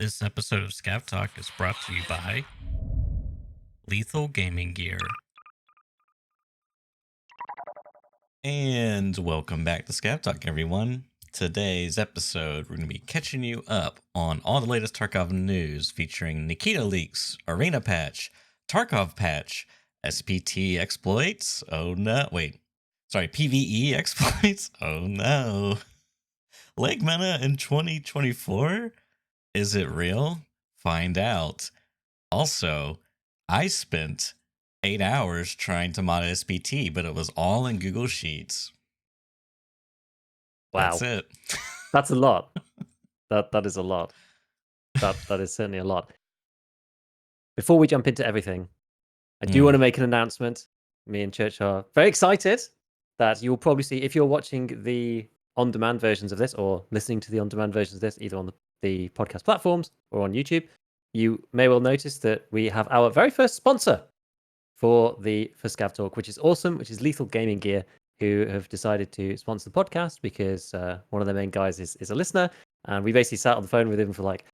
This episode of ScavTalk is brought to you by Lethal Gaming Gear. And welcome back to ScavTalk, everyone. Today's episode, we're going to be catching you up on all the latest Tarkov news featuring Nikita leaks, Arena patch, Tarkov patch, SPT exploits. Oh no, wait. Sorry, PvE exploits. Oh no. Leg meta in 2024? Is it real? Find out. Also, I spent 8 hours trying to mod SPT, but it was all in Google Sheets. That's Wow, it. that's a lot. That is a lot. That is certainly a lot. Before we jump into everything, I do want to make an announcement. Me and Church are very excited that you'll probably see if you're watching the on-demand versions of this or listening to the on-demand versions of this, either on the podcast platforms or on YouTube. You may well notice that we have our very first sponsor for ScavTalk, which is awesome, which is Lethal Gaming Gear, who have decided to sponsor the podcast because one of their main guys is a listener, and we basically sat on the phone with him for like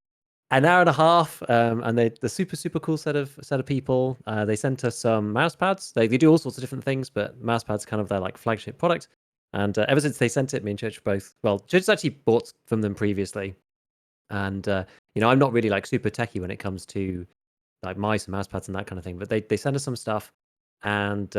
an hour and a half, and they're super cool set of people. They sent us some mouse pads. They do all sorts of different things, but mouse pads kind of their like flagship product. And ever since they sent it, me and Church both. Well, Church actually bought from them previously, and I'm not really like super techie when it comes to like mice and mouse pads and that kind of thing. But they send us some stuff, and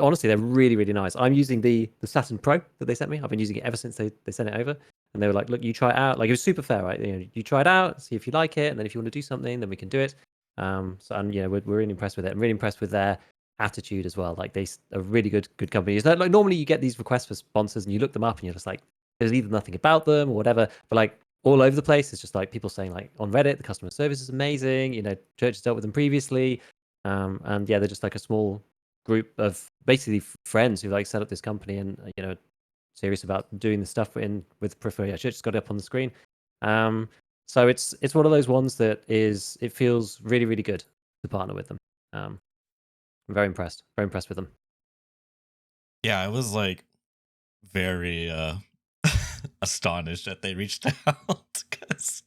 honestly they're really nice. I'm using the Saturn Pro that they sent me. I've been using it ever since they sent it over, and they were like, "Look, you try it out." Like it was super fair, right? You try it out, see if you like it, and then if you want to do something, then we can do it. So and we're really impressed with it. I'm really impressed with their attitude as well. Like they are really good company. It's like normally you get these requests for sponsors and you look them up and you're just like, there's either nothing about them or whatever. But like all over the place, it's just like people saying like on Reddit, the customer service is amazing. Church has dealt with them previously, and yeah, they're just like a small group of basically friends who like set up this company and serious about doing the stuff with peripheral. Yeah, Church just got it up on the screen. So it's one of those ones that it feels really good to partner with them. I'm very impressed with them. Yeah, I was like very astonished that they reached out because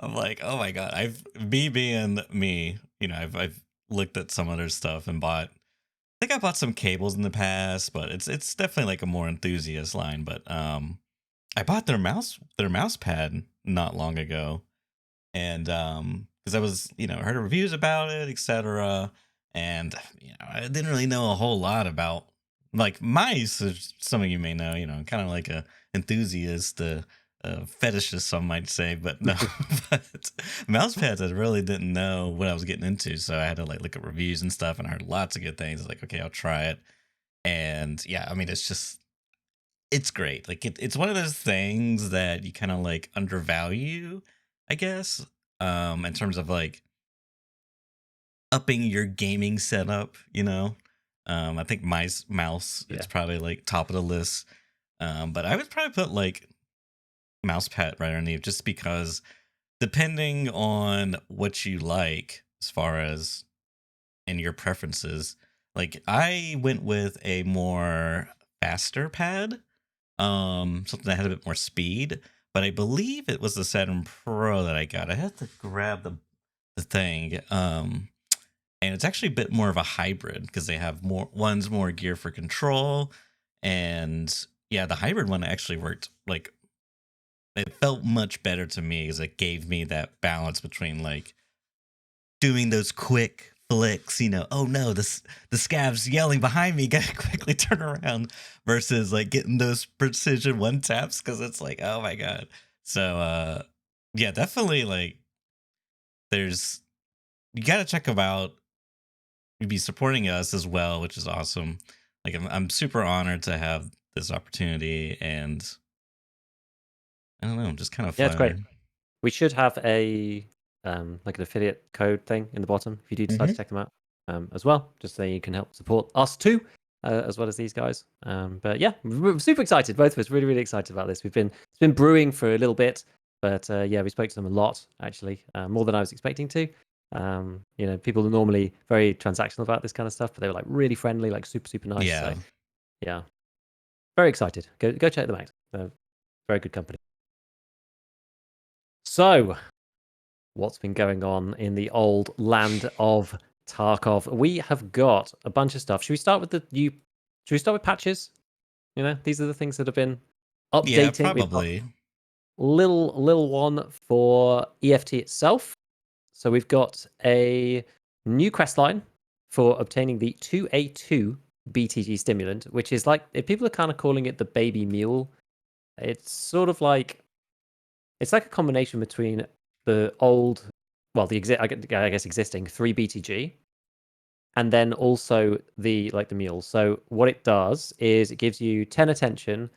I'm like, oh my god, me being me, I've looked at some other stuff and bought. I think I bought some cables in the past, but it's definitely like a more enthusiast line. But I bought their mouse pad not long ago, and because I was heard reviews about it, etc. And I didn't really know a whole lot about like mice. As some of you may know, kind of like a enthusiast, fetishist, some might say, but no. But mouse pads, I really didn't know what I was getting into, so I had to like look at reviews and stuff, and I heard lots of good things. I was like, okay, I'll try it, and yeah, I mean, it's great. Like it's one of those things that you kind of like undervalue, I guess, in terms of like upping your gaming setup. I think mouse Yeah, it's probably like top of the list. But I would probably put like mouse pad right underneath, just because depending on what you like as far as in your preferences, like I went with a more faster pad, something that had a bit more speed. But I believe it was the Saturn Pro that I got. I had to grab the thing, and it's actually a bit more of a hybrid because they have more gear for control, and yeah, the hybrid one actually worked like it felt much better to me because it gave me that balance between like doing those quick flicks, oh no, the scav's yelling behind me, gotta quickly turn around, versus like getting those precision one taps because it's like, oh my god. So yeah, definitely like there's you gotta check them out. You'd be supporting us as well, which is awesome. Like I'm super honored to have this opportunity, and I don't know, just kind of yeah, it's great. fun. We should have a like an affiliate code thing in the bottom if you do decide to check them out as well, just so you can help support us too, as well as these guys. But yeah, we're super excited. Both of us really excited about this. It's been brewing for a little bit, but yeah, we spoke to them a lot actually, more than I was expecting to. People are normally very transactional about this kind of stuff, but they were like really friendly, like super nice. So Yeah. yeah, very excited. Go check them out. Very good company. So what's been going on in the old land of Tarkov. We have got a bunch of stuff. Should we start with Should we start with patches? You know, these are the things that have been Yeah, updating. We've got probably. little one for EFT itself. So we've got a new quest line for obtaining the 2A2 BTG stimulant, which is like people are kind of calling it the baby mule. It's sort of like it's like a combination between the old, well, I guess existing 3 BTG, and then also the mule. So what it does is it gives you 10 attention,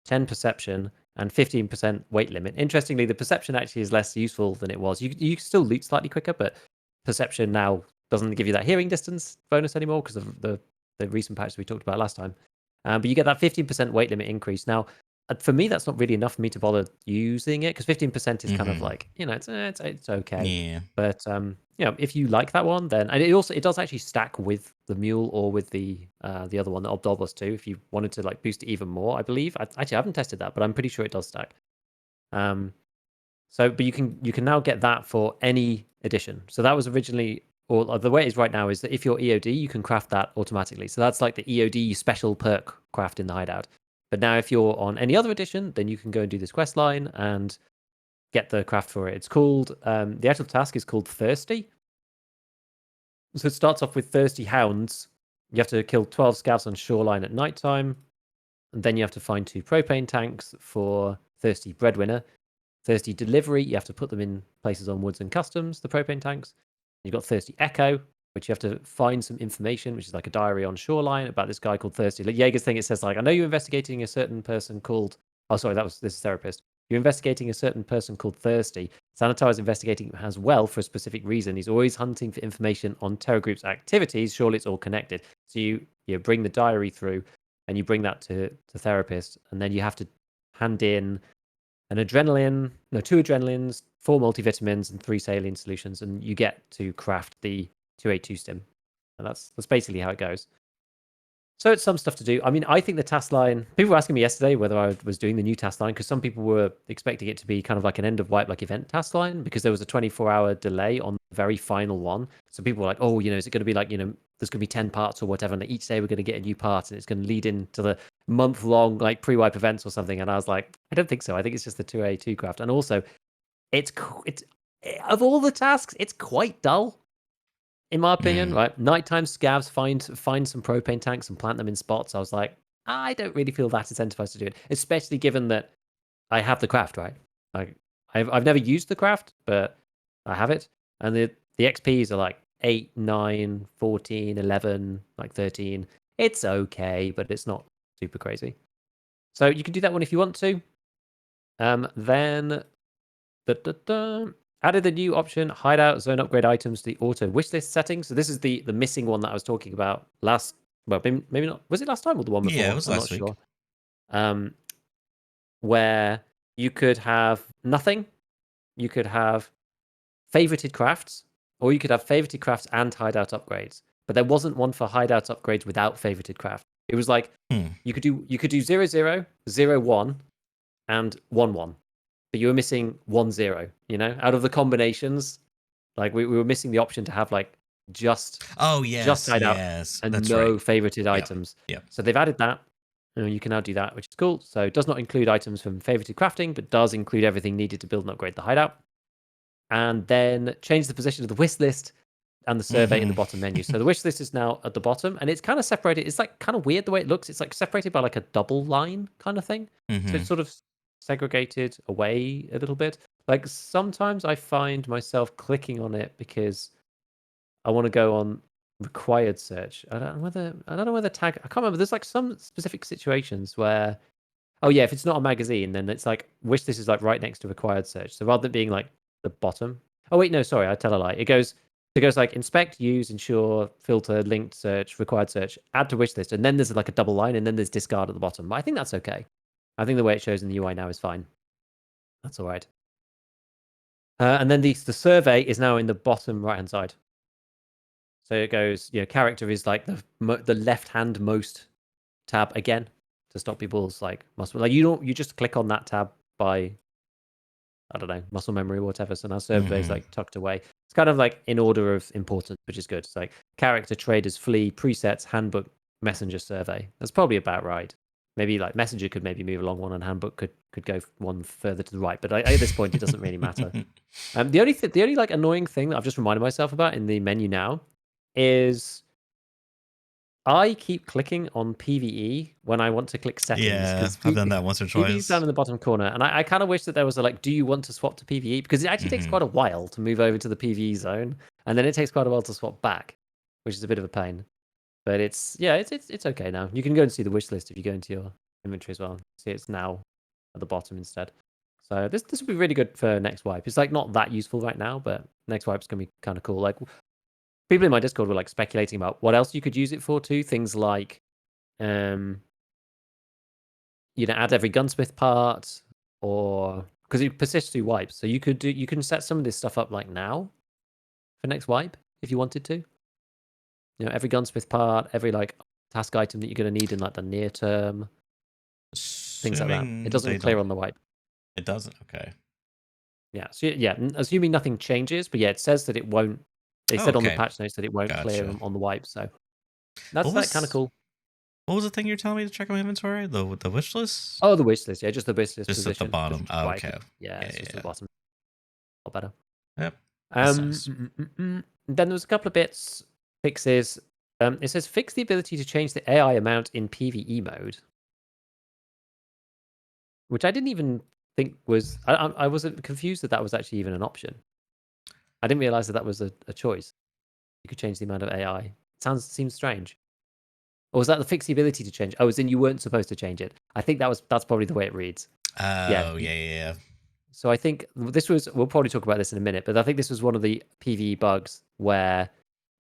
10 perception, and 15% weight limit. Interestingly, the perception actually is less useful than it was. You can still loot slightly quicker, but perception now doesn't give you that hearing distance bonus anymore because of the recent patch we talked about last time. But you get that 15% weight limit increase. Now, for me, that's not really enough for me to bother using it because 15% is kind of like, it's okay. Yeah. But if you like that one, then and it does actually stack with the mule or with the other one, the Obdolbos too. If you wanted to like boost it even more, I believe. I haven't tested that, but I'm pretty sure it does stack. But you can now get that for any edition. So that was originally, or the way it is right now is that if you're EOD, you can craft that automatically. So that's like the EOD special perk craft in the hideout. But now if you're on any other edition, then you can go and do this quest line and get the craft for it. It's called, the actual task is called Thirsty. So it starts off with Thirsty Hounds. You have to kill 12 scouts on shoreline at nighttime. And then you have to find 2 propane tanks for Thirsty Breadwinner. Thirsty Delivery, you have to put them in places on Woods and Customs, the propane tanks. You've got Thirsty Echo, which you have to find some information, which is like a diary on shoreline about this guy called Thirsty. Like Jaeger's thing, it says like, I know you're investigating a certain person called, oh sorry, this is Therapist. You're investigating a certain person called Thirsty. Sanitar is investigating him as well for a specific reason. He's always hunting for information on Terror Group's activities. Surely it's all connected. So you bring the diary through and you bring that to Therapist, and then you have to hand in two adrenalines, 4 multivitamins, and 3 saline solutions, and you get to craft the 2A2 stim. And that's basically how it goes. So it's some stuff to do. I mean, I think the task line, people were asking me yesterday whether I was doing the new task line, because some people were expecting it to be kind of like an end of wipe like event task line, because there was a 24-hour delay on the very final one. So people were like, oh, is it going to be like, there's going to be 10 parts or whatever, and each day we're going to get a new part, and it's going to lead into the month-long like pre-wipe events or something. And I was like, I don't think so. I think it's just the 2A2 craft. And also, it's of all the tasks, it's quite dull. In my opinion, right? Nighttime scavs, find some propane tanks and plant them in spots. I was like, I don't really feel that incentivized to do it, especially given that I have the craft, right? Like, I've never used the craft, but I have it, and the XPs are like 8, 9, 14, 11, like 13. It's okay, but it's not super crazy. So you can do that one if you want to. Then added the new option, hideout zone upgrade items to the auto wishlist settings. So this is the missing one that I was talking about last. Well, maybe not. Was it last time or the one before? Yeah, it was I'm not last week. sure. Where you could have nothing, you could have favorited crafts, or you could have favorited crafts and hideout upgrades. But there wasn't one for hideout upgrades without favorited craft. It was like you could do 0, 0, 0, 1, and 1, 1. But you were missing 1, 0, out of the combinations. Like we were missing the option to have like just hideout and that's no right. favorited items. Yeah. So they've added that. You can now do that, which is cool. So it does not include items from favorited crafting, but does include everything needed to build and upgrade the hideout. And then change the position of the wish list and the survey in the bottom menu. So the wish list is now at the bottom, and it's kind of separated. It's like kind of weird the way it looks. It's like separated by like a double line kind of thing. So it's sort of segregated away a little bit. Like sometimes I find myself clicking on it because I want to go on required search. I don't know whether tag. I can't remember. There's like some specific situations where, oh yeah, if it's not a magazine, then it's like wish this is like right next to required search. So rather than being like the bottom. Oh wait, no, sorry, I tell a lie. It goes like inspect, use, ensure, filter, linked search, required search, add to wish list, and then there's like a double line, and then there's discard at the bottom. But I think that's okay. I think the way it shows in the UI now is fine. That's all right. And then the survey is now in the bottom right hand side. So it goes, character is like the left hand most tab again to stop people's like you just click on that tab by I don't know, muscle memory or whatever. So now survey's Mhm. like tucked away. It's kind of like in order of importance, which is good. It's like character, traders, flee, presets, handbook, messenger, survey. That's probably about right. Maybe like messenger could maybe move along one, and handbook could go one further to the right. But at this point, it doesn't really matter. The only like annoying thing that I've just reminded myself about in the menu now is I keep clicking on PvE when I want to click settings, Yeah, because I've done that once or PvE is down twice. in the bottom corner, and I kind of wish that there was a like, do you want to swap to PvE? Because it actually takes Mhm. quite a while to move over to the PvE zone, and then it takes quite a while to swap back, which is a bit of a pain. But it's okay now. You can go and see the wish list if you go into your inventory as well. See, it's now at the bottom instead. So this will be really good for next wipe. It's like not that useful right now, but next wipe's gonna be kind of cool. Like people in my Discord were like speculating about what else you could use it for too. Things like add every gunsmith part, or because it persists through wipes. So you can set some of this stuff up like now for next wipe if you wanted to. Every gunsmith part, every like task item that you're going to need in like the near term, things like that. It Assuming they doesn't clear don't. on the wipe. It doesn't. Okay. Yeah. So yeah, assuming nothing changes, but yeah, it says that it won't. They Oh, said on the okay. patch notes that it won't clear Gotcha. on the wipe. So What that's like kind of was cool. what was the thing you're telling me to check my inventory? The wish list? Oh, the wish list. Yeah, just the wish list Just at the position. bottom. Just Oh, wiping. okay. Yeah, Yeah, it's yeah, just at yeah. the bottom. A lot better. Yep. That's nice. Then there was a couple of bits fixes. It says fix the ability to change the AI amount in PvE mode, which I didn't even think was. I was confused that was actually even an option. I didn't realize that was a choice. You could change the amount of AI. Seems strange. Or was that the fix the ability to change? Oh, as in you weren't supposed to change it. I think that's probably the way it reads. Yeah. Oh, yeah, yeah, So I think this was. We'll probably talk about this in a minute, but I think this was one of the PvE bugs where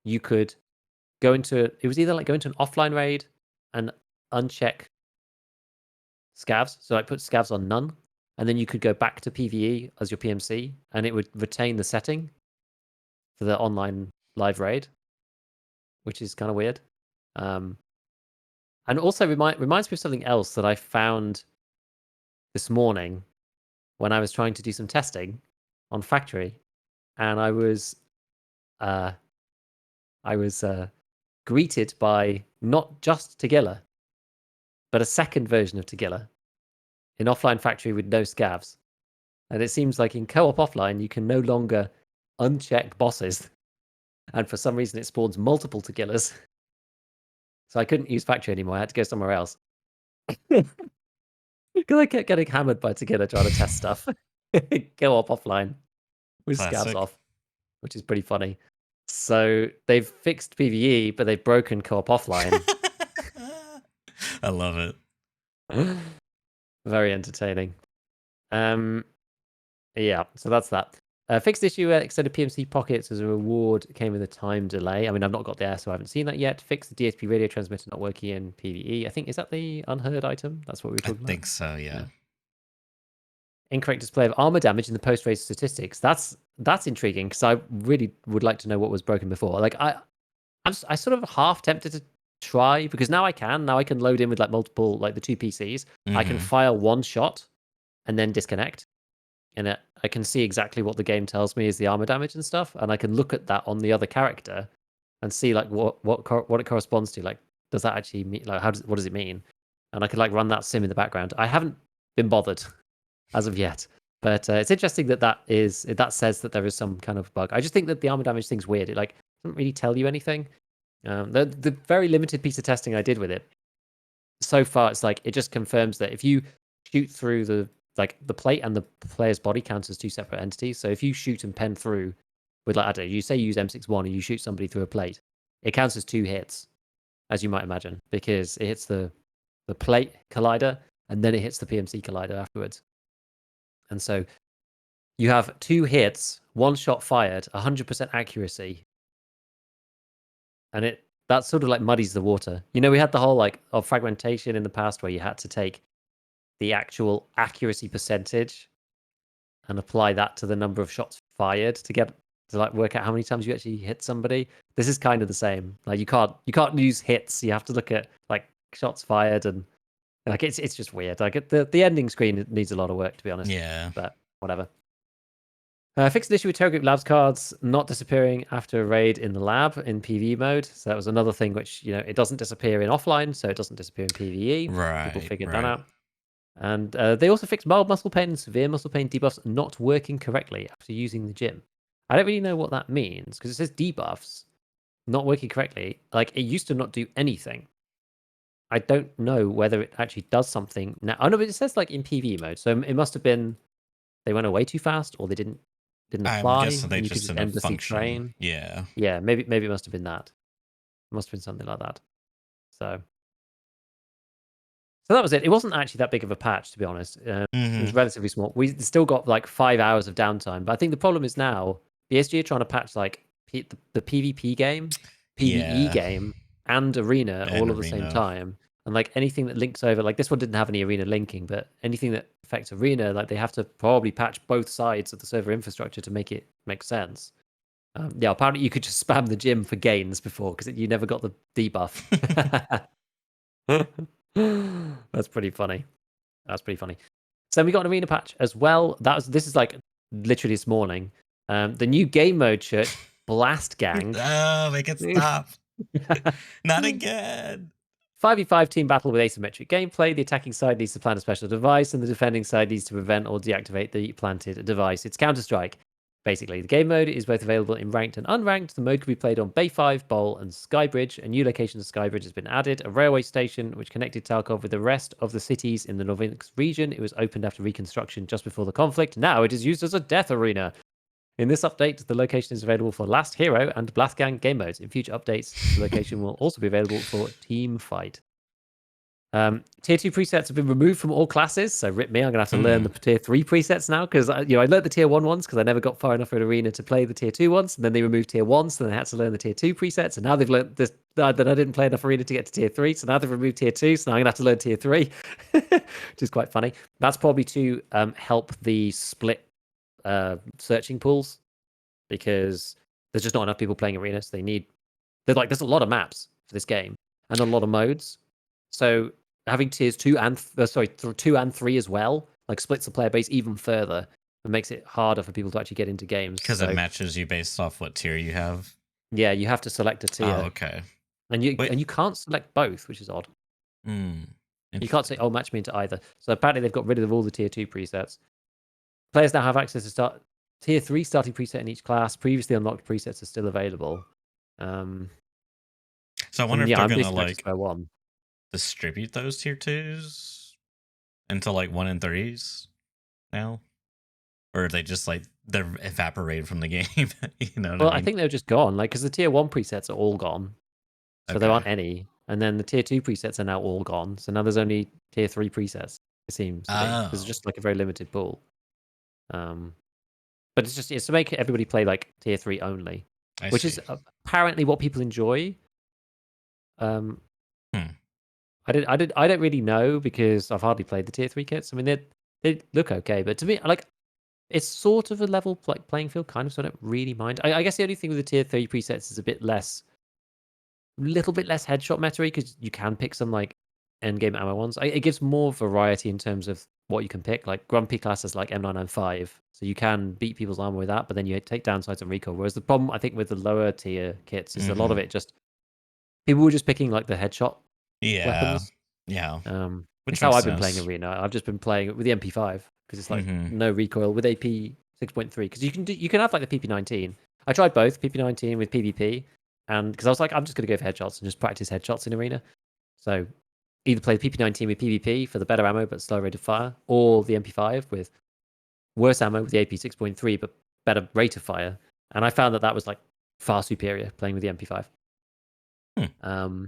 you could go into it was either like go into an offline raid and uncheck scavs, so like put scavs on none, and then you could go back to PvE as your PMC, and it would retain the setting for the online live raid, which is kind of weird. And also reminds me of something else that I found this morning when I was trying to do some testing on Factory, and I was uh, greeted by not just Tagilla, but a second version of Tagilla in offline Factory with no scavs. And it seems like in co-op offline, you can no longer uncheck bosses. And for some reason, it spawns multiple Tagillas. So I couldn't use Factory anymore. I had to go somewhere else. Because I kept getting hammered by Tagilla trying to test stuff. Co-op offline with scavs Classic. off, which is pretty funny. So they've fixed PvE, but they've broken co-op offline. I love it. Very entertaining. Yeah, so that's that. Fixed issue, extended PMC pockets as a reward came with a time delay. I mean, I've not got there, so I haven't seen that yet. Fixed the DSP radio transmitter not working in PvE. I think, is that the unheard item? That's what we were I talking about? think so, yeah. Incorrect display of armor damage in the post-race statistics. That's intriguing, because I really would like to know what was broken before. Like, I sort of half tempted to try, because now I can load in with like multiple, like the two PCs. I can Mm-hmm. fire one shot and then disconnect. And I can see exactly what the game tells me is the armor damage and stuff, and I can look at that on the other character and see like what it corresponds to. Like, does that actually mean, like, what does it mean? And I could like run that sim in the background. I haven't been bothered as of yet, but it's interesting that says that there is some kind of bug. I just think that the armor damage thing's weird. It like doesn't really tell you anything. The very limited piece of testing I did with it so far, it's like it just confirms that if you shoot through the plate and the player's body counts as two separate entities. So if you shoot and pen through with like, I don't know, you say you use M61 and you shoot somebody through a plate, it counts as two hits, as you might imagine, because it hits the plate collider and then it hits the PMC collider afterwards. And so you have two hits, one shot fired, 100% accuracy, and that sort of like muddies the water. We had the whole like of fragmentation in the past where you had to take the actual accuracy percentage and apply that to the number of shots fired to like work out how many times you actually hit somebody. This is kind of the same. Like you can't use hits. You have to look at like shots fired, and like it's just weird. Like the ending screen needs a lot of work, to be honest. Yeah. But whatever. Fixed an issue with Terror Group Labs cards not disappearing after a raid in the lab in PvE mode. So that was another thing which, it doesn't disappear in offline, so it doesn't disappear in PvE. People Right, figured that right. out. And they also fixed mild muscle pain and severe muscle pain debuffs not working correctly after using the gym. I don't really know what that means because it says debuffs not working correctly. Like, it used to not do anything. I don't know whether it actually does something now. Oh no, but it says like in PvE mode, so it must have been they went away too fast, or they didn't I'm apply, guessing they and you could just just didn't endlessly function. train. Yeah. Yeah, maybe it must have been that. It must have been something like that. So that was it. It wasn't actually that big of a patch, to be honest. It was Mm-hmm. relatively small. We still got like 5 hours of downtime, but I think the problem is now BSG are trying to patch like the PvP game, PvE Yeah. game, and arena And all at the same arena. time. And like anything that links over, like this one didn't have any arena linking, but anything that affects arena, like they have to probably patch both sides of the server infrastructure to make it make sense. Yeah, apparently you could just spam the gym for gains before because you never got the debuff. That's pretty funny. That's pretty funny. So then we got an arena patch as well. This is like literally this morning. The new game mode church, Blast Gang. Oh, make it stop. Not again. 5v5 team battle with asymmetric gameplay. The attacking side needs to plant a special device, and the defending side needs to prevent or deactivate the planted device. It's Counter-Strike. Basically, the game mode is both available in ranked and unranked. The mode can be played on Bay 5, Bowl, and Skybridge. A new location of Skybridge has been added, a railway station which connected Tarkov with the rest of the cities in the Novinsk region. It was opened after reconstruction just before the conflict. Now it is used as a death arena. In this update, the location is available for Last Hero and Blast Gang game modes. In future updates, the location will also be available for Team Fight. Tier 2 presets have been removed from all classes, so rip me, I'm gonna have to learn the tier 3 presets now because I learned the tier 1 ones because I never got far enough in arena to play the tier 2 ones, and then they removed tier 1, so then I had to learn the tier 2 presets, and now they've learned this that I didn't play enough arena to get to tier 3, so now they've removed tier 2, so now I'm gonna have to learn tier 3, which is quite funny. That's probably to help the split searching pools because there's just not enough people playing arena, so there's a lot of maps for this game and a lot of modes. So having tiers 2 and 2 and 3 as well, like splits the player base even further and makes it harder for people to actually get into games. Because So it matches you based off what tier you have. yeah, you have to select a Oh, tier, okay. and you Wait. can't select both, which is odd. Hmm. You can't say, "Oh, match me into either." So apparently they've got rid of all the tier 2 presets. Players now have access to start tier 3 starting preset in each class. Previously unlocked presets are still available. So I wonder if Yeah, they're I'm gonna basically back to like square one. distribute those tier 2s into like 1 and 3s now, or are they just like they're evaporated from the game? You know what I Well, I mean? think they're just gone, like because the tier 1 presets are all gone. So there Okay. aren't any. And then the tier 2 presets are now all gone. So now there's only tier 3 presets, it seems to be. There's Oh, just like a very limited pool. But it's to make everybody play like tier 3 only, I which see. is apparently what people enjoy. Um, Hmm. I don't really know because I've hardly played the tier 3 kits. I mean, they look okay, but to me, like, it's sort of a level like playing field, kind of. So I don't really mind. I guess the only thing with the tier 3 presets is a little bit less headshot meta because you can pick some like end game ammo ones. It gives more variety in terms of what you can pick. Like Grumpy classes like M995, so you can beat people's armor with that, but then you take downsides and recoil. Whereas the problem I think with the lower tier kits is a lot of Mm-hmm. it just people were just picking like the headshot Yeah. weapons. Yeah. It's Which how makes I've been playing sense. arena. I've just been playing it with the MP5 because it's like Mm-hmm. no recoil with AP 6.3 because you can have like the PP19. I tried both PP19 with PvP, and because I was like I'm just gonna go for headshots and just practice headshots in arena. So either play the PP19 with PvP for the better ammo but slower rate of fire, or the MP5 with worse ammo with the AP 6.3 but better rate of fire. And I found that was like far superior playing with the MP5. Hmm.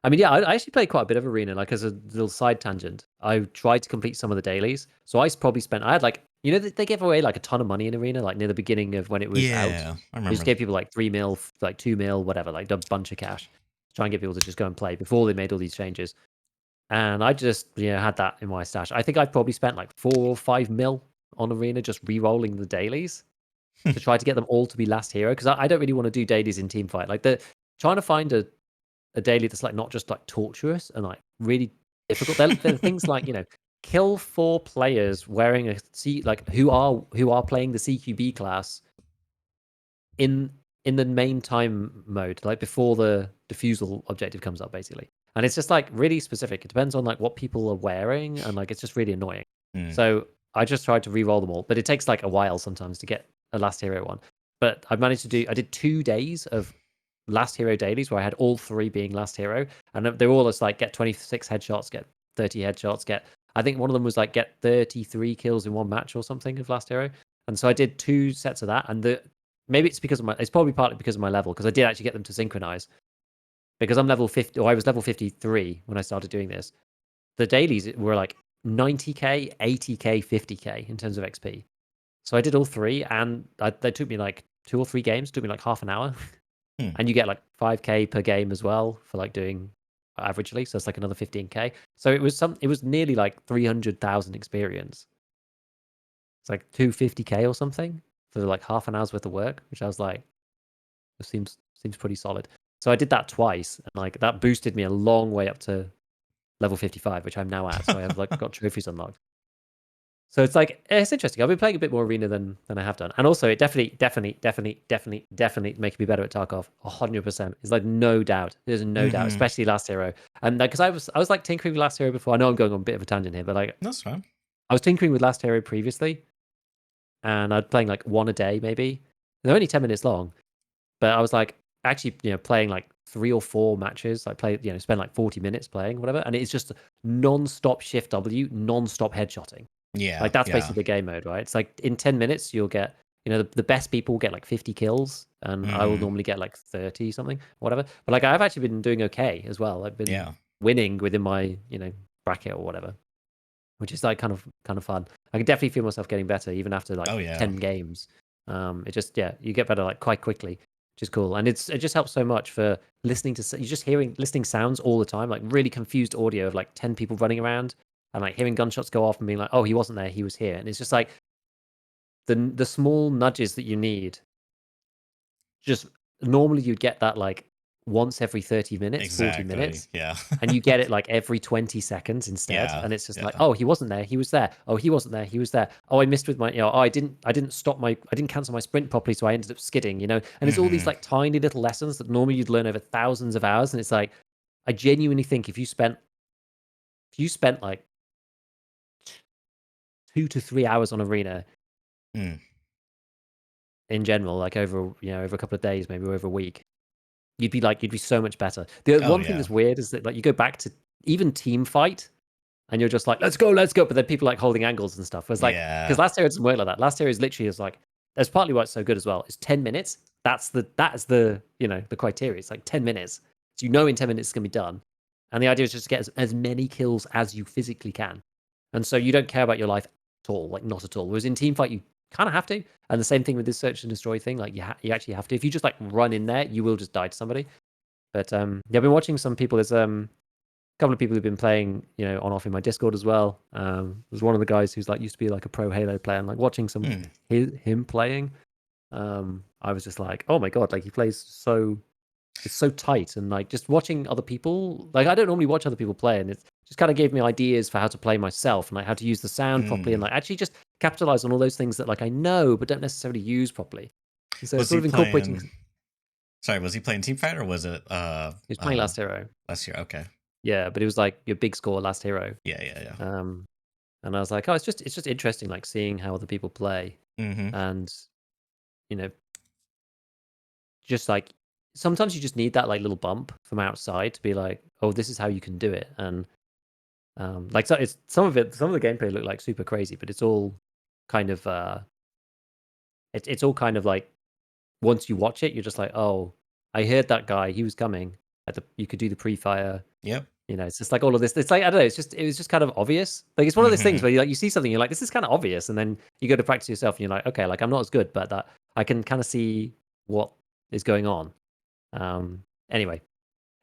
I mean, yeah, I actually played quite a bit of arena. Like as a little side tangent, I tried to complete some of the dailies. So probably spent. I had like they gave away like a ton of money in arena, like near the beginning of when it was out. Yeah, I They just remember. gave people like 3 mil, like 2 mil, whatever, like a bunch of cash to try and get people to just go and play before they made all these changes. And I just had that in my stash. I think I probably spent like 4 or 5 mil on arena just re-rolling the dailies to try to get them all to be last hero because I don't really want to do dailies in team fight. Like trying to find a daily that's like not just like torturous and like really difficult. There are things like kill 4 players wearing a who are playing the CQB class in the main time mode, like before the defusal objective comes up, basically. And it's just like really specific. It depends on like what people are wearing, and like it's just really annoying. So I just tried to re-roll them all, but it takes like a while sometimes to get a Last Hero one. But I did 2 days of Last Hero dailies where I had all 3 being Last Hero, and they're all just like get 26 headshots, get 30 headshots, I think one of them was like get 33 kills in one match or something of Last Hero. And so I did 2 sets of that, and maybe it's probably partly because of my level, because I did actually get them to synchronize. Because I'm level 50, or I was level 53 when I started doing this. The dailies were like 90k, 80k, 50k in terms of XP. So I did all 3, and they took me like 2 or 3 games, took me like half an hour. And you get like 5k per game as well for like doing averagely, so it's like another 15k. So it was nearly like 300,000 experience. It's like 250k or something for like half an hour's worth of work, which I was like, it seems pretty solid. So I did that twice, and like that boosted me a long way up to level 55, which I'm now at. So I have like got trophies unlocked. So it's like it's interesting. I've been playing a bit more arena than I have done, and also it definitely makes me better at Tarkov. 100%. It's like no doubt. There's no doubt, especially Last Hero. And like, because I was like tinkering with Last Hero before. I know I'm going on a bit of a tangent here, but like That's fine. I was tinkering with Last Hero previously, and I'd playing like 1 a day maybe. They're only 10 minutes long, but I was like actually playing like 3 or 4 matches. I spend like 40 minutes playing whatever, and it's just non-stop shift W, non-stop headshotting. Yeah. Like that's basically the game mode, right? It's like in 10 minutes you'll get, the best people get like 50 kills, and I will normally get like 30 something, whatever. But like I've actually been doing okay as well. I've been winning within my, bracket or whatever, which is like kind of fun. I can definitely feel myself getting better even after like 10 games. It just, you get better like quite quickly, which is cool. And it just helps so much for listening to, you're just listening sounds all the time, like really confused audio of like 10 people running around, and like hearing gunshots go off and being like, oh, he wasn't there, he was here. And it's just like the small nudges that you need. Just normally you'd get that like once every 30 minutes, 40 minutes. Yeah. And you get it like every 20 seconds instead. And it's just like, oh, he wasn't there, he was there. Oh, he wasn't there, he was there. Oh, I missed with my, I didn't cancel my sprint properly, so I ended up skidding, And it's all these like tiny little lessons that normally you'd learn over thousands of hours. And it's like, I genuinely think if you spent like 2 to 3 hours on arena in general, like over over a couple of days, maybe over a week, you'd be so much better. The one thing that's weird is that like you go back to even team fight, and you're just like, let's go, but then people like holding angles and stuff. It's like, because Last Hero doesn't work like that. Last Hero is literally like, that's partly why it's so good as well. It's 10 minutes. That is the the criteria. It's like 10 minutes. So in 10 minutes it's gonna be done. And the idea is just to get as many kills as you physically can. And so you don't care about your life at all, like not at all. Whereas in teamfight, you kind of have to. And the same thing with this search and destroy thing. Like you actually have to. If you just like run in there, you will just die to somebody. But I've been watching some people. There's a couple of people who've been playing, on off in my Discord as well. There's one of the guys who's like used to be like a pro Halo player, and like watching some him playing. I was just like, oh my god, like he plays it's so tight, and like just watching other people, like I don't normally watch other people play, and it just kind of gave me ideas for how to play myself, and like how to use the sound properly, and like actually just capitalize on all those things that like I know but don't necessarily use properly. And so Was sort of incorporating. Sorry, was he playing Teamfight, or was it He was playing Last Hero. Last Hero, okay. Yeah, but it was like your big score Last Hero. Yeah. And I was like, oh, it's just interesting, like seeing how other people play, and just like sometimes you just need that like little bump from outside to be like, oh, this is how you can do it. And like so it's some of the gameplay look like super crazy, but it's all kind of it's all kind of like, once you watch it, you're just like, oh, I heard that guy, he was coming. You could do the pre-fire. Yep. It's just like all of this. It's like, I don't know. It was just kind of obvious. Like it's one of those things where you see something, you're like, this is kind of obvious, and then you go to practice yourself, and you're like, okay, like I'm not as good, but that I can kind of see what is going on. Anyway,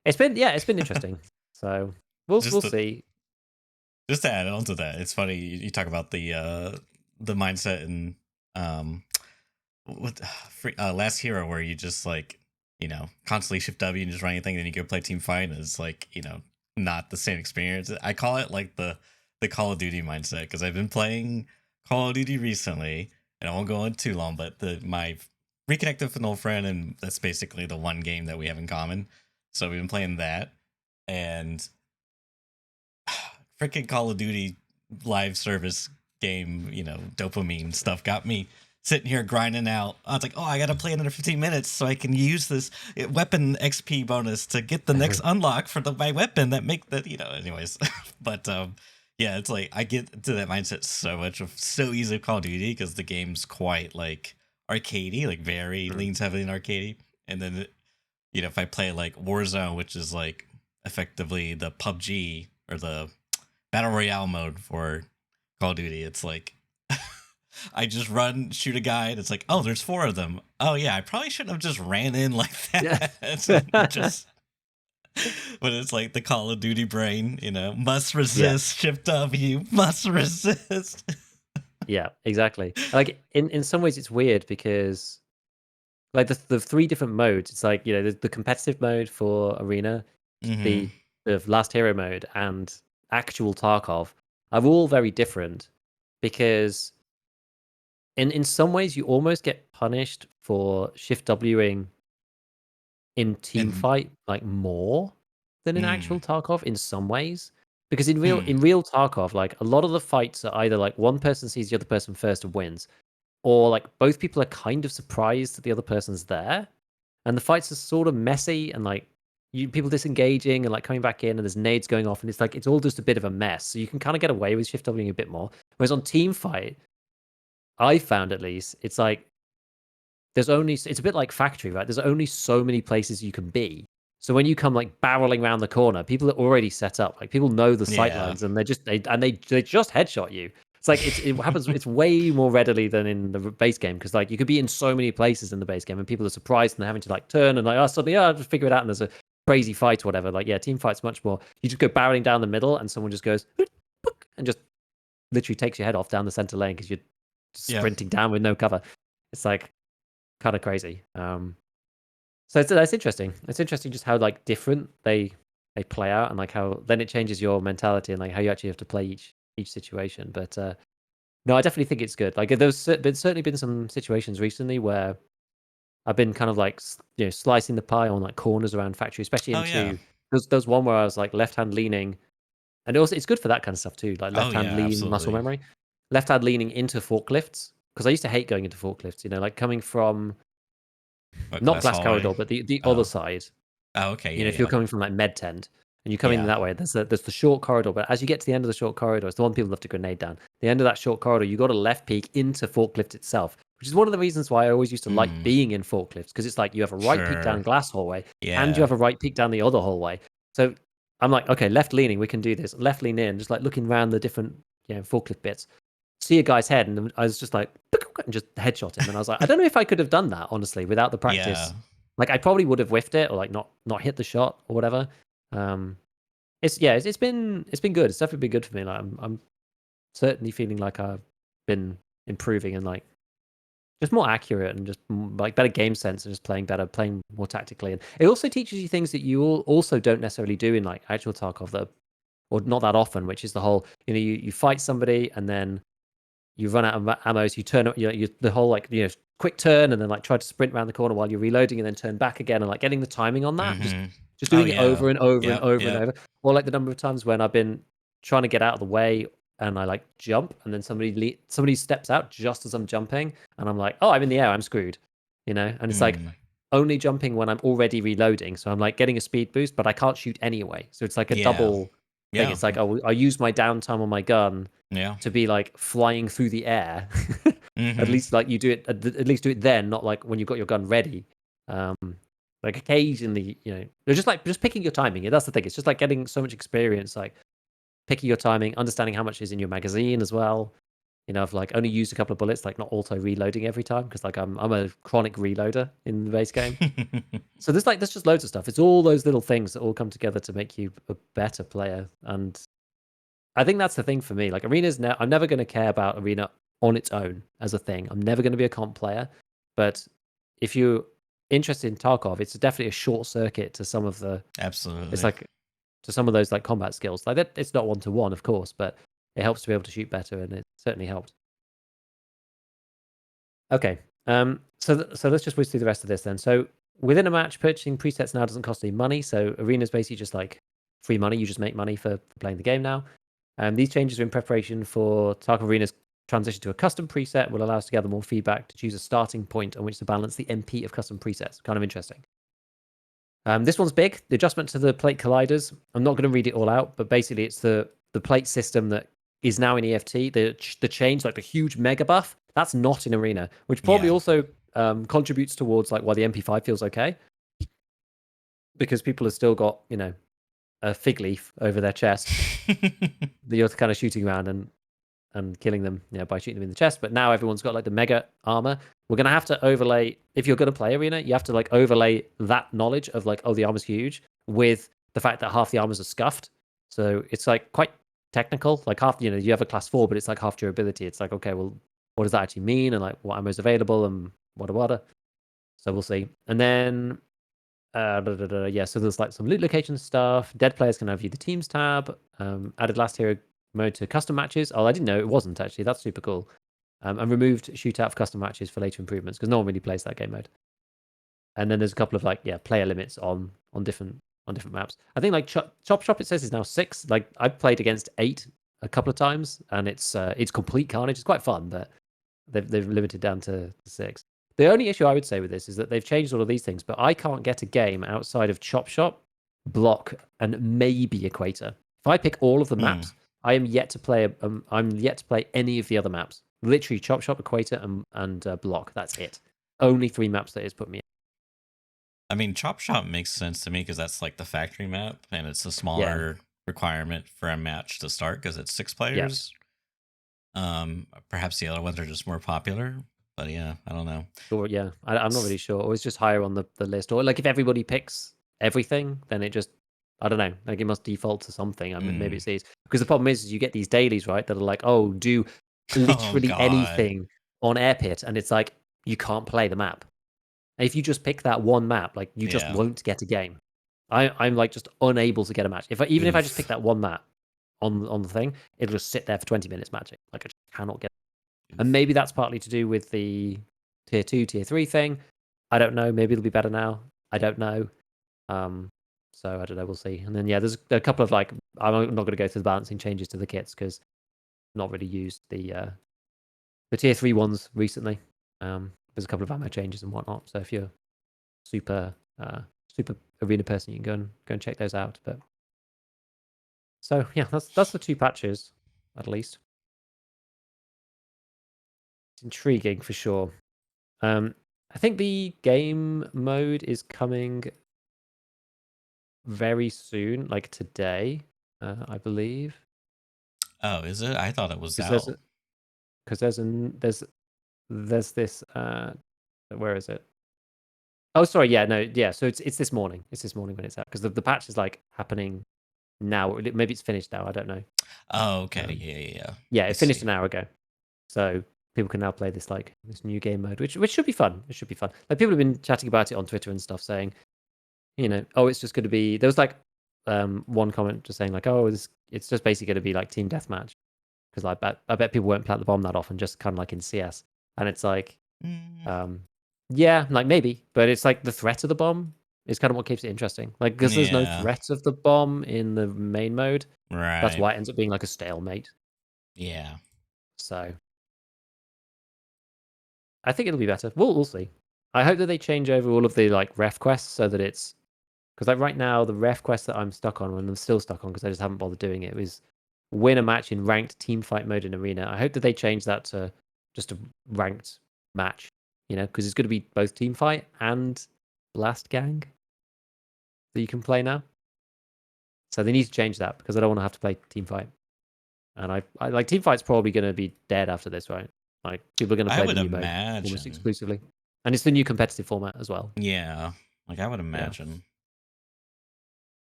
it's been interesting. So we'll see. Just to add on to that, it's funny you talk about the mindset and Last Hero, where you just like constantly shift W and just run anything, then you go play team fight, and it's like not the same experience. I call it like the the Call of Duty mindset because I've been playing Call of Duty recently, and I won't go on too long. But my reconnected with an old friend, and that's basically the one game that we have in common. So we've been playing that, and freaking Call of Duty live service game, dopamine stuff got me sitting here grinding out. I was like, oh, I gotta play another 15 minutes so I can use this weapon XP bonus to get the next unlock for my weapon that make that, anyways. But yeah, it's like I get to that mindset so easy with Call of Duty because the game's quite like arcadey, like very leans heavily in arcadey. And then if I play like Warzone, which is like effectively the PUBG or the Battle Royale mode for Call of Duty, it's like I just run, shoot a guy, and it's like, oh, there's 4 of them. Oh yeah, I probably shouldn't have just ran in like that. But it's like the Call of Duty brain, must resist, shift W, must resist. Yeah, exactly. Like in some ways it's weird because like the 3 different modes, it's like, the competitive mode for Arena, the Last Hero mode, and actual Tarkov are all very different because in some ways you almost get punished for shift Wing in team fight like more than in actual Tarkov in some ways. Because in real Tarkov, like a lot of the fights are either like one person sees the other person first and wins, or like both people are kind of surprised that the other person's there. And the fights are sort of messy and like people disengaging and like coming back in, and there's nades going off, and it's like it's all just a bit of a mess. So you can kind of get away with shift Wing a bit more. Whereas on team fight, I found at least, it's like it's a bit like factory, right? There's only so many places you can be. So when you come like barreling around the corner, people are already set up. Like people know the sight lines, and they just headshot you. It's like it happens. It's way more readily than in the base game because like you could be in so many places in the base game, and people are surprised and they're having to like turn and like suddenly I'll just figure it out, and there's a crazy fight or whatever. Like team fight's much more. You just go barreling down the middle, and someone just goes and just literally takes your head off down the center lane because you're sprinting down with no cover. It's like kind of crazy. So that's interesting. It's interesting just how like different they play out, and like how then it changes your mentality and like how you actually have to play each situation. But no, I definitely think it's good. Like there's certainly been some situations recently where I've been kind of like slicing the pie on like corners around factory, especially into there's one where I was like left hand leaning, and also it's good for that kind of stuff too, like left hand lean muscle memory, left hand leaning into forklifts because I used to hate going into forklifts. Like coming from not glass corridor, but the other side. Oh, okay. If you're coming from like med tent and you come in that way, there's the short corridor. But as you get to the end of the short corridor, it's the one people love to grenade down. The end of that short corridor, you got a left peek into forklift itself, which is one of the reasons why I always used to like being in forklifts because it's like you have a right peek down glass hallway and you have a right peek down the other hallway. So I'm like, okay, left leaning, we can do this. Left lean in, just like looking around the different forklift bits. See a guy's head, and I was just like, and just headshot him. And I was like, I don't know if I could have done that honestly without the practice. Like I probably would have whiffed it or like not hit the shot or whatever. It's been good. It's definitely been good for me. Like I'm certainly feeling like I've been improving and like just more accurate and just like better game sense and just playing better, playing more tactically. And it also teaches you things that you also don't necessarily do in like actual Tarkov or not that often, which is the whole you fight somebody and then you run out of ammo, so you turn the whole like quick turn and then like try to sprint around the corner while you're reloading and then turn back again, and like getting the timing on that, just doing it over and over and over and over. Or like the number of times when I've been trying to get out of the way and I like jump and then somebody steps out just as I'm jumping and I'm like, oh, I'm in the air, I'm screwed, and it's like only jumping when I'm already reloading, so I'm like getting a speed boost but I can't shoot anyway, so it's like a double thing. It's like I use my downtime on my gun to be like flying through the air. At least like you do it at least do it then, not like when you've got your gun ready. Like occasionally, they're just picking your timing. That's the thing. It's just like getting so much experience, like picking your timing, understanding how much is in your magazine as well. I've like only used a couple of bullets, like not auto reloading every time because like I'm a chronic reloader in the base game. So there's just loads of stuff. It's all those little things that all come together to make you a better player. And I think that's the thing for me. Like Arena's now, I'm never going to care about Arena on its own as a thing. I'm never going to be a comp player. But if you're interested in Tarkov, it's definitely a short circuit to some of the. Absolutely. It's like to some of those like combat skills. Like that, it's not 1-to-1, of course, but it helps to be able to shoot better, and it certainly helped. Okay, so let's just whiz through the rest of this then. So within a match, purchasing presets now doesn't cost any money. So Arena is basically just like free money. You just make money for playing the game now. These changes are in preparation for Tarkov Arena's transition to a custom preset, will allow us to gather more feedback to choose a starting point on which to balance the MP of custom presets. Kind of interesting. This one's big. The adjustment to the plate colliders. I'm not going to read it all out, but basically it's the plate system that is now in EFT. The change, like the huge mega buff, that's not in Arena, which probably also contributes towards like why the MP5 feels okay, because people have still got, you know, a fig leaf over their chest that you're kind of shooting around and killing them, you know, by shooting them in the chest. But now everyone's got like the mega armor. We're gonna have to overlay, if you're gonna play Arena, you have to like overlay that knowledge of like, oh, the armor's huge, with the fact that half the armors are scuffed. So it's like quite technical. Like half, you know, you have a class 4, but it's like half durability. It's like, okay, well, what does that actually mean? And like what ammo is available and what. So we'll see. And then yeah, so there's like some loot location stuff. Dead players can now view the teams tab. Added last hero mode to custom matches. Oh, I didn't know it wasn't actually. That's super cool. And removed shootout for custom matches for later improvements because no one really plays that game mode. And then there's a couple of like player limits on different maps. I think like Chop Shop, it says is now 6. Like I've played against 8 a couple of times, and it's complete carnage. It's quite fun, but they've limited down to 6. The only issue I would say with this is that they've changed all of these things, but I can't get a game outside of Chop Shop, Block, and maybe Equator. If I pick all of the maps, I am yet to play. I'm yet to play any of the other maps. Literally, Chop Shop, Equator, and Block. That's it. Only 3 maps that it's put me in. I mean, Chop Shop makes sense to me because that's like the factory map, and it's a smaller requirement for a match to start because it's 6 players. Perhaps the other ones are just more popular, but yeah, I don't know. Or I'm not really sure. Or it's just higher on the list. Or like if everybody picks everything, then it just, I don't know, like it must default to something. I mean, maybe it's these. Because the problem is you get these dailies, right, that are like, oh, do literally anything on Air Pit, and it's like you can't play the map. And if you just pick that one map, like you just won't get a game. I'm like just unable to get a match. If I just pick that one map on the thing, it'll just sit there for 20 minutes matching. Like I just cannot get. And maybe that's partly to do with the tier 2, tier 3 thing. I don't know. Maybe it'll be better now. I don't know. So I don't know. We'll see. And then there's a couple of like, I'm not going to go through the balancing changes to the kits because I've not really used the tier 3 ones recently. There's a couple of ammo changes and whatnot. So if you're super Arena person, you can go and check those out. But so yeah, that's the 2 patches at least. It's intriguing for sure. I think the game mode is coming very soon, like today, I believe. Oh, is it? I thought it was out. Because there's this. Where is it? Oh, sorry. Yeah, no, yeah. So it's this morning. It's this morning when it's out because the patch is like happening now. Maybe it's finished now. I don't know. Oh, okay. Yeah. Yeah, it finished an hour ago. So people can now play this new game mode, which should be fun. It should be fun. Like people have been chatting about it on Twitter and stuff, saying, you know, oh, it's just going to be. There was like one comment just saying like, oh, it's just basically going to be like team deathmatch because I bet people won't plant the bomb that often, just kind of like in CS. And it's like, yeah, like maybe, but it's like the threat of the bomb is kind of what keeps it interesting. Like because there's no threat of the bomb in the main mode, right? That's why it ends up being like a stalemate. Yeah. So I think it'll be better. We'll see. I hope that they change over all of the like ref quests so that it's because like right now the ref quest that I'm stuck on, and I'm still stuck on because I just haven't bothered doing it, was win a match in ranked team fight mode in Arena. I hope that they change that to just a ranked match, you know, because it's going to be both team fight and last gang that you can play now. So they need to change that because I don't want to have to play team fight. And I like team fight's probably going to be dead after this, right? Like people are going to play the new mode almost exclusively, and it's the new competitive format as well. Yeah, like I would imagine.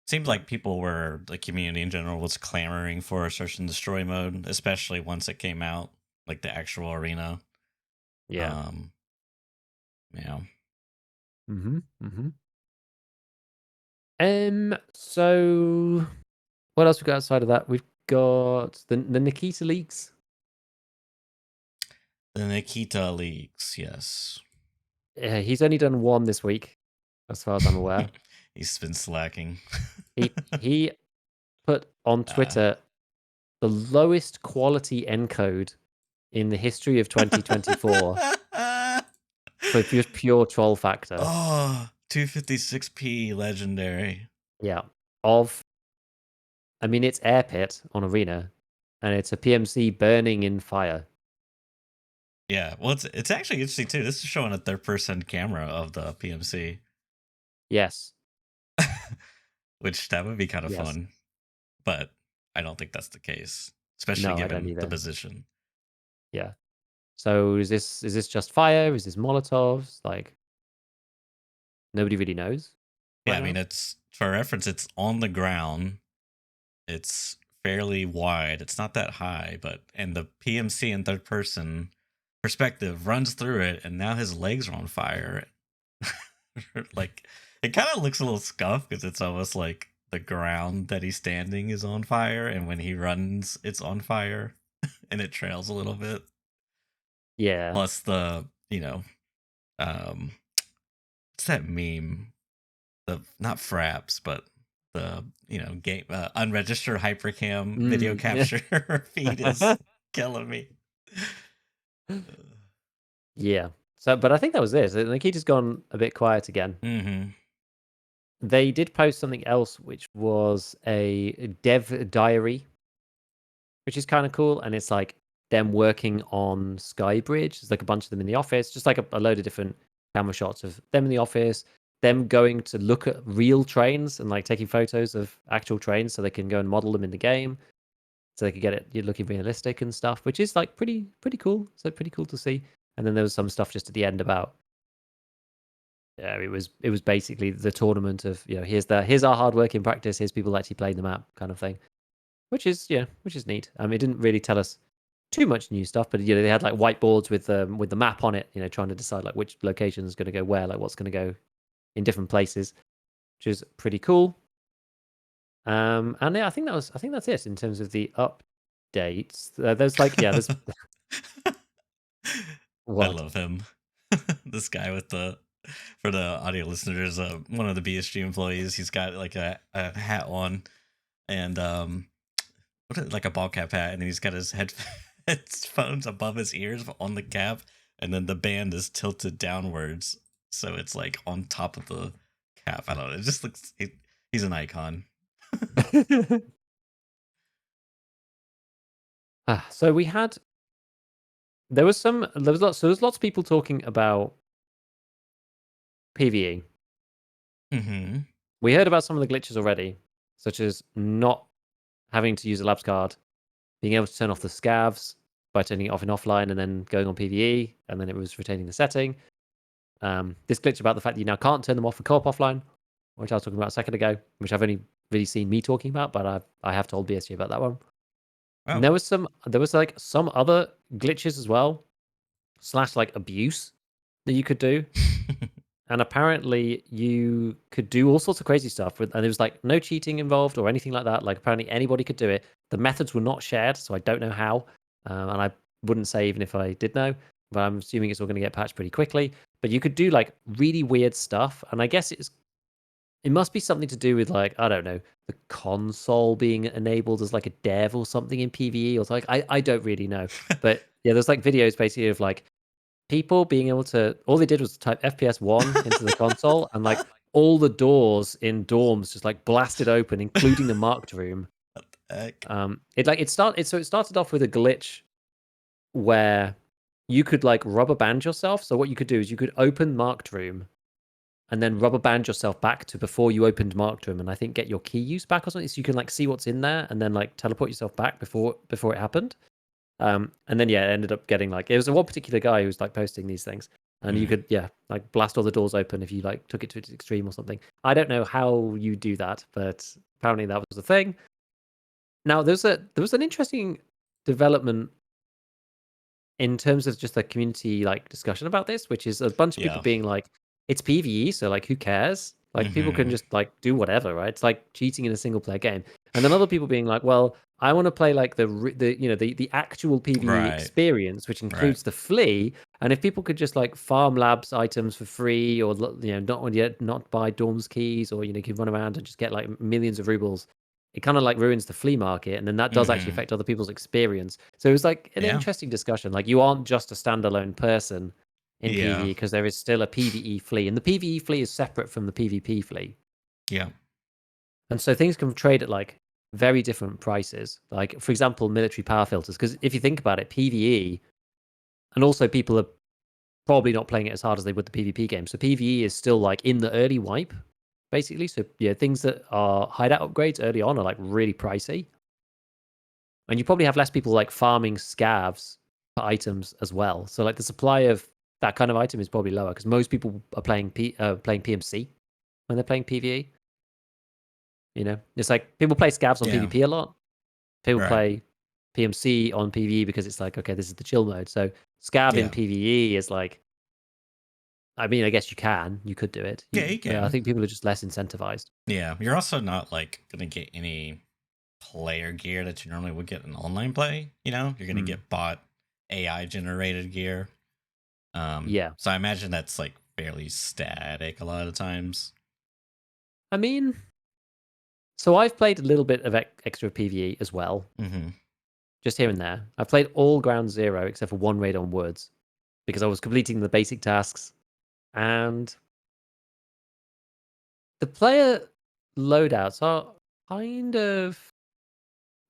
Seems like people were, the community in general was clamoring for a search and destroy mode, especially once it came out, like the actual Arena. Yeah. Yeah. So what else we got outside of that? We've got the Nikita leaks. The Nikita leaks, yes. He's only done one this week, as far as I'm aware. He's been slacking. He put on Twitter the lowest quality encode in the history of 2024 for just pure troll factor. Oh, 256p legendary. Yeah. I mean, it's Air Pit on Arena, and it's a PMC burning in fire. Yeah, well, it's actually interesting too. This is showing a third-person camera of the PMC. Yes. Which that would be kind of Yes. fun, but I don't think that's the case, especially No, I don't given the either. position. Yeah. So is this just fire? Is this Molotovs? Like, nobody really knows. Yeah, Right I mean, now. it's for reference, it's on the ground. It's fairly wide. It's not that high, and the PMC in third person perspective runs through it, and now his legs are on fire. Like, it kind of looks a little scuffed because it's almost like the ground that he's standing is on fire, and when he runs, it's on fire, and it trails a little bit. Yeah. Plus the, what's that meme? The not fraps, but the game unregistered hypercam video capture feed is killing me. Yeah. So, but I think that was it. So Nikita's gone a bit quiet again. Mm-hmm. They did post something else, which was a dev diary, which is kind of cool. And it's like them working on Skybridge. There's like a bunch of them in the office, just like a load of different camera shots of them in the office, them going to look at real trains and like taking photos of actual trains so they can go and model them in the game. So they could get it looking realistic and stuff, which is like pretty cool. So pretty cool to see. And then there was some stuff just at the end about it was basically the tournament of here's our hard work in practice, here's people actually playing the map kind of thing, which is neat. I mean, it didn't really tell us too much new stuff, but they had like whiteboards with the map on it, trying to decide like which location is going to go where, like what's going to go in different places, which is pretty cool. And yeah, I think that's it in terms of the updates. There's there's I what. love him. This guy with for the audio listeners, one of the BSG employees, he's got like a hat on and like a ball cap hat, and he's got his headphones above his ears on the cap, and then the band is tilted downwards, so it's like on top of the cap. I don't know. It just looks. He's an icon. So we had there was lots of people talking about PvE. Mm-hmm. We heard about some of the glitches already, such as not having to use a labs card, being able to turn off the scavs by turning it off in offline and then going on PvE, and then it was retaining the setting. This glitch about the fact that you now can't turn them off for co-op offline, which I was talking about a second ago, which I've only really seen me talking about, but I have told BSG about that one. Oh. And there was like some other glitches as well, / like abuse that you could do. And apparently you could do all sorts of crazy stuff and there was like no cheating involved or anything like that. Like apparently anybody could do it. The methods were not shared, so I don't know how. And I wouldn't say even if I did know, but I'm assuming it's all going to get patched pretty quickly. But you could do like really weird stuff. And I guess it must be something to do with like, I don't know, the console being enabled as like a dev or something in PvE or like, I don't really know. But yeah, there's like videos basically of like people being able to, all they did was type FPS 1 into the console and like all the doors in dorms just like blasted open, including the marked room. What the heck? It started off with a glitch where you could like rubber band yourself. So what you could do is you could open marked room and then rubber band yourself back to before you opened marked room, and I think get your key use back or something, so you can like see what's in there and then like teleport yourself back before it happened. And then it ended up getting like, it was one particular guy who was like posting these things, and you could like blast all the doors open if you like took it to its extreme or something. I don't know how you do that, but apparently that was a thing. Now there was an interesting development in terms of just a community like discussion about this, which is a bunch of people being like, it's PvE, so like who cares? Like people can just like do whatever, right? It's like cheating in a single player game. And then other people being like, well, I want to play like the actual PvE Right. experience, which includes the flea. And if people could just like farm labs items for free, or not buy dorms keys, or you can run around and just get like millions of rubles, it kind of like ruins the flea market, and then that does actually Mm-hmm. affect other people's experience. So it was like an Yeah. interesting discussion. Like, you aren't just a standalone person in Yeah. PvE, because there is still a PvE flea, and the PvE flea is separate from the PvP flea. Yeah. And so things can trade at like very different prices. Like, for example, military power filters. Because if you think about it, PvE, and also people are probably not playing it as hard as they would the PvP game. So PvE is still like in the early wipe, basically. So yeah, things that are hideout upgrades early on are like really pricey. And you probably have less people like farming scavs for items as well. So like the supply of that kind of item is probably lower, because most people are playing PMC when they're playing PvE. It's like people play scavs on Yeah. PvP a lot. People Right. play PMC on PvE because it's like, okay, this is the chill mode. So scav in Yeah. PvE is like, I mean, I guess you could do it. Yeah, you But I can. think people are just less incentivized. Yeah. You're also not like gonna get any player gear that you normally would get in online play. You're gonna Mm. get bot AI generated gear. Yeah. So I imagine that's like fairly static a lot of times. I mean, so I've played a little bit of extra PvE as well, Mm-hmm. just here and there. I've played all Ground Zero except for one raid on Woods, because I was completing the basic tasks, and the player loadouts are kind of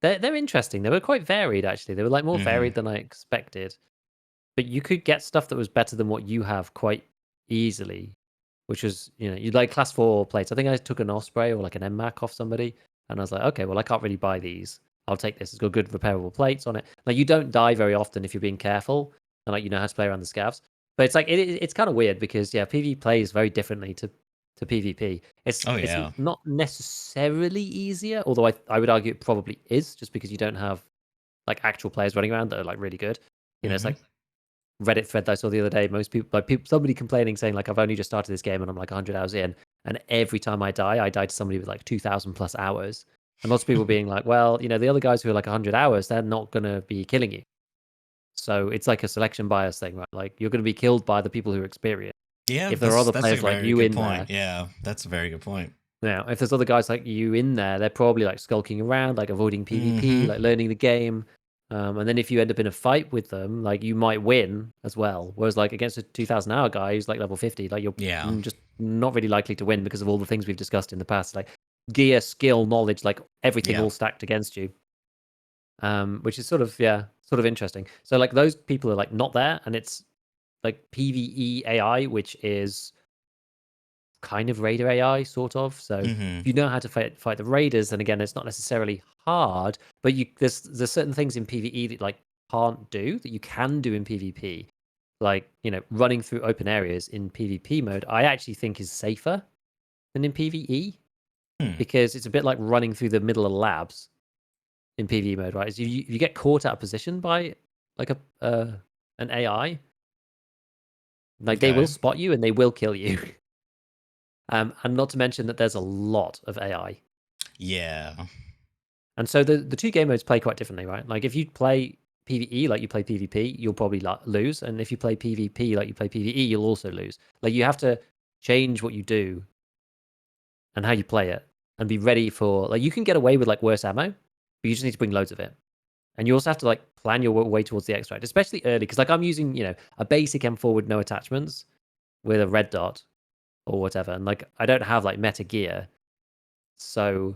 they're interesting. They were quite varied, actually. They were like more Mm-hmm. varied than I expected. But you could get stuff that was better than what you have quite easily, which was, you'd like class 4 plates. I think I took an Osprey or like an MMAC off somebody, and I was like, okay, well, I can't really buy these. I'll take this. It's got good repairable plates on it. Like, you don't die very often if you're being careful, and like, you know how to play around the scavs. But it's like it's kind of weird, because yeah, PvE plays very differently to PvP. Oh It's yeah. not necessarily easier, although I would argue it probably is, just because you don't have like actual players running around that are like really good. It's Mm-hmm. like Reddit thread that I saw the other day. Most people, somebody complaining, saying like, I've only just started this game and I'm like 100 hours in, and every time I die to somebody with like 2,000 plus hours. And lots of people being like, well, the other guys who are like 100 hours, they're not gonna be killing you. So it's like a selection bias thing, right? Like, you're gonna be killed by the people who are experienced. Yeah, If there are other that's a players like very you good in point. there, Yeah, that's a very good point. now if there's other guys like you in there, they're probably like skulking around, like avoiding PvP, Mm-hmm. like learning the game. And then if you end up in a fight with them, like, you might win as well. Whereas like against a 2,000-hour guy who's like level 50, like, you're Yeah. just not really likely to win, because of all the things we've discussed in the past, like gear, skill, knowledge, like everything Yeah. all stacked against you. Which is sort of interesting. So like those people are like not there, and it's like PvE AI, which is kind of raider AI, sort of. So Mm-hmm. if you know how to fight the raiders, then again, it's not necessarily hard, but there's certain things in PvE that like can't do that you can do in PvP. Like, running through open areas in PvP mode, I actually think is safer than in PvE, Hmm. because it's a bit like running through the middle of labs in PvE mode, right? So you get caught out of position by like an AI, like they will Okay. spot you and they will kill you. And not to mention that there's a lot of AI. Yeah. And so the two game modes play quite differently, right? Like, if you play PvE like you play PvP, you'll probably lose. And if you play PvP like you play PvE, you'll also lose. Like, you have to change what you do and how you play it, and be ready for, like, you can get away with like worse ammo, but you just need to bring loads of it. And you also have to like plan your way towards the extract, especially early. Because like, I'm using, a basic M4 with no attachments with a red dot or whatever. And like, I don't have like meta gear. So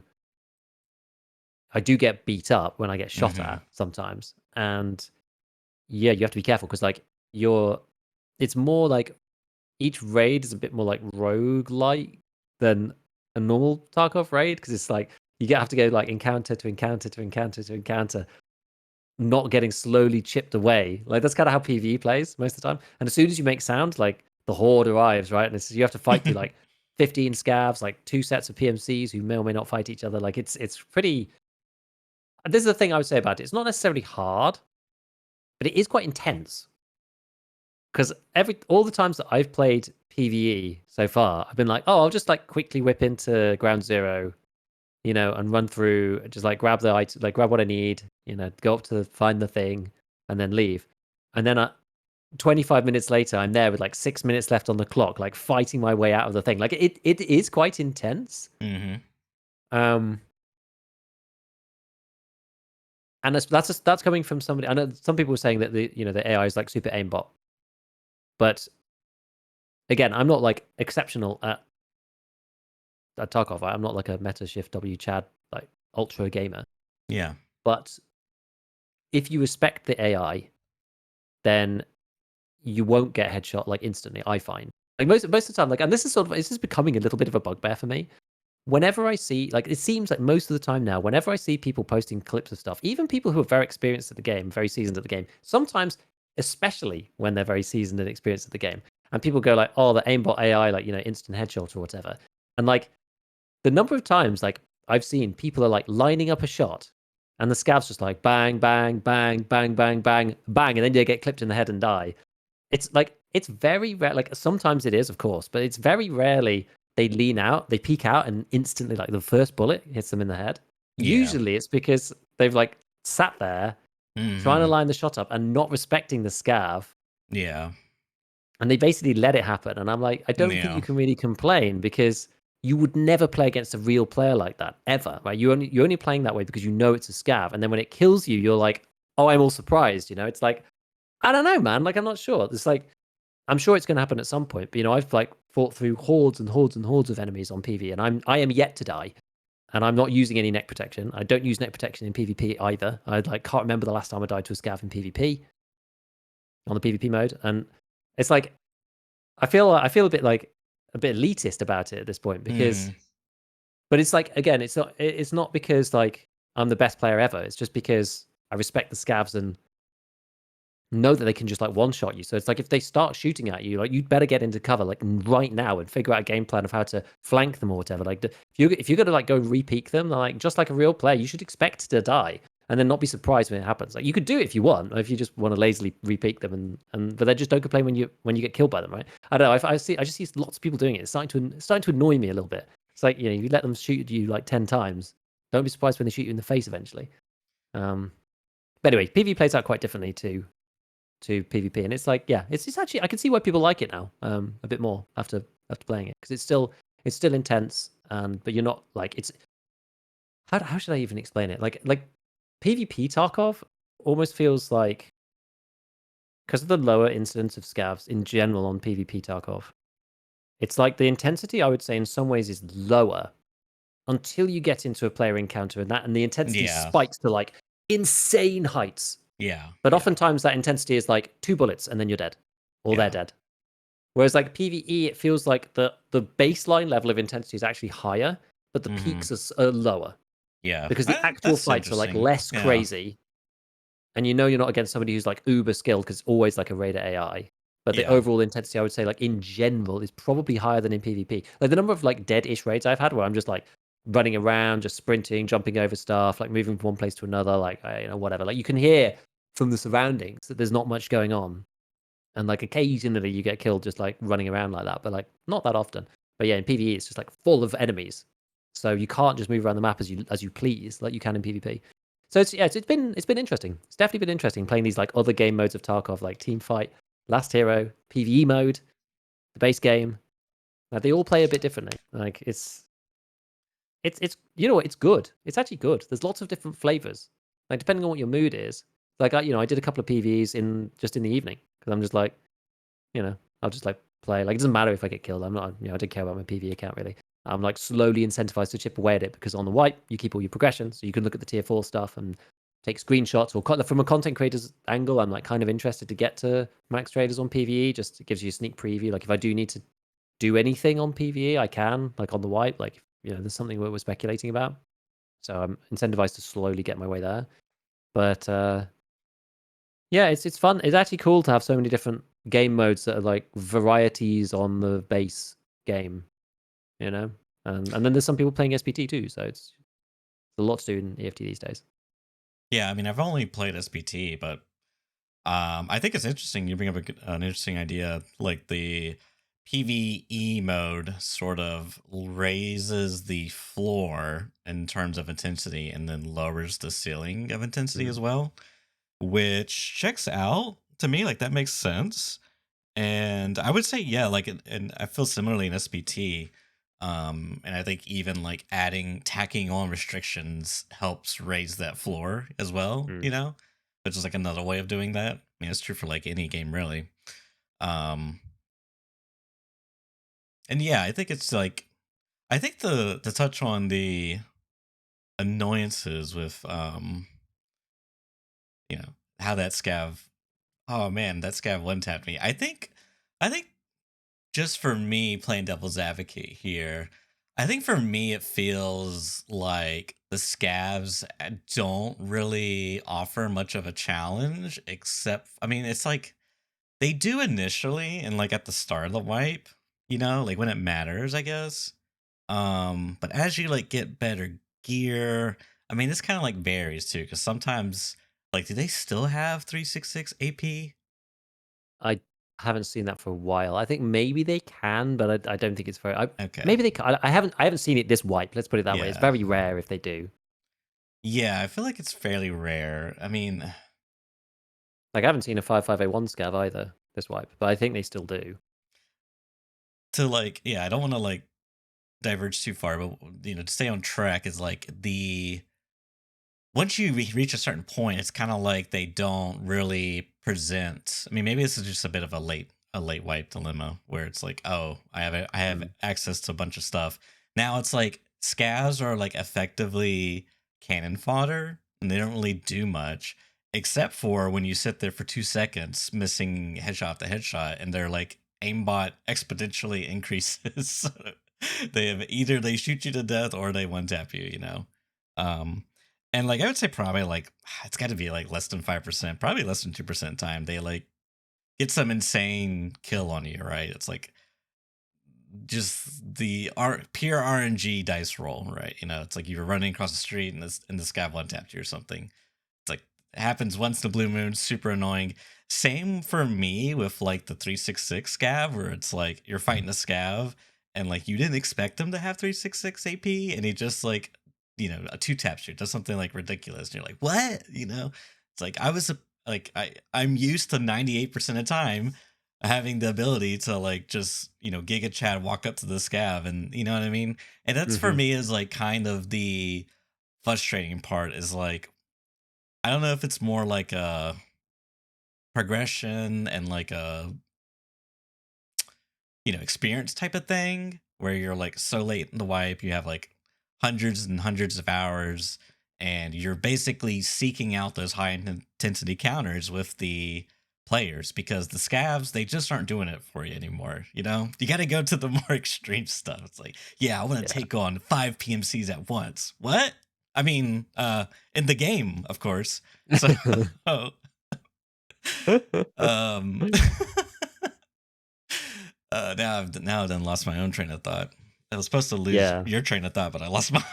I do get beat up when I get shot Mm-hmm. at sometimes. And yeah, you have to be careful, because like, it's more like each raid is a bit more like rogue-like than a normal Tarkov raid, because it's like have to go like encounter to encounter to encounter to encounter, not getting slowly chipped away. Like, that's kind of how PvE plays most of the time. And as soon as you make sound, like, the horde arrives, right? And you have to fight through like 15 scavs, like 2 sets of PMCs who may or may not fight each other. Like, it's pretty. This is the thing I would say about it. It's not necessarily hard, but it is quite intense. Because all the times that I've played PvE so far, I've been like, oh, I'll just like quickly whip into Ground Zero, and run through, just like grab the item, like grab what I need, go up to find the thing, and then leave. And then 25 minutes later, I'm there with like 6 minutes left on the clock, like fighting my way out of the thing. Like it is quite intense. Mm-hmm. And that's coming from somebody. I know some people were saying that the AI is like super aimbot, but again, I'm not like exceptional at Tarkov. I'm not like a Meta Shift W Chad like ultra gamer. Yeah. But if you respect the AI, then you won't get headshot like instantly. I find like most of the time, like, and this is becoming a little bit of a bugbear for me. Whenever I see, like, it seems like most of the time now, whenever I see people posting clips of stuff, even people who are very experienced at the game, very seasoned at the game, sometimes, especially when they're very seasoned and experienced at the game, and people go like, "Oh, the aimbot AI, like instant headshot or whatever," and like the number of times like I've seen people are like lining up a shot, and the scavs just like bang, bang, bang, bang, bang, bang, bang, and then they get clipped in the head and die. It's like it's very rare. Like sometimes it is, of course, but it's very rarely they lean out, they peek out, and instantly like the first bullet hits them in the head. Yeah. Usually it's because they've like sat there trying to Mm-hmm. line the shot up and not respecting the scav, Yeah. and they basically let it happen. And I'm like, I don't think Yeah. you can really complain, because you would never play against a real player like that ever, right? You're only playing that way because you know it's a scav, and then when it kills you, you're like, oh, I'm all surprised. It's like, I don't know, man. Like, I'm not sure. It's like, I'm sure it's going to happen at some point. But I've like fought through hordes and hordes and hordes of enemies on PvE, and I am yet to die, and I'm not using any neck protection. I don't use neck protection in PvP either. I like can't remember the last time I died to a scav in PvP on the PvP mode, and it's like I feel a bit elitist about it at this point, because, Mm. but it's like, again, it's not because like I'm the best player ever. It's just because I respect the scavs and know that they can just like one shot you. So it's like, if they start shooting at you, like, you'd better get into cover like right now and figure out a game plan of how to flank them or whatever. Like, if you're gonna like go re-peek them, like, just like a real player, you should expect to die and then not be surprised when it happens. Like, you could do it if you want, or if you just want to lazily re-peek them, and but then just don't complain when you get killed by them, right? I don't know. I just see lots of people doing it. It's starting to annoy me a little bit. It's like, you let them shoot you like 10 times. Don't be surprised when they shoot you in the face eventually. But anyway, PvE plays out quite differently to PvP, and it's like, yeah, it's actually, I can see why people like it now, a bit more after playing it, because it's still intense, but you're not like, it's, how should I even explain it? Like PvP Tarkov almost feels like, because of the lower incidence of scavs in general on PvP Tarkov, it's like the intensity, I would say, in some ways is lower until you get into a player encounter, and the intensity Yeah. spikes to like insane heights. Yeah. But Yeah. oftentimes that intensity is like 2 bullets and then you're dead, or they're Yeah. dead. Whereas like PvE, it feels like the baseline level of intensity is actually higher, but the Mm-hmm. peaks are lower, Yeah. because the actual That's fights are like interesting. less Yeah. crazy, and you're not against somebody who's like uber skilled, because it's always like a raider AI. But the Yeah. overall intensity, I would say, like in general, is probably higher than in PvP. Like the number of like dead-ish raids I've had where I'm just like running around, just sprinting, jumping over stuff, like moving from one place to another, like whatever. Like, you can hear from the surroundings that there's not much going on, and like occasionally you get killed just like running around like that, but like not that often. But yeah, in PvE it's just like full of enemies, so you can't just move around the map as you please like you can in PvP. So it's been interesting. It's definitely been interesting playing these like other game modes of Tarkov, like team fight, last hero, PvE mode, the base game. Like, they all play a bit differently. Like, it's it's good. It's actually good. There's lots of different flavors. Like, depending on what your mood is. Like, I did a couple of PvEs in the evening, because I'm just like, I'll just like play. Like, it doesn't matter if I get killed. I'm not, I don't care about my PvE account really. I'm like slowly incentivized to chip away at it, because on the wipe you keep all your progression, so you can look at the tier 4 stuff and take screenshots, or from a content creator's angle, I'm like kind of interested to get to max traders on PvE. Just it gives you a sneak preview. Like, if I do need to do anything on PvE, I can, like on the wipe. Like, there's something we're speculating about, so I'm incentivized to slowly get my way there. But yeah, it's fun. It's actually cool to have so many different game modes that are like varieties on the base game, and then there's some people playing SPT too, so it's a lot to do in EFT these days. Yeah. I mean, I've only played SPT, but I think it's interesting. You bring up an interesting idea, like the PvE mode sort of raises the floor in terms of intensity and then lowers the ceiling of intensity Mhm. as well, which checks out to me. Like that makes sense. And I would say, yeah, like, and I feel similarly in SPT. And I think even like tacking on restrictions helps raise that floor as well, Mm. which is like another way of doing that. I mean, it's true for like any game, really. Um, and yeah, I think it's like, I think the touch on the annoyances with, how that scav, oh man, that scav one tapped me. I think just for me playing devil's advocate here, I think for me it feels like the scavs don't really offer much of a challenge, except I mean it's like they do initially and like at the start of the wipe, like when it matters, I guess. But as you like get better gear, I mean this kind of like varies too, because sometimes like do they still have 366 AP? I haven't seen that for a while. I think maybe they can, but I don't think it's very. Okay. Maybe they can. I haven't seen it this wipe. Let's put it that way. It's Yeah. very rare if they do. Yeah, I feel like it's fairly rare. I mean, Like I haven't seen a 55A1 scav either this wipe, but I think they still do. to like, yeah, I don't want to like diverge too far, but to stay on track is like the once you reach a certain point, it's kind of like they don't really present. I mean, maybe this is just a bit of a late wipe dilemma where it's like, oh, I have Mm. access to a bunch of stuff. Now it's like scavs are like effectively cannon fodder, and they don't really do much except for when you sit there for 2 seconds missing headshot after headshot, and their like aimbot exponentially increases. They have either they shoot you to death or they one tap you. Um, and like I would say probably like it's got to be like less than 5%, probably less than 2% time they like get some insane kill on you, right? It's like just the pure RNG dice roll, right? It's like you were running across the street and the scav one tapped you or something. It's like it happens once in the blue moon, super annoying. Same for me with like the 366 scav, where it's like you're fighting a scav and like you didn't expect him to have 366 AP, and he just like a two tap shoot does something like ridiculous, and you're like, what? It's like I'm used to 98% of time having the ability to like just Giga Chad walk up to the scav, and you know what I mean. And that's for Hmm. me is like kind of the frustrating part is like I don't know if it's more like a progression and like a experience type of thing where you're like so late in the wipe, you have like hundreds and hundreds of hours, and you're basically seeking out those high intensity counters with the players because the scavs they just aren't doing it for you anymore. You got to go to the more extreme stuff. It's like, yeah, I want to Yeah. take on 5 PMCs at once. What? I mean, in the game, of course. So um now I've done lost my own train of thought. I was supposed to lose Yeah. your train of thought, but I lost mine.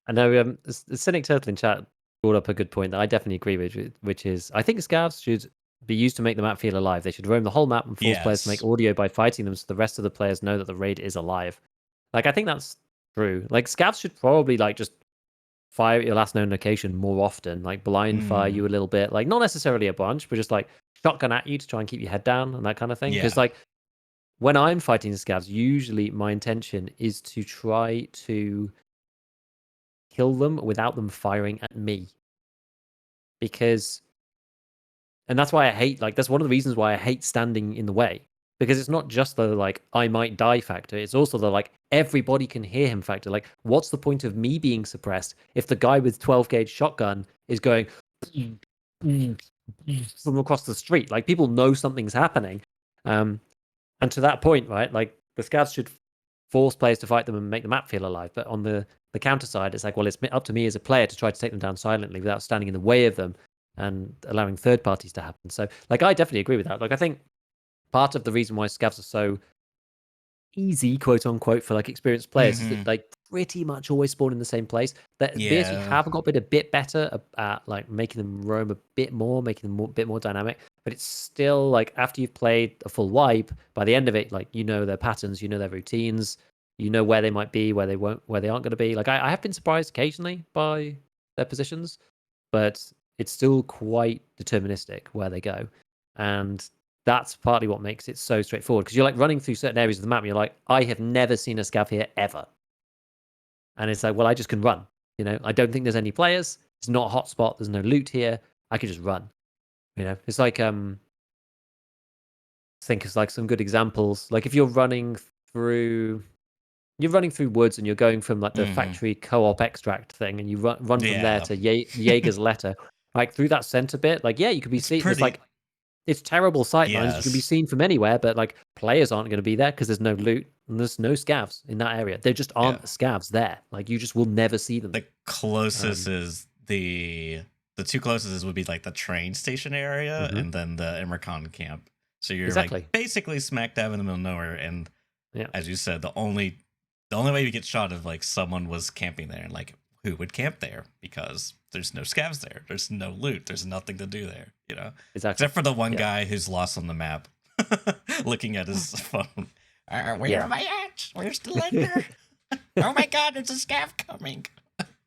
I know. The Cynic Turtle in chat brought up a good point that I definitely agree with, which is I think scavs should be used to make the map feel alive. They should roam the whole map and force players to make Yes. audio by fighting them, so the rest of the players know that the raid is alive. Like I think that's true. Like scavs should probably like just fire at your last known location more often, like blind fire Mm, you a little bit, like not necessarily a bunch, but just like shotgun at you to try and keep your head down and that kind of thing. Because yeah. like when I'm fighting scavs, usually my intention is to try to kill them without them firing at me. Because and that's why I hate like that's one of the reasons why I hate standing in the way. Because it's not just the like I might die factor, it's also the like everybody can hear him factor. Like, what's the point of me being suppressed if the guy with 12 gauge shotgun is going from across the street? Like people know something's happening. And to that point, right, like the scouts should force players to fight them and make the map feel alive. But on the counter side, it's like, well, it's up to me as a player to try to take them down silently without standing in the way of them and allowing third parties to happen. So, like, I definitely agree with that. Like, I think part of the reason why scavs are so easy, quote unquote, for like experienced players is Hmm. that like pretty much always spawn in the same place. That BSU Yeah. have got a bit better at like making them roam a bit more, making them a bit more dynamic. But it's still like after you've played a full wipe, by the end of it, like you know their patterns, you know their routines, you know where they might be, where they won't, where they aren't going to be. Like I have been surprised occasionally by their positions, but it's still quite deterministic where they go, and that's partly what makes it so straightforward. Because you're like running through certain areas of the map, and you're like, I have never seen a scav here ever, and it's like, well, I just can run. You know, I don't think there's any players. It's not a hotspot. There's no loot here. I can just run. You know, it's like think of like some good examples. Like if through you're running through woods and you're going from like the Hmm. factory co-op extract thing, and you run from there Yeah. to Jaeger's letter, like through that center bit. Like yeah, you could be It's seen. There's pretty. like it's terrible sight lines. You can be Yes. seen from anywhere, but like players aren't going to be there because there's no loot and there's no scavs in that area. There just Yeah. aren't scavs there. Like you just will never see them. The closest Um, is the two closest would be like the train station area mhm, and then the Immercon camp. So you're like exactly. basically smack dab in the middle of nowhere. And Yeah, as you said, the only way you get shot if like someone was camping there, and like who would camp there because there's no scavs there, there's no loot, there's nothing to do there, exactly. except for the one Yeah, guy who's lost on the map, looking at his phone. Where yeah. am I at? Where's the lender? Oh my god, there's a scav coming.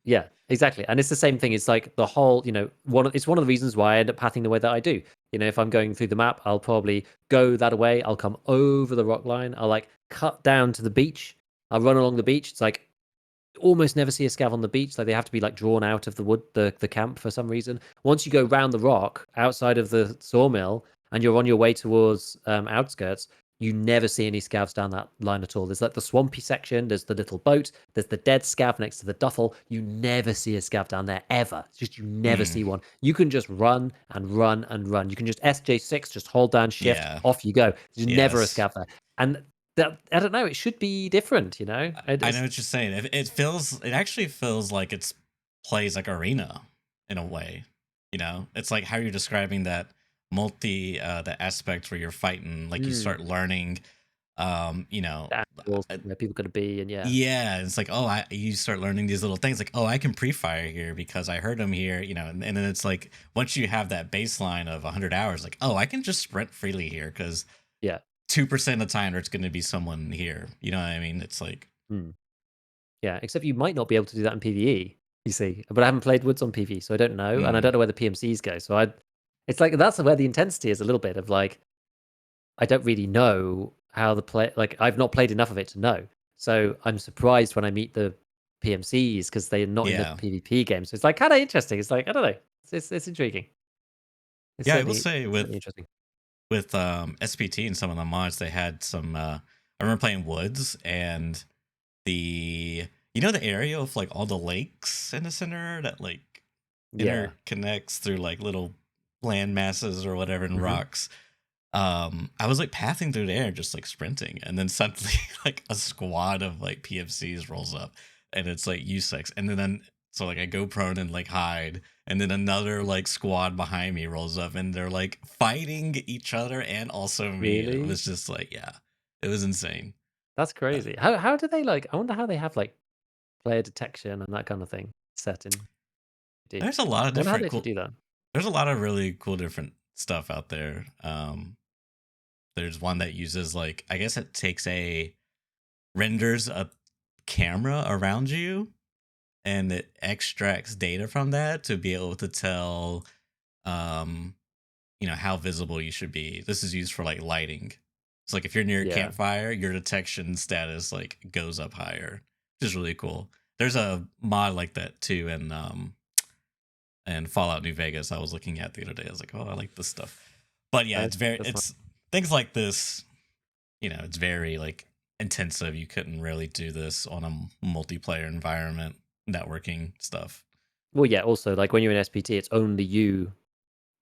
Yeah, exactly. And it's the same thing. It's like the whole, it's one of the reasons why I end up pathing the way that I do. You know, if I'm going through the map, I'll probably go that way. I'll come over the rock line. I'll like cut down to the beach. I'll run along the beach. It's like almost never see a scav on the beach. Like they have to be like drawn out of the wood, the camp for some reason. Once you go round the rock outside of the sawmill and you're on your way towards outskirts, you never see any scavs down that line at all. There's like the swampy section, there's the little boat, there's the dead scav next to the duffel. You never see a scav down there ever. It's just you never Hmm. see one. You can just run and run and run. You can just SJ6, just hold down shift, Yeah. off you go. There's never a Yes. scav there. And that, I don't know, it should be different, you know? I know what you're saying. It actually feels like it's plays like arena in a way. It's like how you're describing that the aspect where you're fighting, like you start learning, you know, The angles uh, where people are going to be, and yeah, yeah, it's like, oh, you start learning these little things, like, oh, I can pre-fire here because I heard him here, and then it's like once you have that baseline of 100 hours, like, oh, I can just sprint freely here because yeah, 2% of the time there's going to be someone here. You know what I mean? It's like, mm. Yeah. Except you might not be able to do that in PvE. You see, but I haven't played Woods on PvE, so I don't know, and I mm, don't know where the PMCs go. So it's like that's where the intensity is a little bit of like I don't really know how the play. Like I've not played enough of it to know. So I'm surprised when I meet the PMCs because they're not in the yeah. PvP game. So it's like kind of interesting. It's like I don't know. It's intriguing. It's Yeah, I will certainly say certainly interesting. with SPT and some of the mods, they had some. I remember playing Woods and the area of like all the lakes in the center that like Yeah. interconnects through like little land masses or whatever and Hmm. rocks. I was like pathing through there, just like sprinting, and then suddenly like a squad of like PFCs rolls up, and it's like U6, and then so like I go prone and like hide, and then another like squad behind me rolls up, and they're like fighting each other and also me, and it Really? was just like, yeah, it was insane. That's Uh, crazy. How do they like? I wonder how they have like player detection and that kind of thing set in D. there's a lot of I wonder how different they actually cool. do that. There's a lot of really cool different stuff out there. There's one that uses like I guess it takes a renders a camera around you and it extracts data from that to be able to tell um how visible you should be. This is used for like lighting. So like if you're near a Yeah. campfire, your detection status like goes up higher, which is really cool. There's a mod like that too and Fallout New Vegas I was looking at the other day. I was like, oh, I like this stuff. But yeah, That's fine. it's things like this, it's very like intensive. You couldn't really do this on a multiplayer environment, networking stuff. Well, yeah. Also, like when you're in SPT, it's only you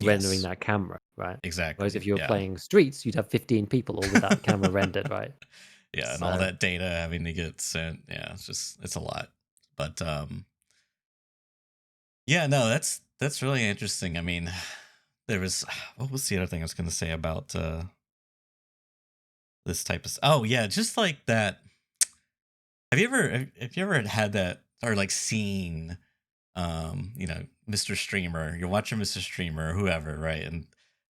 rendering Yes, that camera, right? Whereas if exactly. you were Yeah. playing Streets, you'd have 15 people all with that camera rendered, right? Yeah, and all So that data having to get sent. Yeah, it's a lot. But yeah, no, that's really interesting. I mean, there was what was the other thing I was going to say about this type of oh yeah, just like that have you ever had that or like seen Mr. Streamer, you're watching Mr. Streamer or whoever, right? And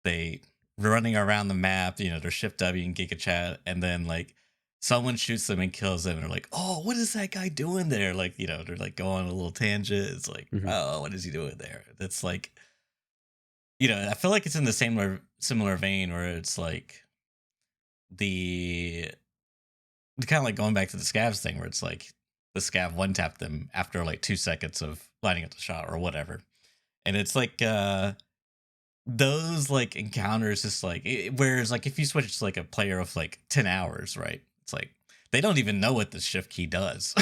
they running around the map, they're Shift W and Giga Chat, and then like someone shoots them and kills them, and they're like, oh, what is that guy doing there? Like, they're like going on a little tangent. It's like, Mhm. oh, what is he doing there? It's like, I feel like it's in the similar vein where it's like the kind of like going back to the scavs thing where it's like the scav one tapped them after like 2 seconds of lining up the shot or whatever. And it's like those like encounters just like whereas like if you switch to like a player of like 10 hours, right? It's like they don't even know what the shift key does.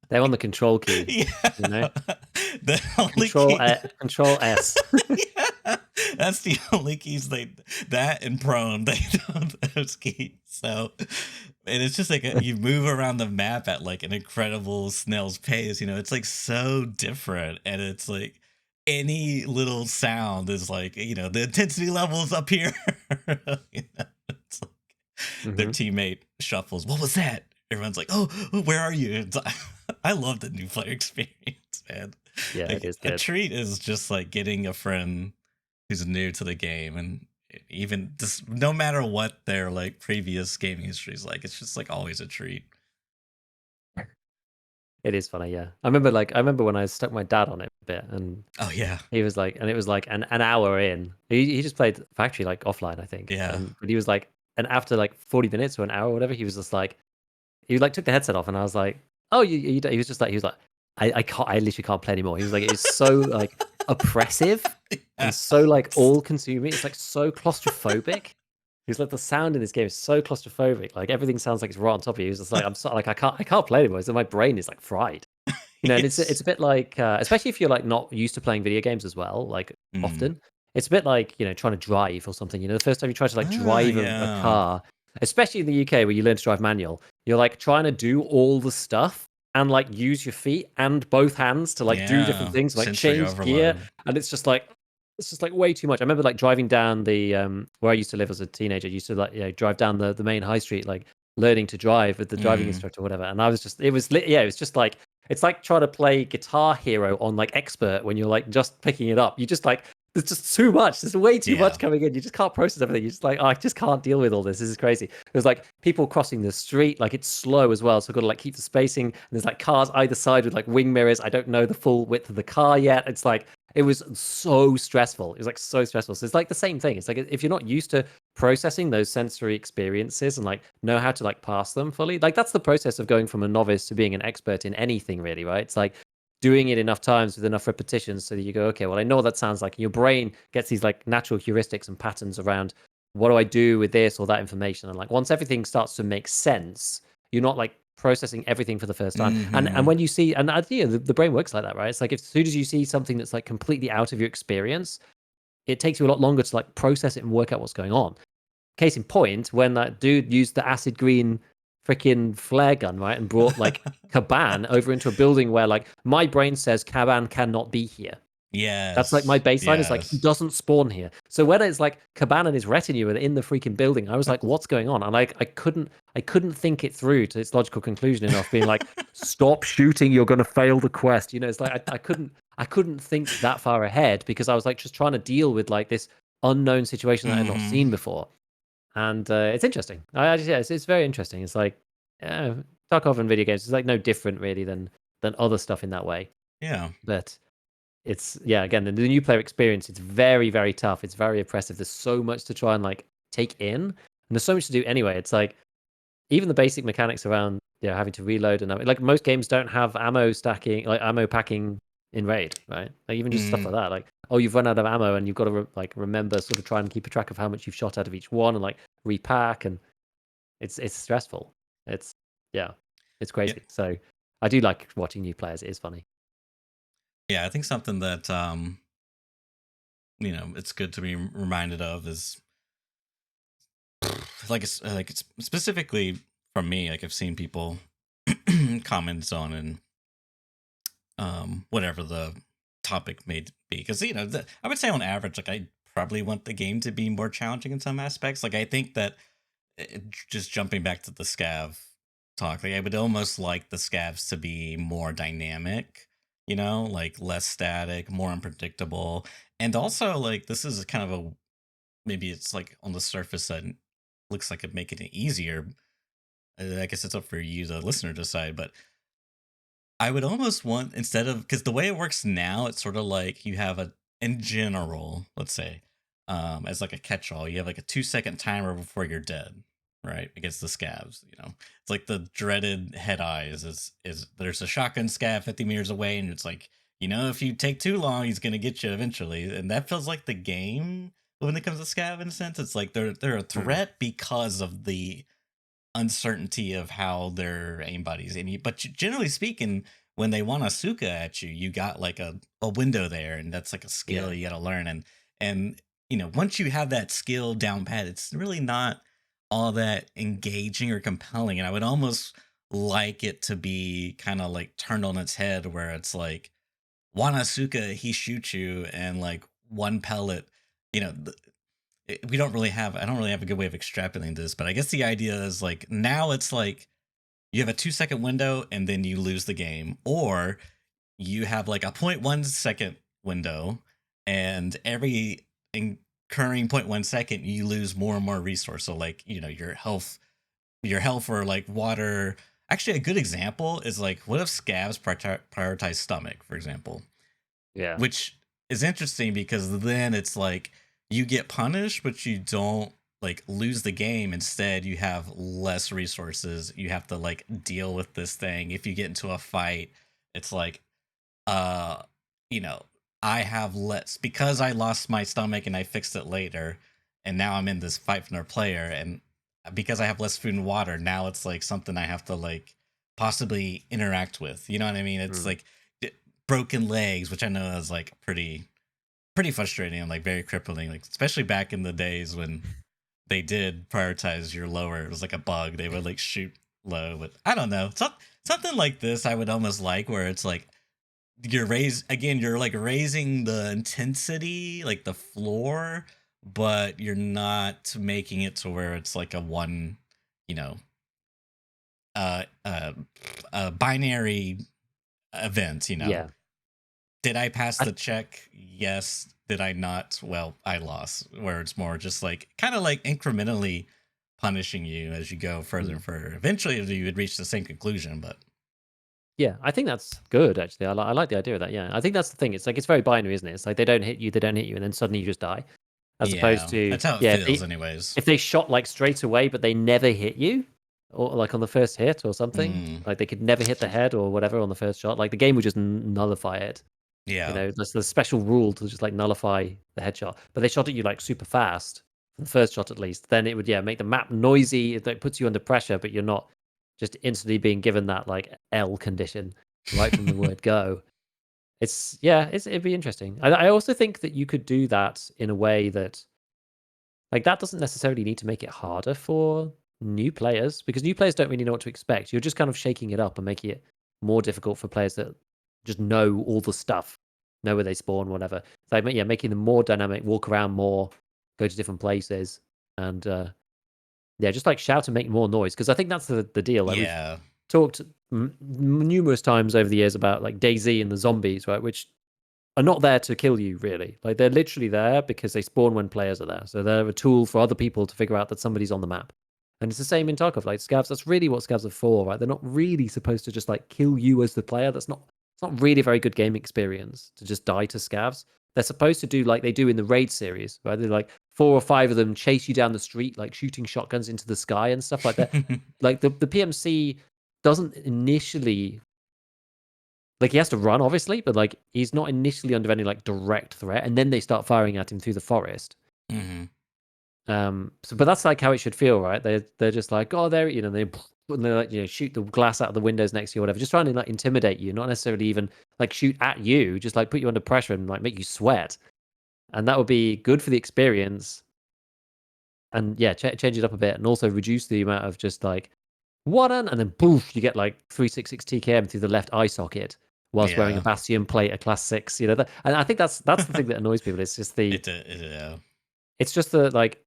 They're on the control key, Yeah. you know? The only Control key Control S. Yeah. That's the only keys that and prone they don't those keys. So and it's just like you move around the map at like an incredible snail's pace. It's like so different, and it's like any little sound is like the intensity levels up here. It's like their Mhm. teammate shuffles. What was that? Everyone's like, "Oh, where are you?" It's like, I love the new player experience, man. Yeah, it Like is a good. treat is just like getting a friend who's new to the game, and even just no matter what their like previous gaming history is like, it's just like always a treat. It is funny, yeah. I remember when I stuck my dad on it a bit, and Oh yeah, he was like, and it was like an hour in. He just played Factory like offline, I think. yeah. But he was like, and after like 40 minutes or an hour or whatever, he was just like, he like took the headset off, and I was like, "Oh, he was just like, he was like, I can't, I literally can't play anymore." He was like, "It's so like oppressive and so like all consuming. It's like so claustrophobic." He's like, the sound in this game is so claustrophobic. Like everything sounds like it's right on top of you. He's just like, I'm so like, I can't play anymore. So my brain is like fried. And it's Yes. a bit like, especially if you're like not used to playing video games as well, like Mm. often, it's a bit like trying to drive or something. The first time you try to like Ah, drive a yeah. car, especially in the UK where you learn to drive manual, you're like trying to do all the stuff and like use your feet and both hands to like do different Yeah. things, like Sensory change gear, overload. and it's just like way too much. I remember like driving down the where I used to live as a teenager. I used to like drive down the main high street, like learning to drive with the driving Mm. instructor or whatever. And I was just, it was just like it's like trying to play Guitar Hero on like expert when you're like just picking it up. You just like there's just too much. There's way too Yeah. much coming in. You just can't process everything. You're just like, oh, I just can't deal with all this. This is crazy. There's like people crossing the street, like it's slow as well. So I've got to like keep the spacing. And there's like cars either side with like wing mirrors. I don't know the full width of the car yet. It's like it was so stressful. It was like so stressful. So it's like the same thing. It's like if you're not used to processing those sensory experiences and like know how to like pass them fully, like that's the process of going from a novice to being an expert in anything, really, right? It's like doing it enough times with enough repetitions so that you go, okay, well, I know what that sounds like. And your brain gets these like natural heuristics and patterns around what do I do with this or that information. And like once everything starts to make sense, you're not like processing everything for the first time. And Mhm. when you see, and the brain works like that, right? It's like as soon as you see something that's like completely out of your experience, it takes you a lot longer to like process it and work out what's going on. Case in point, when that dude used the acid green freaking flare gun, right, and brought like Caban over into a building where like my brain says Caban cannot be here. That's like my Yes. baseline is like he Yes. doesn't spawn here. So when it's like Caban and his retinue are in the freaking building, I was like, what's going on? And like I couldn't think it through to its logical conclusion enough, being like, stop shooting, you're gonna fail the quest. It's like I couldn't think that far ahead because I was like just trying to deal with like this unknown situation that I'd not Mhm. seen before. And it's interesting. Yeah, it's very interesting. It's like uh, Tarkov and video games is like no different really than other stuff in that way. Yeah. But it's yeah, again, the new player experience. It's very very tough. It's very oppressive. There's so much to try and like take in, and there's so much to do anyway. It's like even the basic mechanics around having to reload and like most games don't have ammo stacking, like ammo packing in raid, right? Like even just stuff Mm. like that, like oh you've run out of ammo and you've got to like remember sort of try and keep a track of how much you've shot out of each one and like repack, and it's stressful. It's yeah, it's Yeah. crazy. So I do like watching new players. It is funny. Yeah, I think something that it's good to be reminded of is like it's specifically from me, like I've seen people comments on and whatever the topic may be, because I would say on average, like I probably want the game to be more challenging in some aspects. Like I think that just jumping back to the scav talk. Like I would almost like the scavs to be more dynamic, you know, like less static, more unpredictable. And also like this is kind of a maybe it's like on the surface that looks like it making it easier. I guess it's up for you, the listener, to decide. But I would almost want instead of because the way it works now, it's sort of like you have a in general, let's say, as like a catch-all, you have like a 2 second timer before you're dead, right? Against the scavs, you know, it's like the dreaded head eyes. Is there's a shotgun scav 50 meters away, and it's like you know if you take too long, he's gonna get you eventually, and that feels like the game when it comes to scav in a sense. It's like they're a Mm. threat because of the uncertainty of how their aim buddies and but generally speaking when they want a suka at you you got like a window there and that's like a skill Yeah. you got to learn and you know once you have that skill down pat it's really not all that engaging or compelling and I would almost like it to be kind of like turned on its head where it's like wanasuka he shoots you and like one pellet you know we don't really have I don't really have a good way of extrapolating this, but I guess the idea is like now it's like you have a 2 second window and then you lose the game, or you have like a 0.1 second window and every incurring 0.1 second you lose more and more resource. So like, you know, your health or like water. Actually, a good example is like what if scavs prioritize stomach, for example? Yeah. Which is interesting because then it's like you get punished, but you don't like lose the game. Instead, you have less resources. You have to like deal with this thing. If you get into a fight, it's like, uh, you know, I have less because I lost my stomach and I fixed it later, and now I'm in this fight from another player, and because I have less food and water, now it's like something I have to like possibly interact with. You know what I mean? It's Mm. like broken legs, which I know is like pretty frustrating and like very crippling. Like especially back in the days when they did prioritize your lower. It was like a bug. They would like shoot low, but I don't know. Something like this I would almost like where it's like you're like raising the intensity, like the floor, but you're not making it to where it's like a one, you know, uh uh binary event, you know. Yeah. Did I pass I, the check? Yes. Did I not? Well, I lost. Where it's more just like kind of like incrementally punishing you as you go further mm. and further. Eventually, you would reach the same conclusion, but Yeah, I think that's good actually. I like the idea of that. Yeah, I think that's the thing. It's like it's very binary, isn't it? It's like they don't hit you, and then suddenly you just die. As opposed yeah, to that's how it yeah, feels, anyways. if they shot like straight away, but they never hit you, or like on the first hit or something, Mm, like they could never hit the head or whatever on the first shot. Like the game would just nullify it. You yeah. know, there's the special rule to just like nullify the headshot. But they shot at you like super fast, the first shot at least. Then it would make the map noisy. It like, puts you under pressure, but you're not just instantly being given that like L condition right from the word go. It'd be interesting. I also think that you could do that in a way that like that doesn't necessarily need to make it harder for new players because new players don't really know what to expect. You're just kind of shaking it up and making it more difficult for players that just know all the stuff, know where they spawn, whatever. So yeah, making them more dynamic, walk around more, go to different places, and yeah, just like shout and make more noise because I think that's the deal. Like we've Yeah. talked numerous times over the years about like DayZ and the zombies, right? Which are not there to kill you, really. Like they're literally there because they spawn when players are there. So they're a tool for other people to figure out that somebody's on the map. And it's the same in Tarkov. Like scavs, that's really what scavs are for, right? They're not really supposed to just like kill you as the player. It's not really a very good game experience to just die to scavs. They're supposed to do like they do in the raid series, right? They're like 4 or 5 of them chase you down the street, like shooting shotguns into the sky and stuff like that. Like the PMC doesn't initially like he has to run, obviously, but like he's not initially under any like direct threat, and then they start firing at him through the forest. Hmm. So but that's like how it should feel, right? They're just like, oh, there, and they like shoot the glass out of the windows next to you, or whatever, just trying to like intimidate you, not necessarily even like shoot at you, just like put you under pressure and like make you sweat, and that would be good for the experience. And yeah, change it up a bit, and also reduce the amount of just like and then boof, you get like 366 TKM through the left eye socket whilst wearing a Yeah. Bastion plate, a class 6. And I think that's the thing that annoys people. It's just Yeah. it's just the like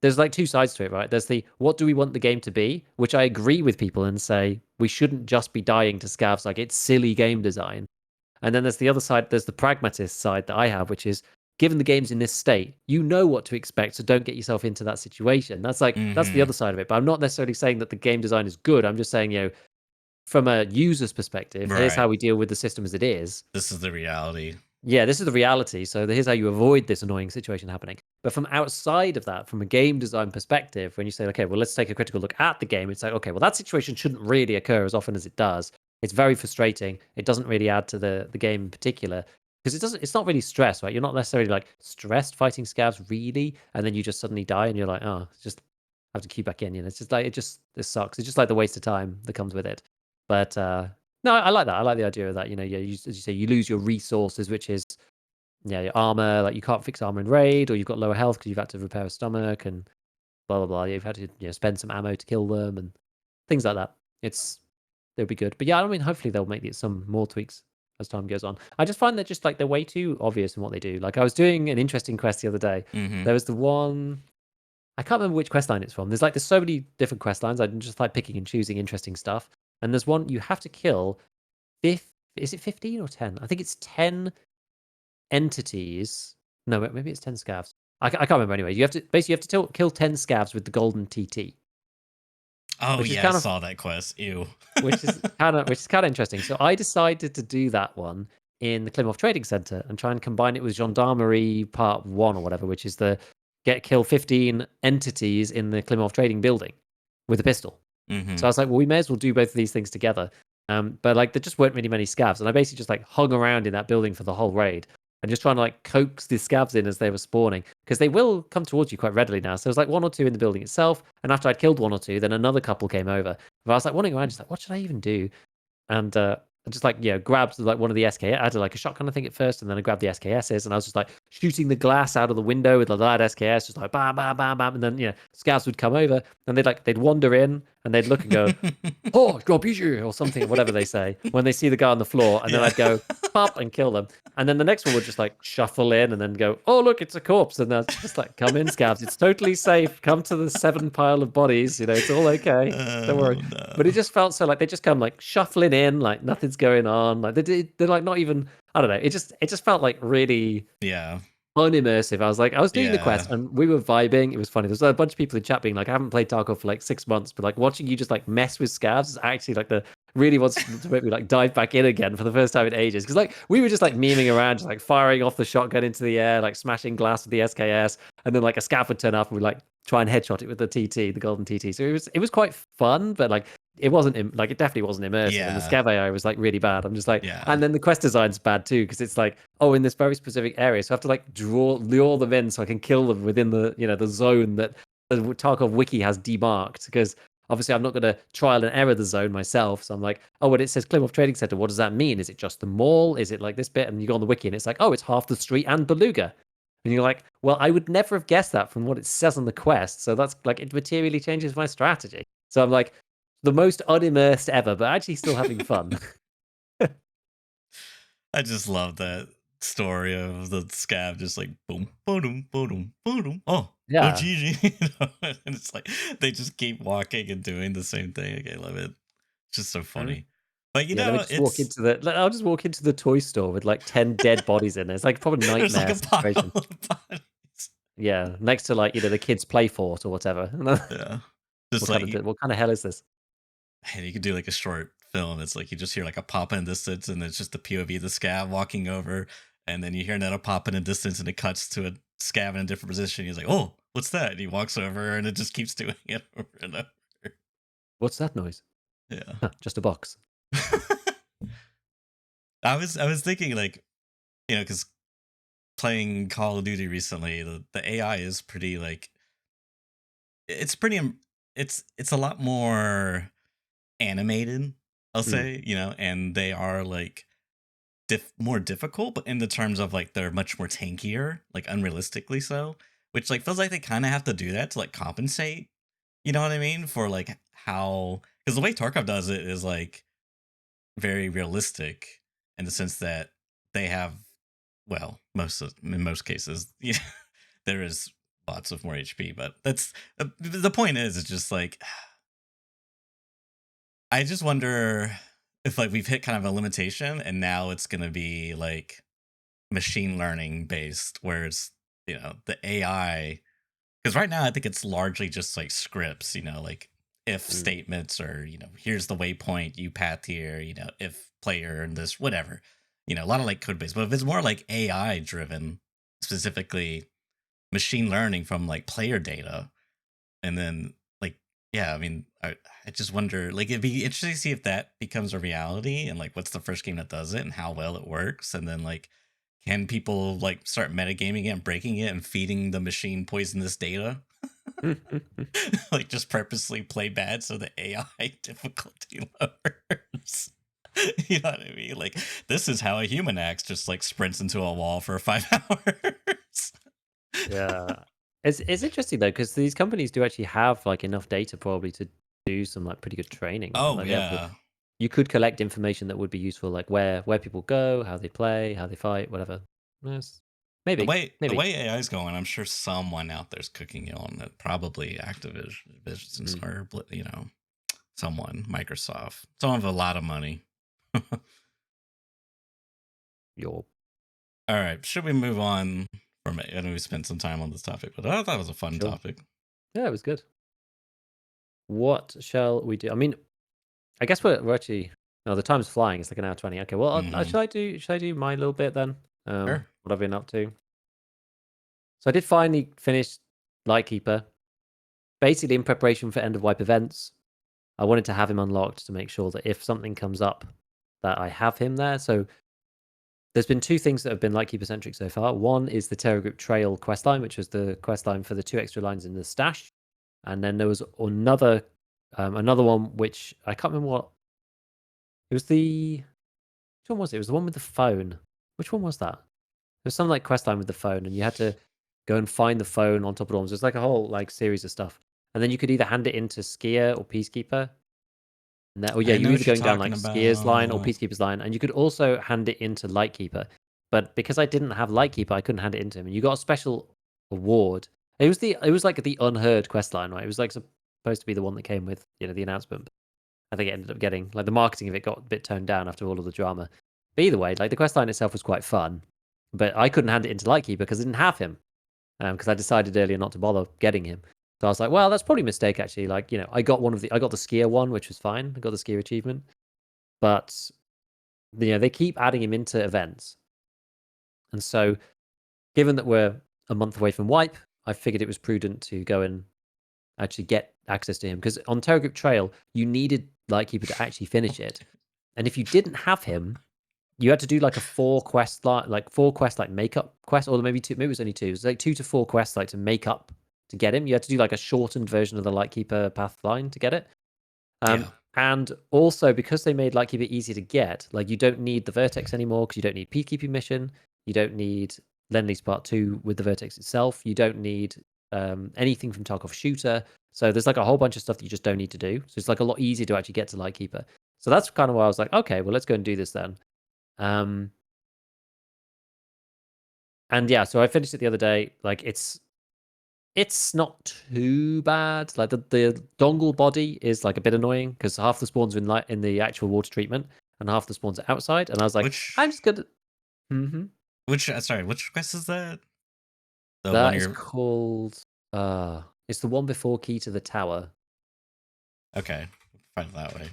there's like two sides to it, right? There's the what do we want the game to be, which I agree with people and say we shouldn't just be dying to scavs, like it's silly game design. And then there's the other side, there's the pragmatist side that I have, which is given the game's in this state, you know what to expect, so don't get yourself into that situation. That's the Mm-hmm. other side of it. But I'm not necessarily saying that the game design is good. I'm just saying, from a user's perspective, here's how Right. we deal with the system as it is. This is the reality. Yeah, this is the reality. So here's how you avoid this annoying situation happening. But from outside of that, from a game design perspective, when you say, okay, well, let's take a critical look at the game, it's like, okay, well, that situation shouldn't really occur as often as it does. It's very frustrating. It doesn't really add to the game in particular because it's not really stress, right? You're not necessarily like stressed fighting scavs really, and then you just suddenly die and you're like, oh, it's just have to queue back in. It's just like this sucks. It's just like the waste of time that comes with it. But no, I like that. I like the idea of that. As you say, you lose your resources, which is your armor. Like you can't fix armor in raid, or you've got lower health because you've had to repair a stomach and blah blah blah. You've had to spend some ammo to kill them and things like that. They'll be good. But yeah, I mean, hopefully they'll make some more tweaks as time goes on. I just find that just like they're way too obvious in what they do. Like I was doing an interesting quest the other day. Mm-hmm. There was the one. I can't remember which quest line it's from. There's so many different quest lines. I'm just like picking and choosing interesting stuff. And there's one you have to kill is it 15 or 10? I think it's 10 entities. No, maybe it's 10 scavs. I can't remember anyway. You have to kill 10 scavs with the golden TT, Oh which is yeah, I kind of saw that quest. Ew. which is kind of interesting. So I decided to do that one in the Klimov Trading Center and try and combine it with Gendarmerie Part 1 or whatever, which is the kill 15 entities in the Klimov Trading building with a pistol. Mm-hmm. So I was like, well, we may as well do both of these things together. But like, there just weren't really many scavs, and I basically just like hung around in that building for the whole raid and just trying to like coax the scavs in as they were spawning because they will come towards you quite readily now. So there was like one or two in the building itself, and after I'd killed one or two, then another couple came over. But I was like wandering around, just like, what should I even do? And I just like grabbed like one of the SK. I had like a shotgun I think at first, and then I grabbed the SKSs, and I was just like shooting the glass out of the window with the loud SKS, just like bam, bam, bam, bam, and then scouts would come over and they'd wander in and they'd look and go, "Oh, drop you," or something, whatever they say when they see the guy on the floor, and then Yeah. I'd go pop and kill them, and then the next one would just like shuffle in and then go, "Oh, look, it's a corpse," and they're just like, "Come in, scouts, it's totally safe. Come to the 7 pile of bodies. It's all okay. Don't worry." Oh But it no. just felt so like they just come like shuffling in, like nothing's going on. Like they're like not even. I don't know. It just felt like really Yeah. unimmersive. I was doing the Yeah. quest and we were vibing. It was funny. There's a bunch of people in chat being like, I haven't played Tarkov for like 6 months, but like watching you just like mess with scavs is actually like the really wants to make me like dive back in again for the first time in ages. Because like we were just like memeing around, just like firing off the shotgun into the air, like smashing glass with the SKS, and then like a scav would turn up and we like try and headshot it with the TT, the golden TT. So it was quite fun, but like it wasn't like it definitely wasn't immersive, and the Yeah. scav AI was like really bad. I'm just like, Yeah. and then the quest design's bad too because it's like, oh, in this very specific area, so I have to like lure them in so I can kill them within the the zone that the Tarkov wiki has demarked. Because obviously I'm not going to trial and error the zone myself, so I'm like, oh, when it says Klimov Trading Center, what does that mean? Is it just the mall? Is it like this bit? And you go on the wiki and it's like, oh, it's half the street and Beluga. And you're like, well, I would never have guessed that from what it says on the quest. So that's like, it materially changes my strategy. So I'm like, the most unimmersed ever, but actually still having fun. I just love that story of the scab just like boom, boom, boom, boom. Oh, Yeah. GG. And it's like they just keep walking and doing the same thing. I love it. It's just so Uh, funny. But yeah, let me just walk it's into I'll just walk into the toy store with like 10 dead bodies in it. It's like probably there's like nightmare a pile situation. of bodies. Yeah, next to like, the kids' play fort or whatever. Yeah. Just What kind of hell is this? and you could do like a short film. It's like you just hear like a pop in distance, and it's just the POV of the scav walking over, and then you hear another pop in a distance, and it cuts to a scav in a different position. He's like, "Oh, what's that?" And he walks over, and it just keeps doing it over and over. What's that noise? Yeah. Huh, just a box. I was thinking like because playing Call of Duty recently, the AI is pretty like it's pretty it's a lot more animated. I'll Mm, say and they are like more difficult, but in the terms of like they're much more tankier, like unrealistically so, which like feels like they kind of have to do that to like compensate. You know what I mean? For like how because the way Tarkov does it is like very realistic in the sense that they have in most cases, there is bots with more HP. But that's the point. It's just like I just wonder if like we've hit kind of a limitation, and now it's gonna be like machine learning based, where it's the AI. Because right now I think it's largely just like scripts, like if statements, or here's the waypoint, you path here, if player and this whatever, a lot of like code base. But if it's more like AI driven, specifically machine learning from like player data, and then like yeah, I mean I just wonder, like it'd be interesting to see if that becomes a reality, and like what's the first game that does it and how well it works, and then like can people like start metagaming it and breaking it and feeding the machine poisonous data? Like just purposely play bad so the AI difficulty lowers. You know what I mean? Like this is how a human acts, just like sprints into a wall for 5 hours. Yeah. It's interesting though, because these companies do actually have like enough data probably to do some like pretty good training. Oh Like they have yeah. you could collect information that would be useful, like where people go, how they play, how they fight, whatever. Yes. The Maybe. way the Maybe. way AI is going, I'm sure someone out there's cooking it on it. Probably Activision, or someone, Microsoft. Someone with a lot of money. Your All right, should we move on from it? I know we spent some time on this topic, but I thought it was a fun sure. topic. Yeah, it was good. What shall we do? I mean, I guess we're actually no, the time's flying. It's like an hour 20. Okay, well, Mm-hmm. should I do my little bit then? Sure. What I've been up to. So I did finally finish Lightkeeper, basically in preparation for end of wipe events. I wanted to have him unlocked to make sure that if something comes up, that I have him there. So there's been two things that have been Lightkeeper centric so far. One is the Terror Group Trail questline, which was the questline for the 2 extra lines in the stash, and then there was another one which I can't remember what it was. Which one was it? It was the one with the phone. Which one was that? There was some like questline with the phone, and you had to go and find the phone on top of dorms. There's like a whole like series of stuff, and then you could either hand it into Skier or Peacekeeper. And that, oh yeah, I you're know either what you're going down talking like Skier's line or about. Peacekeeper's line, and you could also hand it into Lightkeeper. But because I didn't have Lightkeeper, I couldn't hand it into him. And you got a special award. It was like the unheard quest line, right? It was like supposed to be the one that came with the announcement. I think it ended up getting like the marketing of it got a bit toned down after all of the drama. But either way, like the quest line itself was quite fun, but I couldn't hand it into Lightkeeper because I didn't have him. Because I decided earlier not to bother getting him. So I was like, well, that's probably a mistake actually. Like, I got I got the skier one, which was fine. I got the skier achievement, but they keep adding him into events, and so given that we're a month away from wipe, I figured it was prudent to go and actually get access to him because on Terror Group Trail you needed Lightkeeper to actually finish it, and if you didn't have him, you had to do like a 4 quest like makeup quest, or maybe 2. Maybe it was only 2. It was like 2 to 4 quests like to make up to get him. You had to do like a shortened version of the Lightkeeper path line to get it. Yeah. And also because they made Lightkeeper easy to get, like you don't need the Vertex anymore because you don't need Peacekeeping mission. You don't need Lend-Lease Part 2 with the Vertex itself. You don't need anything from Tarkov Shooter. So there's like a whole bunch of stuff that you just don't need to do. So it's like a lot easier to actually get to Lightkeeper. So that's kind of why I was like, okay, well, let's go and do this then. And yeah, so I finished it the other day. Like it's not too bad. Like the dongle body is like a bit annoying because half the spawns are in the actual water treatment and half the spawns are outside. And I was like, Which I'm just gonna. Mm-hmm. sorry, which quest is that? The one That is you're called. It's the one before Key to the Tower. okay. Find it that way.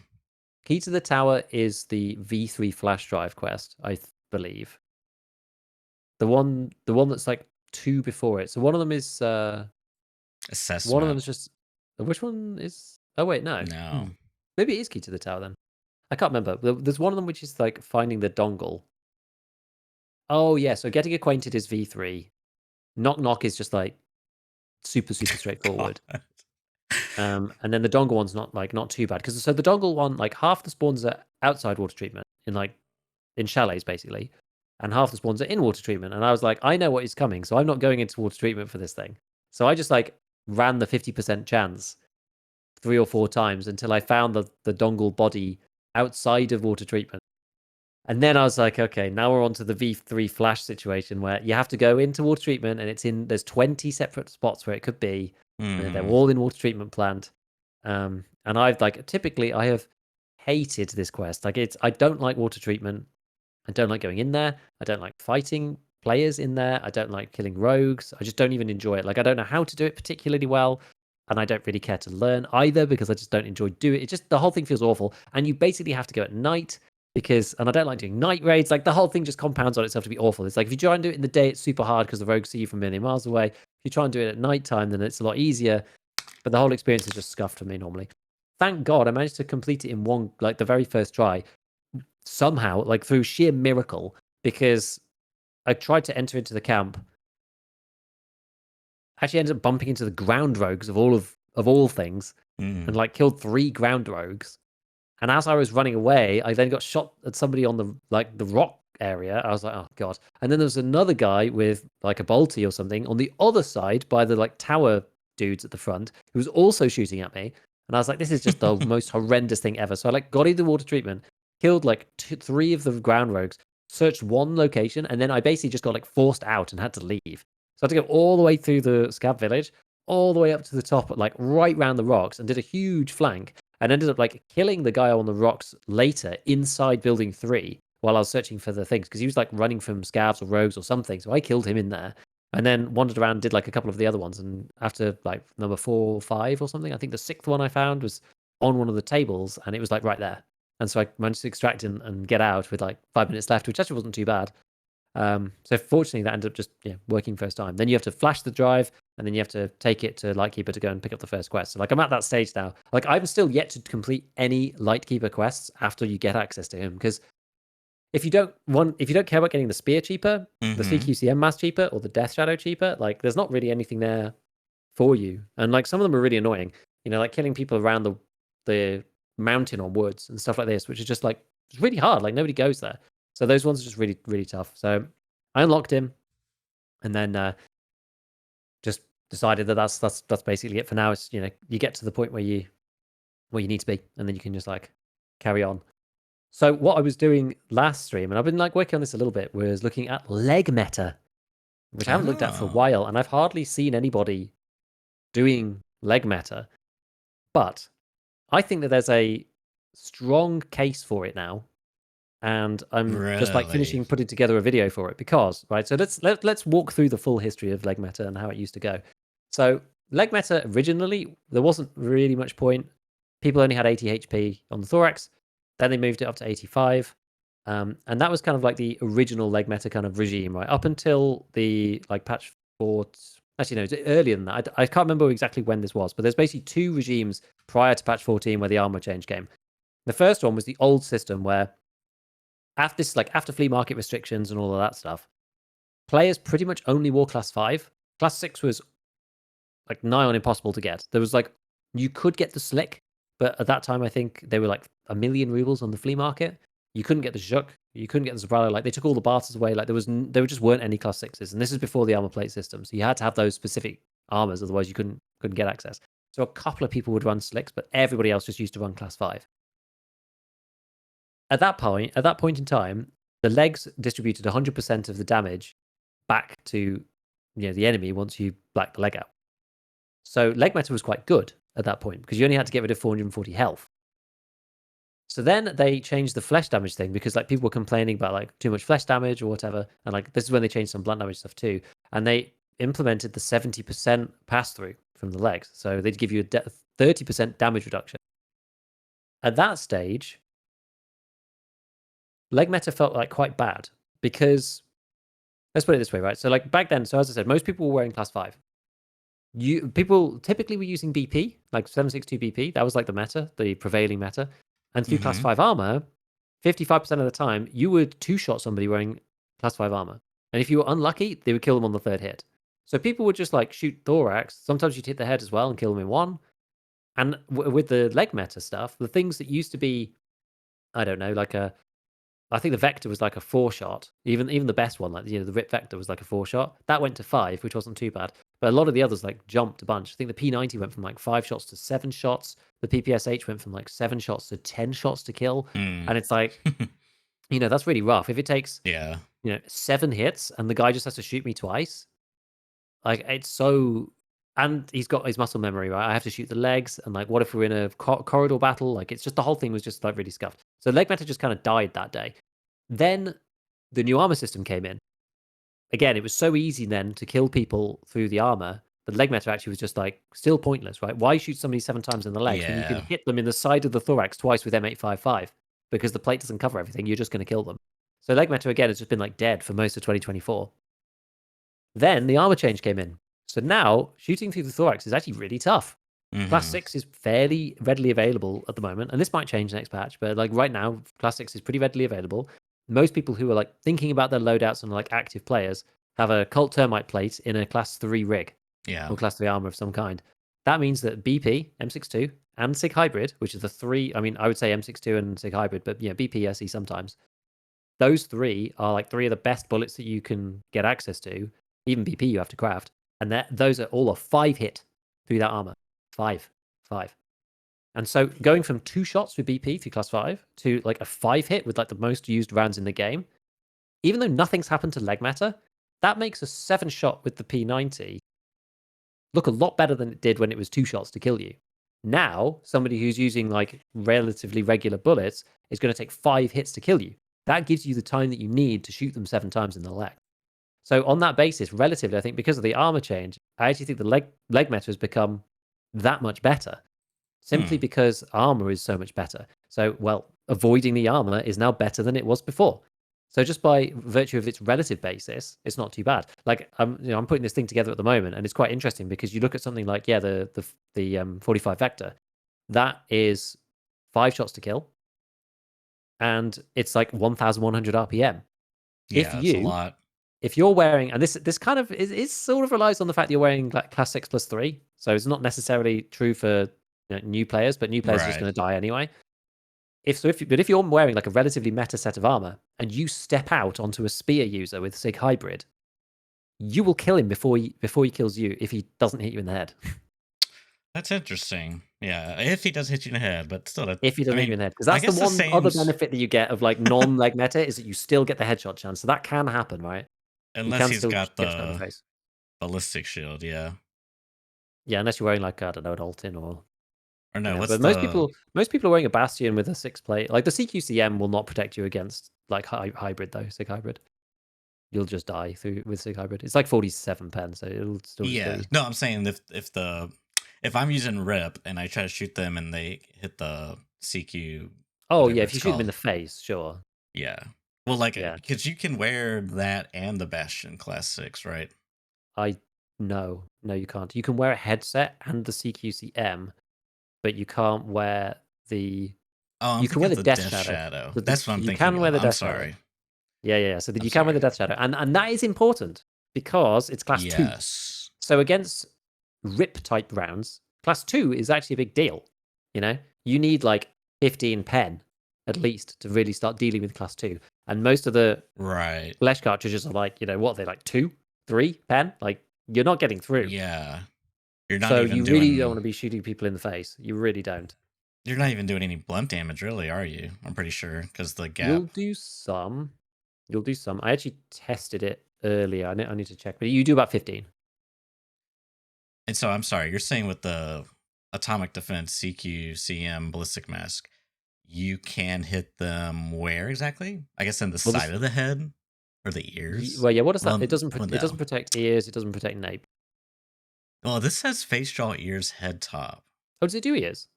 Key to the Tower is the V3 flash drive quest, I believe. The one that's like 2 before it. So one of them is one of them Assessment. is just. Which one is? Oh wait, no. No. Maybe it is Key to the Tower then. I can't remember. There's one of them which is like finding the dongle. Oh yeah, so getting acquainted is V3. Knock knock is just like super straightforward. God. And then the dongle one's not too bad because so the dongle one, like half the spawns are outside water treatment in chalets basically, and half the spawns are in water treatment. And I was like, I know what is coming, so I'm not going into water treatment for this thing. So I just like ran the 50% chance 3 or 4 times until I found the dongle body outside of water treatment. And then I was like, okay, now we're on to the V3 flash situation where you have to go into water treatment and there's 20 separate spots where it could be. And they're Mhm. all in water treatment plant. And I've typically I have hated this quest. I don't like water treatment. I don't like going in there. I don't like fighting players in there. I don't like killing rogues. I just don't even enjoy it. I don't know how to do it particularly well. And I don't really care to learn either because I just don't enjoy doing it. It just, the whole thing feels awful. And you basically have to go at night and I don't like doing night raids. The whole thing just compounds on itself to be awful. It's if you try and do it in the day, it's super hard because the rogues see you from a million miles away. If you try and do it at nighttime, then it's a lot easier. But the whole experience is just scuffed for me normally. Thank God I managed to complete it in one, the very first try, somehow, through sheer miracle, because I tried to enter into the camp. Actually ended up bumping into the ground rogues of all things, Mm. and killed 3 ground rogues. And as I was running away, I then got shot at somebody on the rock area. I was like, oh god. And then there was another guy with a bolty or something on the other side by the tower dudes at the front who was also shooting at me. And I was like, this is just the most horrendous thing ever. So I got into the water treatment, killed 3 of the ground rogues, searched one location, and then I basically just got forced out and had to leave. So I had to go all the way through the scav village, all the way up to the top, right round the rocks, and did a huge flank, and ended up killing the guy on the rocks later inside building 3 while I was searching for the things, because he was running from scavs or rogues or something. So I killed him in there, and then wandered around, did a couple of the other ones, and after number 4 or 5 or something, I think the 6th one I found was on one of the tables, and it was right there. And so I managed to extract and get out with 5 minutes left, which actually wasn't too bad. So fortunately, that ended up just working first time. Then you have to flash the drive, and then you have to take it to Lightkeeper to go and pick up the first quest. So I'm at that stage now. I'm still yet to complete any Lightkeeper quests after you get access to him, because if you don't care about getting the spear cheaper, the Mhm. CQCM mask cheaper, or the Death Shadow cheaper, there's not really anything there for you. And some of them are really annoying. Killing people around the mountain or woods and stuff like this, which is just it's really hard. Nobody goes there. So those ones are just really, really tough. So I unlocked him, and then just decided that that's basically it for now. It's you get to the point where you need to be, and then you can just carry on. So what I was doing last stream, and I've been working on this a little bit, was looking at leg meta, which I haven't looked at for a Oh. while, and I've hardly seen anybody doing leg meta. But I think that there's a strong case for it now, and I'm just Really? finishing putting together a video for it because So let's walk through the full history of leg meta and how it used to go. So leg meta originally, there wasn't really much point. People only had 80 HP on the thorax. Then they moved it up to 85. And that was kind of the original leg meta kind of regime, right? Up until the patch 4. Actually, no, it's earlier than that. I can't remember exactly when this was, but there's basically 2 regimes prior to patch 14 where the armor change came. The first one was the old system where after flea market restrictions and all of that stuff, players pretty much only wore class 5. Class 6 was nigh on impossible to get. There was you could get the slick, but at that time I think they were 1,000,000 rubles on the flea market. You couldn't get the Zhuk, you couldn't get the Zabralo. They took all the barters away. There just weren't any class 6s, and this is before the armor plate system. So you had to have those specific armors, otherwise you couldn't get access. So a couple of people would run slicks, but everybody else just used to run class 5. At that point in time, the legs distributed 100% of the damage back to the enemy once you black the leg out. So leg meta was quite good at that point because you only had to get rid of 440 health. So then they changed the flesh damage thing because people were complaining about too much flesh damage or whatever, and this is when they changed some blunt damage stuff too, and they implemented the 70% pass through from the legs. So they'd give you a 30% damage reduction. At that stage, leg meta felt quite bad because let's put it this way, right? So back then, so as I said, most people were wearing class 5. People typically were using BP, 762 BP. That was the meta, the prevailing meta. And through class Mhm. 5 armor, 55% of the time, you would 2-shot somebody wearing class 5 armor. And if you were unlucky, they would kill them on the 3rd hit. So people would just shoot thorax. Sometimes you'd hit the head as well and kill them in 1. And with the leg meta stuff, the things that used to be, I don't know, I think the Vector was a 4-shot. Even the best one, the Rip Vector was a 4-shot. That went to 5, which wasn't too bad. But a lot of the others jumped a bunch. I think the P90 went from 5 shots to 7 shots. The PPSH went from 7 shots to 10 shots to kill. Mm. And it's that's really rough. If it takes, Yeah. 7 hits and the guy just has to shoot me twice, like, it's so. And he's got his muscle memory, right? I have to shoot the legs, and like, what if we're in a corridor battle? Like, it's just the whole thing was just like really scuffed. So leg meta just kind of died that day. Then the new armor system came in. Again, it was so easy then to kill people through the armor. The leg meta actually was just like still pointless, right? Why shoot somebody 7 times in the legs when you can Yeah. hit them in the side of the thorax twice with M855? Because the plate doesn't cover everything, you're just going to kill them. So leg meta again has just been like dead for most of 2024. Then the armor change came in. So now shooting through the thorax is actually really tough. Class Hmm. 6 is fairly readily available at the moment, and this might change next patch, but like right now, Class 6 is pretty readily available. Most people who are like thinking about their loadouts and like active players have a Cult Termite plate in a Class 3 rig Yeah. or Class 3 armor of some kind. That means that BP, M62, and SIG Hybrid, which are the three, I mean, I would say M62 and SIG Hybrid, but BP I see sometimes. Those three are like three of the best bullets that you can get access to. Even BP you have to craft. And those are all a 5 hit through that armor. 5. 5. And so going from 2 shots with BP through class 5 to like a 5 hit with like the most used rounds in the game, even though nothing's happened to leg matter, that makes a 7 shot with the P90 look a lot better than it did when it was 2 shots to kill you. Now, somebody who's using like relatively regular bullets is going to take 5 hits to kill you. That gives you the time that you need to shoot them 7 times in the leg. So on that basis, relatively, I think because of the armor change, I actually think the leg meta has become that much better. Simply Hmm. because armor is so much better. So, well, avoiding the armor is now better than it was before. So just by virtue of its relative basis, it's not too bad. Like I'm putting this thing together at the moment, and it's quite interesting because you look at something like the 45 vector, that is 5 shots to kill, and it's like 1,100 RPM. If Yeah, it's a you lot. if you're wearing, and this kind of is sort of relies on the fact that you're wearing like class 6 plus 3, so it's not necessarily true for new players, but new players are just Right. going to die anyway. If you're wearing like a relatively meta set of armor and you step out onto a spear user with Sig Hybrid, you will kill him before he kills you if he doesn't hit you in the head. That's interesting. Yeah, if he does hit you in the head, but still, If he I doesn't hit you mean, in the head, because I that's the guess the one other same, benefit that you get of like non-leg meta is that you still get the headshot chance. So that can happen, right? You unless can he's still got get shot in the the face. ballistic shield. Yeah, Yeah, unless you're wearing like I don't know an Altin or or no? What's But the? most people are wearing a Bastion with a 6 plate. Like the CQCM will not protect you against like hybrid though, Sig Hybrid. You'll just die through with Sig Hybrid. It's like 47 pen, so it'll still just kill Yeah, you. no, I'm saying if I'm using rip and I try to shoot them and they hit the CQ, Oh yeah, whatever if it's you shoot them in called. the face, sure. Yeah. Well, like, Yeah. because you can wear that and the Bastion Class 6, right? I no, you can't. You can wear a headset and the CQCM, but you can't wear the Oh, I'm you can thinking wear of the the Death Death Shadow. Shadow. So That's what I'm you thinking can wear of. the I'm Death Shadow. sorry. Yeah. So that I'm you can wear the sorry. Death Shadow. And that is important because it's class 2. Yes. So against rip type rounds, class 2 is actually a big deal. You need like 15 pen at least to really start dealing with class 2. And most of the Right. flesh cartridges are like, what are they like 2, 3 pen? Like you're not getting through. Yeah. You're not So even you really don't doing want to be shooting people in the face. You really don't. you're not even doing any blunt damage, really, are you? I'm pretty sure because the You'll gap. do some. You'll do some. I actually tested it earlier. I need to check, but you do about 15. And so I'm sorry. You're saying with the atomic defense CQ CM ballistic mask, you can hit them where exactly? I guess in the Well, side of the head or the ears. well, yeah. What does that? Well, well, It doesn't no. protect ears. It doesn't protect nape. Well, this says face, jaw, ears, head, top. Oh, does it do ears?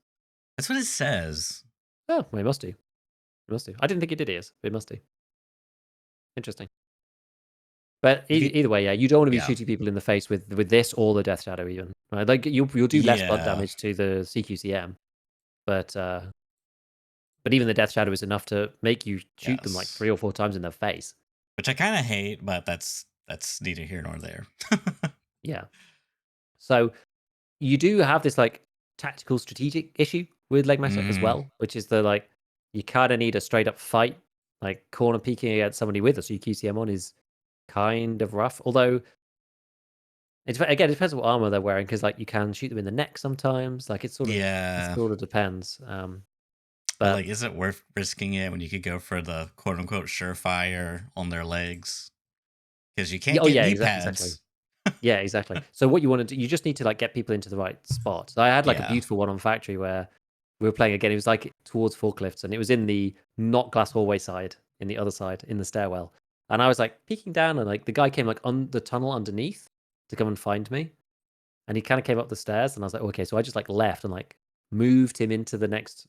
That's what it says. Oh, well, it must do. It must do. I didn't think it did ears, but it must do. Interesting. But You could, either way, yeah, you don't want to be yeah, shooting people in the face with this or the Death Shadow even. Right? Like you'll do less blood yeah, damage to the CQCM, but even the Death Shadow is enough to make you shoot them like yes. 3 or 4 times in the face. Which I kind of hate, but that's neither here nor there. Yeah. So you do have this like tactical strategic issue with leg meta as Mm, well, which is the like you kind of need a straight up fight, like corner peeking against somebody with a CQCM on is kind of rough. Although again, it depends what armor they're wearing because like you can shoot them in the neck sometimes. Like it yeah. sort of depends. But But like, is it worth risking it when you could go for the quote unquote surefire on their legs? Because you yeah, can't oh get yeah, knee exactly. pads. Yeah, exactly. So what you want to do, you just need to like get people into the right spot. So I had like a Yeah. beautiful one on factory where we were playing again. It was like towards forklifts, and it was in the not glass hallway side, in the other side, in the stairwell. And I was like peeking down, and like the guy came like on the tunnel underneath to come and find me. And he kind of came up the stairs, and I was like, okay. So I just like left and like moved him into the next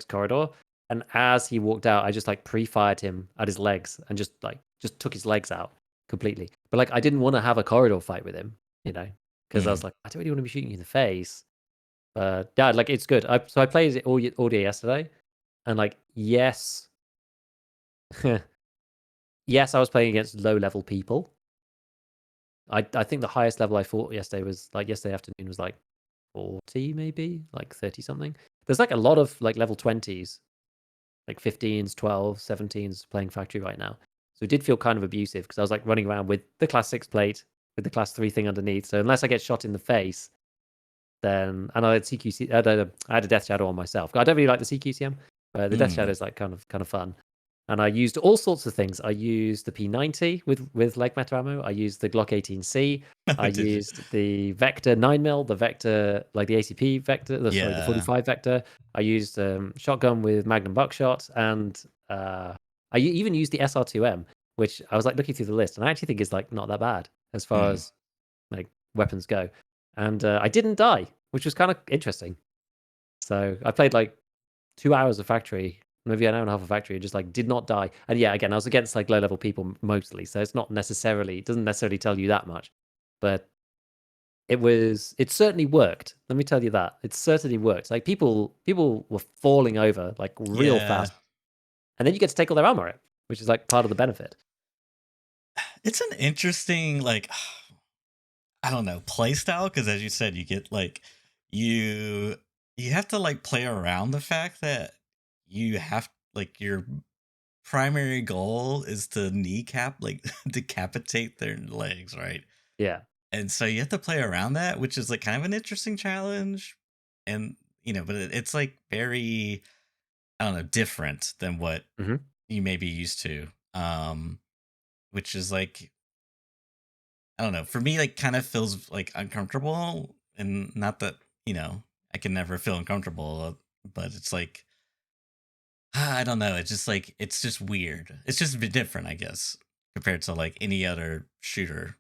corridor. And as he walked out, I just like pre-fired him at his legs and just took his legs out completely. But like I didn't want to have a corridor fight with him, you know, because I Mm. was like, I don't really want to be shooting you in the face. But yeah, like it's good. So I played it all day yesterday, and like yes, yes, I was playing against low level people. I think the highest level I fought yesterday was like yesterday afternoon was like 40 maybe, like 30 something. There's like a lot of like level 20s, like 15s, 12s, 17s playing factory right now. So it did feel kind of abusive because I was like running around with the class 6 plate with the class 3 thing underneath. So unless I get shot in the face, then and I had CQC I had a death shadow on myself. I don't really like the CQCM, but the death shadow Mm. is like kind of fun. And I used all sorts of things. I used the P90 with leg meta ammo. I used the Glock 18C. I Did you? used the Vector 9mm, the Vector like the ACP Vector. Sorry, the Yeah. 45 Vector. I used shotgun with Magnum buckshot, and even used the SR2M, which I was like looking through the list, and I actually think is like not that bad as far Mm. as like weapons go. And I didn't die, which was kind of interesting. So I played like 2 hours of factory, maybe an hour and a half of factory, and just like did not die. And yeah, again, I was against like low level people mostly, so it doesn't necessarily tell you that much, but it certainly worked. Let me tell you that it certainly worked. Like people were falling over like real Yeah. fast, and then you get to take all their armor out, which is like part of the benefit. It's an interesting, like, I don't know, play style. Because as you said, you get like, you you have to like play around the fact that you have like your primary goal is to kneecap, like decapitate their legs, right? Yeah. And so you have to play around that, which is like kind of an interesting challenge. And but it's like very, I don't know, different than what Hmm. you may be used to. Which is like, I don't know, for me, like kind of feels like uncomfortable, and not that I can never feel uncomfortable, but it's like, I don't know. It's just like, it's just weird. It's just a bit different, I guess, compared to like any other shooter.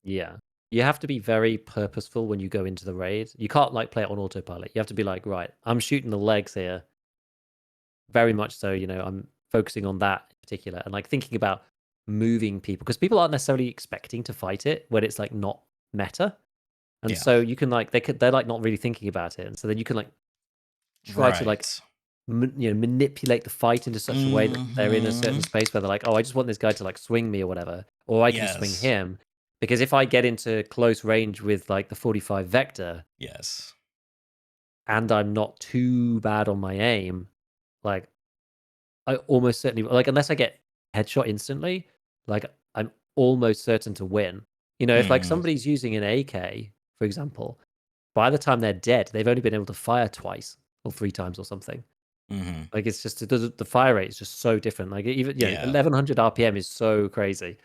Yeah. You have to be very purposeful when you go into the raid. You can't like play it on autopilot. You have to be like, right, I'm shooting the legs here. Very much so, I'm focusing on that in particular and like thinking about moving people because people aren't necessarily expecting to fight it when it's like not meta. And Yeah. so you can like they're like not really thinking about it. And so then you can like try to like Right. manipulate the fight into such a way that they're in a Hmm. certain space where they're like, oh, I just want this guy to like swing me or whatever, or I can swing Yes. him. Because if I get into close range with like the 45 vector Yes. and I'm not too bad on my aim, like I almost certainly like unless I get headshot instantly, like I'm almost certain to win. If like Mm. somebody's using an AK, for example, by the time they're dead, they've only been able to fire twice or three times or something. Hmm. Like it's just the fire rate is just so different. Like even Yeah. 1100 RPM is so crazy.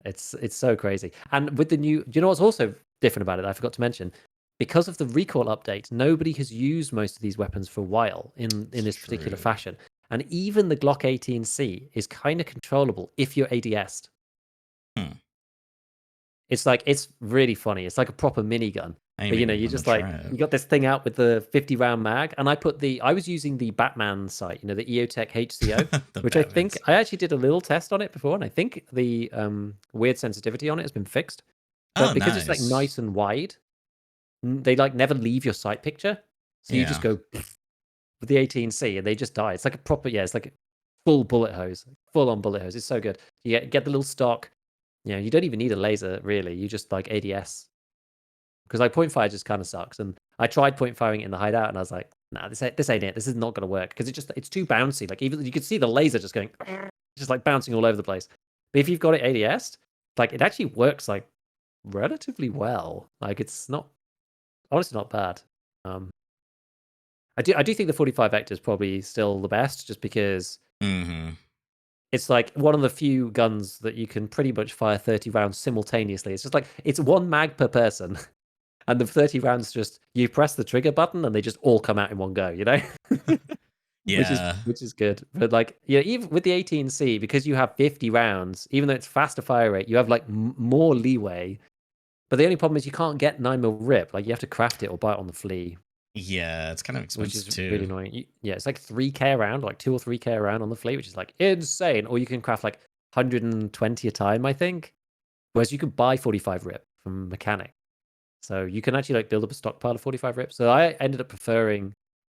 It's so crazy. And with the new, do you know what's also different about it? I forgot to mention. Because of the recall update, nobody has used most of these weapons for a while in It's this particular true. fashion. And even the Glock 18C is kind of controllable if you're ADS'd. Hmm. It's like it's really funny. It's like a proper minigun. I But maybe you want to just try like it. you got this thing out with the 50 round mag, and I was using the Batman sight, the EOTech HCO, The which I think Batman's. I actually did a little test on it before, and I think the weird sensitivity on it has been fixed. Oh, But because it's like nice. nice and wide, they like never leave your sight picture. So you just Yeah. go with the 18C and they just die. It's like a proper, yeah, it's like a full bullet hose, full on bullet hose. It's so good. You get the little stock. You don't even need a laser really. You just like ADS because like point fire just kind of sucks. And I tried point firing in the hideout and I was like, nah, this ain't it. This is not gonna work because it's too bouncy. Like even you could see the laser just going, just like bouncing all over the place. But if you've got it ADS, like it actually works like relatively well. Like it's not honestly not bad. Um, I do think the 45 vector is probably still the best, just because Mm-hmm. it's like one of the few guns that you can pretty much fire 30 rounds simultaneously. It's just like it's one mag per person, and the 30 rounds just you press the trigger button and they just all come out in one go. You know, Yeah. which is good. But like yeah, even with the 18C, because you have 50 rounds, even though it's faster fire rate, you have like more leeway. But the only problem is you can't get 9mm rip. Like you have to craft it or buy it on the flea, Yeah, it's kind of which expensive is too. really annoying. Yeah, it's like 3K a round, like 2 or 3K a round on the flea, which is like insane. Or you can craft like 120 a time, I think. Whereas you can buy 45 rip from mechanic. So you can actually like build up a stockpile of 45 rip. So I ended up preferring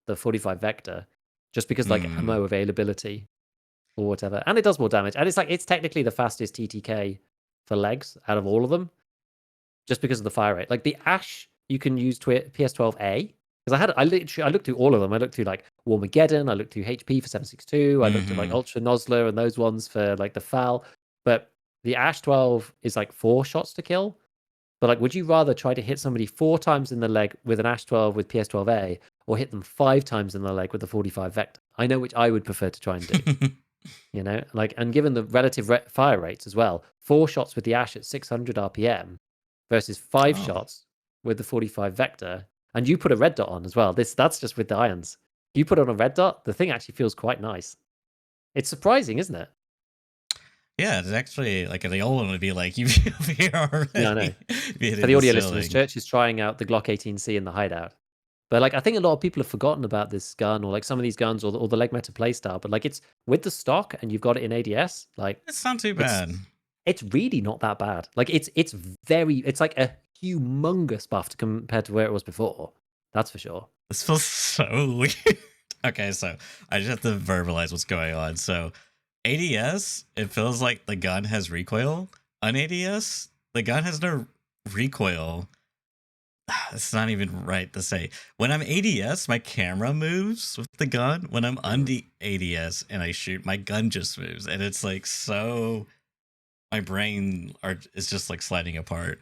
the 45 vector just because like Mm. ammo availability or whatever. And it does more damage. And it's like it's technically the fastest TTK for legs out of all of them, just because of the fire rate. Like the Ash, you can use PS12A. Because I looked through all of them. I looked through like Warmageddon, I looked through HP for 762, I looked at like Mm-hmm. Ultra Nozzler and those ones for like the FAL. But the Ash 12 is like 4 shots to kill. But like, would you rather try to hit somebody 4 times in the leg with an Ash 12 with PS12A, or hit them 5 times in the leg with the 45 Vector? I know which I would prefer to try and do. You know, like, and given the relative fire rates as well, 4 shots with the Ash at 600 RPM versus 5 Oh. shots with the 45 Vector, and you put a red dot on as well. That's just with the irons. You put on a red dot, the thing actually feels quite nice. It's surprising, isn't it? Yeah, it's actually like the old one would be like you be over here Yeah, I know. already. Be For hitting the the audio listeners, ceiling. Church is trying out the Glock 18C in the hideout. But like, I think a lot of people have forgotten about this gun, or like some of these guns, or the leg meta playstyle. But like, it's with the stock, and you've got it in ADS. Like, It's not too it's bad. it's really not that bad. Like, it's like a humongous buff to compared to where it was before. That's for sure. This feels so weird. Okay, so I just have to verbalize what's going on. So ADS, it feels like the gun has recoil. On ADS, the gun has no recoil. It's not even right to say. When I'm ADS, my camera moves with the gun. When I'm on the ADS and I shoot, my gun just moves, and it's like so. My brain is just like sliding apart.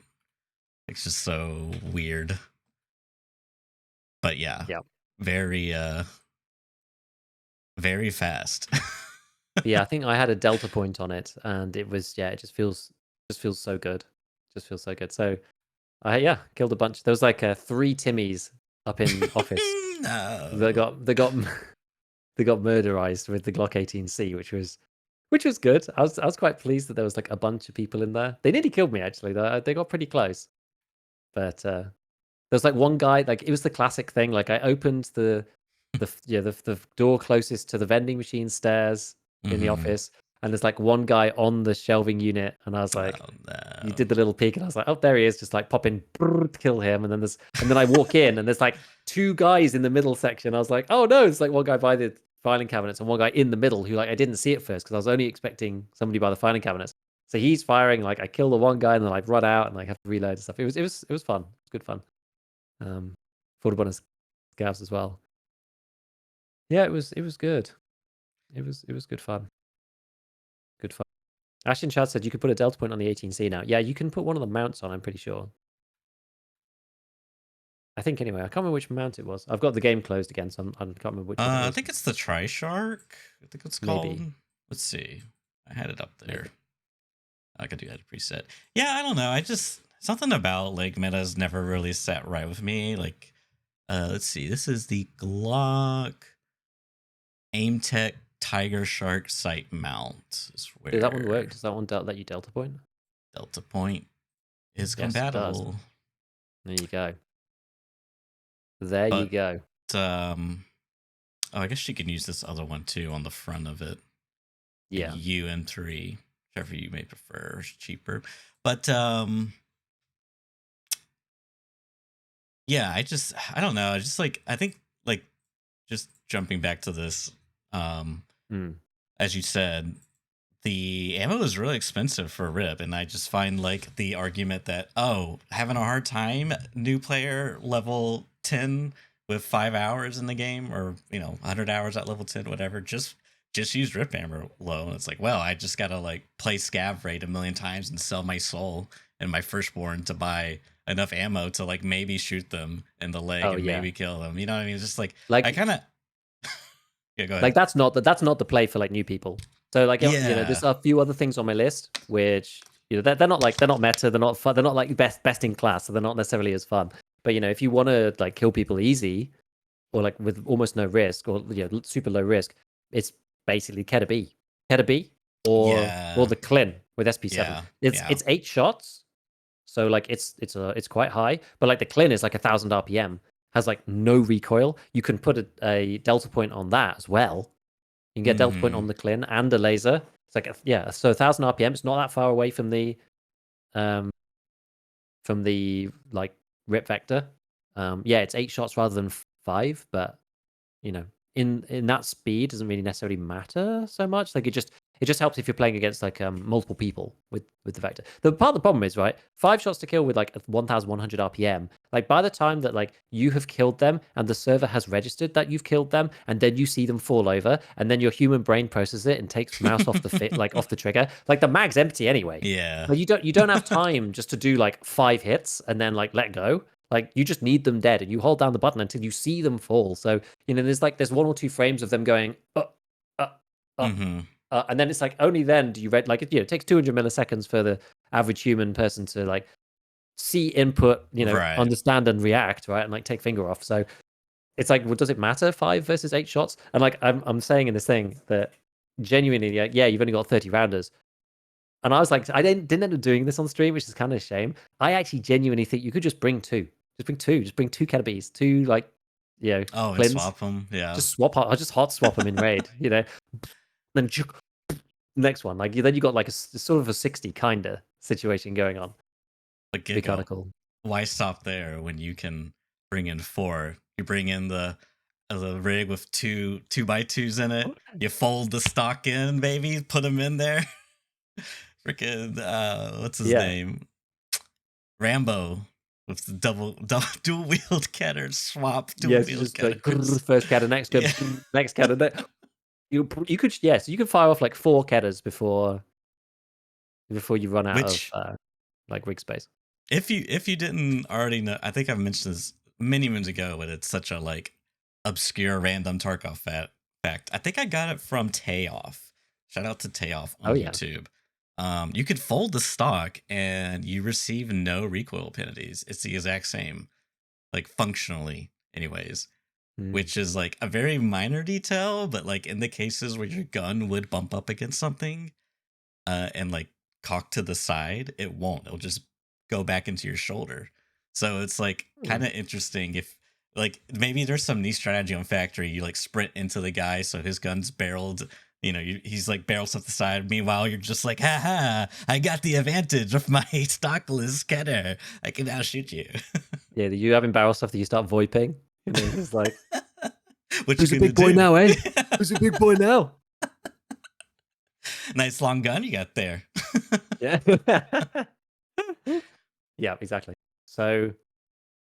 It's just so weird. But yeah, Yeah. very very fast. But yeah, I think I had a delta point on it, and it was it just feels so good. Just feels so good. So I killed a bunch. There was like 3 Timmies up in office that No. got they got murderized with the Glock 18C, which was good. I was quite pleased that there was like a bunch of people in there. They nearly killed me actually. They got pretty close, but there was like one guy. Like it was the classic thing. Like I opened the door closest to the vending machine stairs in the Hmm. office, and there's like one guy on the shelving unit, and I was like, Oh you no. did the little peek, and I was like, oh, there he is, just like pop in, brrr, kill him, and then I walk in, and there's like 2 guys in the middle section. I was like, oh no, it's like one guy by the filing cabinets and one guy in the middle who like I didn't see at first because I was only expecting somebody by the filing cabinets. So he's firing, like I kill the one guy and then I run out and like have to reload and stuff. It was fun. It was good fun. Fought a bunch of scavs as well. Yeah, it was good. It was good fun. Good fun. Ashton Chad said you could put a delta point on the 18C now. Yeah, you can put one of the mounts on, I'm pretty sure. I think anyway. I can't remember which mount it was. I've got the game closed again, so I can't remember which one it I was. think it's the Tri-Shark. I think it's called. Maybe. Let's see. I had it up there. Maybe. I could do that preset. Yeah, I don't know. I just something about like metas never really sat right with me. Like, let's see. This is the Glock AimTech Tiger Shark sight mount. Is Does that one where work? Does that one let you delta point? Delta Point is Yes, it does. compatible. There you go. There you But go. oh, I guess you can use this other one too on the front of it. Yeah. UN3, whichever you may prefer, is cheaper. But yeah, I don't know. I just like I think like just jumping back to this, Mm. as you said, the ammo is really expensive for RIP, and I just find like the argument that having a hard time new player level 10 with 5 hours in the game, or 100 hours at level 10, whatever, just use RIP ammo low, and it's like, well, I just gotta like play scav raid a million times and sell my soul, in my firstborn to buy enough ammo to like maybe shoot them in the leg Oh and yeah, maybe kill them. You know what I mean? It's just like I like kind of yeah. Go like ahead. that's not the play for like new people. So like Yeah. there's a few other things on my list which they're not like they're not meta, they're not fun, they're not like best in class, so they're not necessarily as fun. But if you want to like kill people easy or like with almost no risk or super low risk, it's basically Keta B or Yeah. the Clin with SP7. Yeah. Yeah. It's 8 shots, so like it's quite high, but like the Clin is like 1,000 RPM, has like no recoil. You can put a delta point on that as well. You can get delta point Mm-hmm. on the Clin and a laser. It's like so 1,000 RPM. It's not that far away um from the like rip vector. It's 8 shots rather than 5, but you know, in that speed doesn't really necessarily matter so much. Like it just helps if you're playing against like multiple people with the vector. The part of the problem is, right, 5 shots to kill with like 1,100 RPM. Like by the time that like you have killed them and the server has registered that you've killed them, and then you see them fall over, and then your human brain processes it and takes mouse off the like off the trigger. Like the mag's empty anyway. Yeah. Like you don't have time just to do like 5 hits and then like let go. Like you just need them dead, and you hold down the button until you see them fall. So there's 1 or 2 frames of them going uh, uh, Mm-hmm. and then it's like only then do you read like it takes 200 milliseconds for the average human person to like see input, Right. understand and react, right, and like take finger off. So it's like, well, does it matter 5 versus 8 shots? And like I'm saying in this thing that genuinely, like, yeah, you've only got 30 rounders. And I was like, I didn't end up doing this on stream, which is kind of a shame. I actually genuinely think you could just bring two. Just bring two Ketabes, two like, Oh, and Clins. swap them. Yeah. Just I'll just hot swap them in raid, Then next one, like then you got like sort of a 60 kinda situation going on. But Be kind Giga, of cool. why stop there when you can bring in 4? You bring in the rig with two by twos in it. You fold the stock in, baby. Put them in there. Freaking what's his Yeah. name? Rambo with the double dual wheeled cutters. Swap dual Yes, you wheeled just like cutters. first Keter, next Keter, Yeah. next Keter. You could so you can fire off like 4 Keters before you run out of Which like rig space. if you didn't already know, I think I've mentioned this many moons ago, but it's such a like obscure random Tarkov fact. I think I got it from Tayoff. Shout out to Tayoff Oh on yeah. YouTube. You could fold the stock and you receive no recoil penalties. It's the exact same, like functionally, anyways. Mm. Which is like a very minor detail, but like in the cases where your gun would bump up against something, and like cock to the side, it won't. It'll just go back into your shoulder. So it's like kind Mm. of interesting if like maybe there's some neat strategy on factory. You like sprint into the guy so his gun's barreled. He's like barrels off the side. Meanwhile, you're just like, ha ha! I got the advantage of my stockless cutter. I can now shoot you. Yeah, you having barrel stuff that you start voiping. It's like, What you who's a gonna big boy do? now, eh? Who's a big boy now? Nice long gun you got there. Yeah. Yeah, exactly. So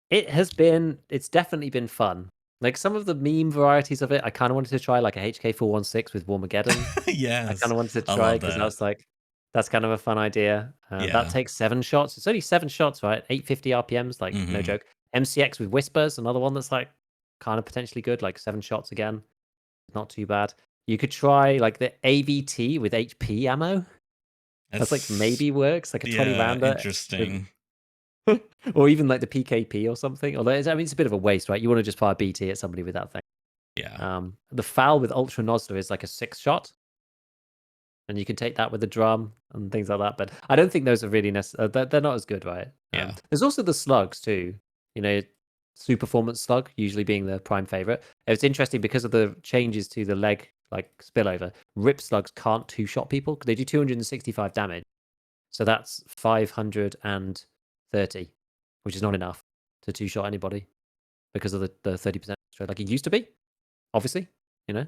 it's definitely been fun. Like some of the meme varieties of it, I kind of wanted to try like a HK416 with Warmageddon. I kind Yes, of wanted to I try love because I that. was like, that's kind of a fun idea. That Yeah. takes 7 shots. It's only 7 shots, right? 850 RPMs, like no Hmm. joke. MCX with Whispers, another one that's like kind of potentially good, like 7 shots again. Not too bad. You could try like the AVT with HP ammo. That's like That's maybe works, like a 20 yeah, rounder with interesting. or even like the PKP or something. Although it's a bit of a waste, right? You want to just fire BT at somebody with that thing. Yeah. The FAL with Ultra Nozzler is like a 6 shot, and you can take that with the drum and things like that. But I don't think those are really necessary. They're not as good, right? Yeah. There's also the slugs too. Super performance slug usually being the prime favorite. It's interesting because of the changes to the leg like spillover. Rip slugs can't 2-shot people because they do 265 damage. So that's 530, which is not enough to 2-shot anybody because of the 30% straight. Like it used to be, obviously, you know,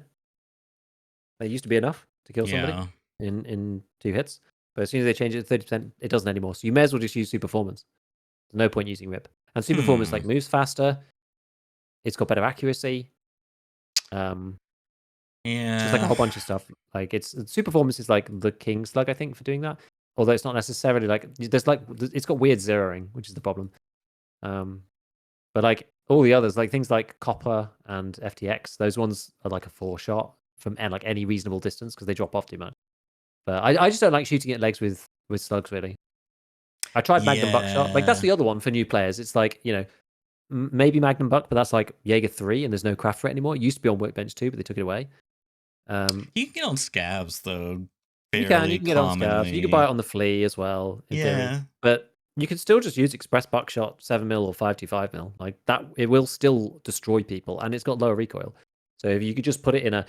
it used to be enough to kill somebody Yeah. in 2 hits. But as soon as they change it to 30%, it doesn't anymore. So you may as well just use super performance. There's no point using rip. And super performance Hmm. like moves faster. It's got better accuracy. Just like a Yeah. whole bunch of stuff. Like it's super performance is like the king slug, I think, for doing that. although it's not necessarily like there's like it's got weird zeroing, which is the problem. But like all the others, like things like Copper and FTX, those ones are like a 4-shot from like any reasonable distance because they drop off too much. But I just don't like shooting at legs with slugs really. I tried Magnum Buckshot. Like that's Yeah. the other one for new players. It's like, maybe Magnum Buck, but that's like Jaeger 3 and there's no craft for it anymore. It used to be on Workbench 2, but they took it away. You can get on scabs though, You can fairly get on Scavs. You can buy commonly. it on the Flea as well, in theory. Yeah. But you can still just use Express Buckshot 7mm or 525mm. Like that, it will still destroy people, and it's got lower recoil. So if you could just put it in a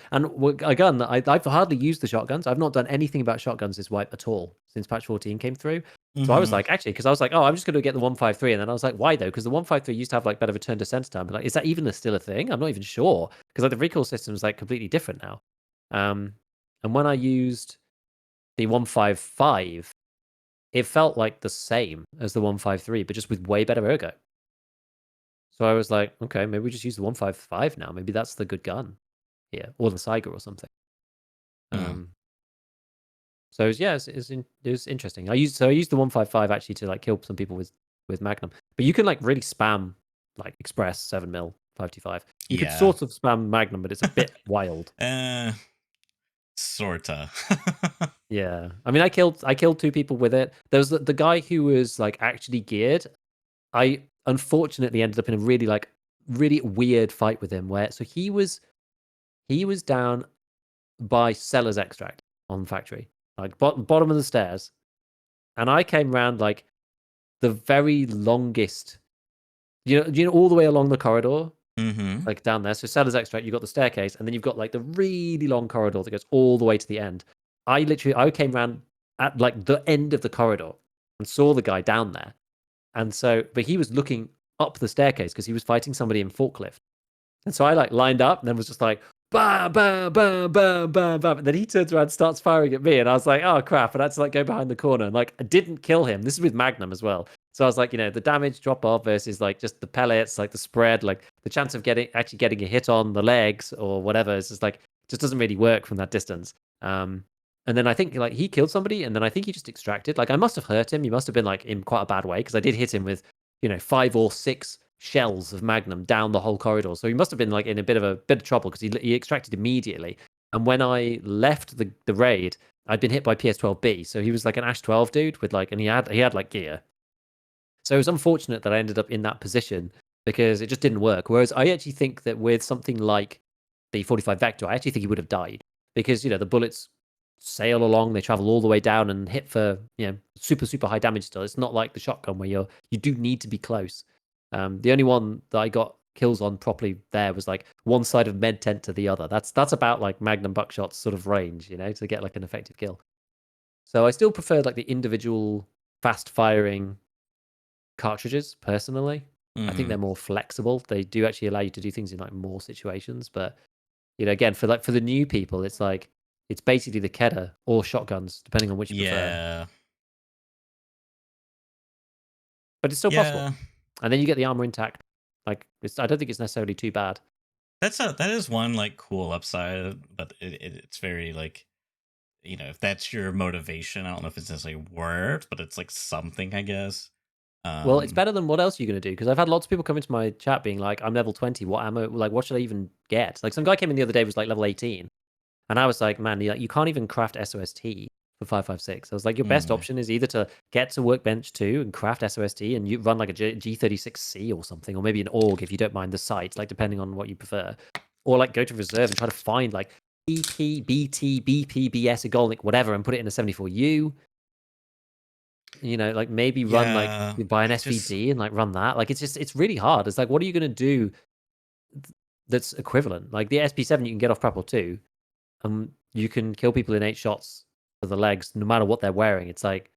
gun, I've hardly used the shotguns. I've not done anything about shotguns this wipe at all since patch 14 came through. So I was Mm-hmm. like, actually, because I was like, oh, I'm just going to get the 153, and then I was like, why though? Because the 153 used to have like better return to center time. But like, is that even still a thing? I'm not even sure because like the recoil system is like completely different now. And when I used the 155, it felt like the same as the 153, but just with way better ergo. So I was like, okay, maybe we just use the 155 now. Maybe that's the good gun here, or the Saiga or something. Mm. So it was interesting. I used the 155 actually to like kill some people with Magnum, but you can like really spam like Express 7mm 525. You could Yeah. sort of spam Magnum, but it's a bit wild. Sorta. Yeah, I mean, I killed 2 people with it. There was the guy who was like actually geared. I unfortunately ended up in a really weird fight with him where he was down by Seller's Extract on factory, like bottom of the stairs, and I came round like the very longest, all the way along the corridor, Mm-hmm. like down there. So Seller's Extract, you've got the staircase, and then you've got like the really long corridor that goes all the way to the end. I came round at like the end of the corridor and saw the guy down there. And so, but he was looking up the staircase because he was fighting somebody in forklift. And so I like lined up and then was just like, bam, bam, bam, bam, bam, bam. And then he turns around and starts firing at me. And I was like, oh crap. And I had to like go behind the corner. And like, I didn't kill him. This is with Magnum as well. So I was like, the damage drop off versus like just the pellets, like the spread, like the chance of actually getting a hit on the legs or whatever. It's just like, just doesn't really work from that distance. And then I think like he killed somebody and then I think he just extracted. Like I must have hurt him. He must have been like in quite a bad way because I did hit him with, 5 or 6 shells of Magnum down the whole corridor. So he must have been like in a bit of trouble because he extracted immediately. And when I left the raid, I'd been hit by PS12B. So he was like an Ash 12 dude with like, and he had like gear. So it was unfortunate that I ended up in that position because it just didn't work. Whereas I actually think that with something like the 45 Vector, I actually think he would have died because, the bullets sail along, they travel all the way down and hit for, super, super high damage still. It's not like the shotgun where you do need to be close. The only one that I got kills on properly there was like one side of med tent to the other. That's about like Magnum Buckshot's sort of range, to get like an effective kill. So I still preferred like the individual fast firing cartridges personally. I think Mm. they're more flexible. They do actually allow you to do things in like more situations. But again, for the new people, it's like it's basically the Kedda or shotguns, depending on which you prefer. Yeah. But it's still possible. Yeah. And then you get the armor intact. Like I don't think it's necessarily too bad. That is one like cool upside, but it's very like, if that's your motivation, I don't know if it's necessarily worth, but it's like something, I guess. Well, it's Um, better than what else are you going to do? Because I've had lots of people come into my chat being like, I'm level 20. What ammo? Like, what should I even get? Like, some guy came in the other day was like level 18. And I was like, man, you can't even craft SOST for 556. I was like, your best mm, option is either to get to Workbench 2 and craft SOST and you run like a G36C or something, or maybe an AUG if you don't mind the sight, like depending on what you prefer. Or like go to reserve and try to find like EP, BT, BP, BS, a Golnik, whatever, and put it in a 74U. Like maybe run like yeah, buy an I just SVD and like run that. Like it's really hard. It's like, what are you going to do that's equivalent? Like the SP7 you can get off Prapor 2. You can kill people in 8 shots for the legs, no matter what they're wearing. It's like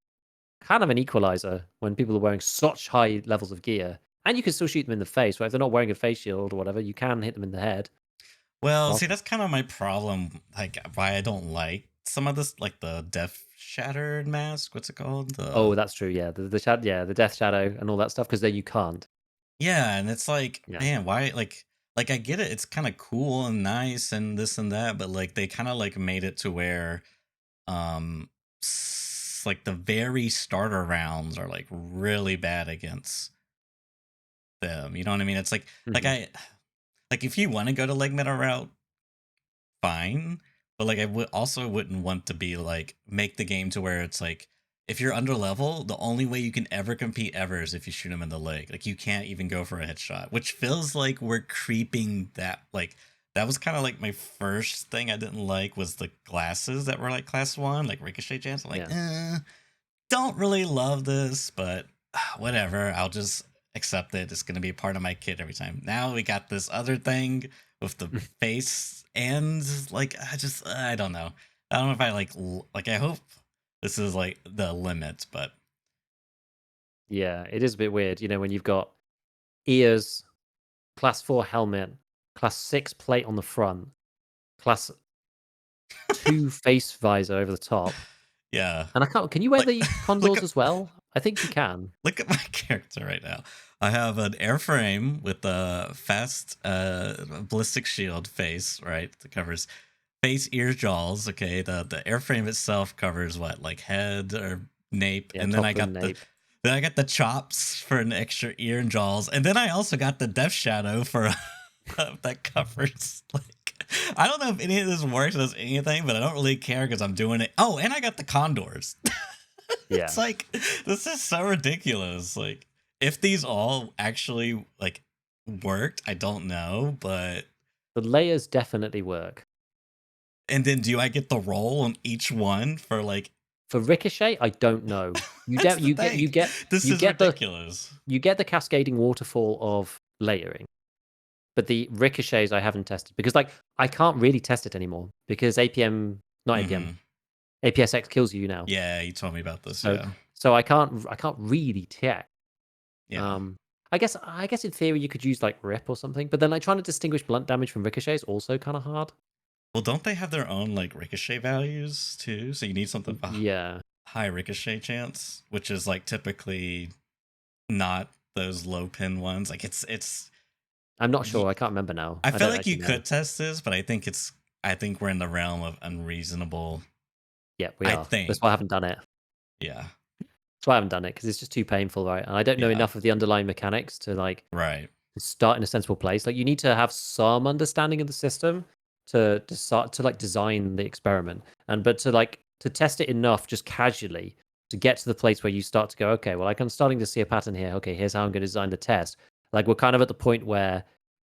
kind of an equalizer when people are wearing such high levels of gear, and you can still shoot them in the face. Where if they're not wearing a face shield or whatever, you can hit them in the head. well, see, Possible. that's kind of my problem. Like, why I don't like some of this, like the Death Shattered Mask. What's it called? Oh, that's true. Yeah, the death shadow and all that stuff. Because then you can't. Yeah, and it's like, Yeah. man, why? Like I get it. It's kind of cool and nice and this and that, but like they kind of like made it to where, um, it's like the very starter rounds are like really bad against them. You know what I mean? It's like Mhm. like if you want to go to leg meta route, fine. But like I would also wouldn't want to be like make the game to where it's like if you're under level, the only way you can ever compete ever is if you shoot him in the leg. Like you can't even go for a headshot, which feels like we're creeping that like that was kind of like my first thing I didn't like was the glasses that were like class 1, like ricochet chance. I'm like, Yeah. don't really love this, but whatever. I'll just accept it. It's gonna be a part of my kit every time. Now we got this other thing with the face and like I don't know. I don't know if I like I hope this is like the limit, but Yeah, it is a bit weird, when you've got ears, class 4 helmet, class 6 plate on the front, class 2 face visor over the top. yeah. And I can't can you wear Like the look condors at as well? I think you can. look at my character right now. I have an airframe with a fast ballistic shield face, right? That covers face, ears, jaws. Okay, the airframe itself covers what, like head or nape, Yeah, and top and nape. then I got the chops for an extra ear and jaws, and then I also got the death shadow for that covers like I don't know if any of this works as anything, but I don't really care because I'm doing it. Oh, and I got the condors. It's Yeah. like this is so ridiculous. Like if these all actually like worked, I don't know, but The layers definitely work. and then do I get the roll on each one for like For ricochet, I don't know. You that's de the you get you thing. get This you is get the ridiculous. you get the cascading waterfall of layering, but the ricochets I haven't tested because, like, I can't really test it anymore because APM not APM, Mm-hmm. APSX kills you now. Yeah, you told me about this. So Yeah. so I can't really check. Yeah. Um, I guess in theory you could use, like, rip or something, but then, like, trying to distinguish blunt damage from ricochet is also kinda hard. Well, don't they have their own like ricochet values too? So you need something with a Yeah. high ricochet chance, which is like typically not those low pin ones. Like it's I'm not sure, I can't remember now. I I feel don't like you actually know. could test this, but I think we're in the realm of unreasonable. Yeah, we I are. That's think. why I haven't done it. Yeah. That's why I haven't done it because it's just too painful, right? And I don't know Yeah. enough of the underlying mechanics to, like, Right. start in a sensible place. Like, you need to have some understanding of the system to start to, like, design the experiment. But to test it enough just casually to get to the place where you start to go, okay, well, like, I'm starting to see a pattern here. Okay, here's how I'm going to design the test. Like, we're kind of at the point where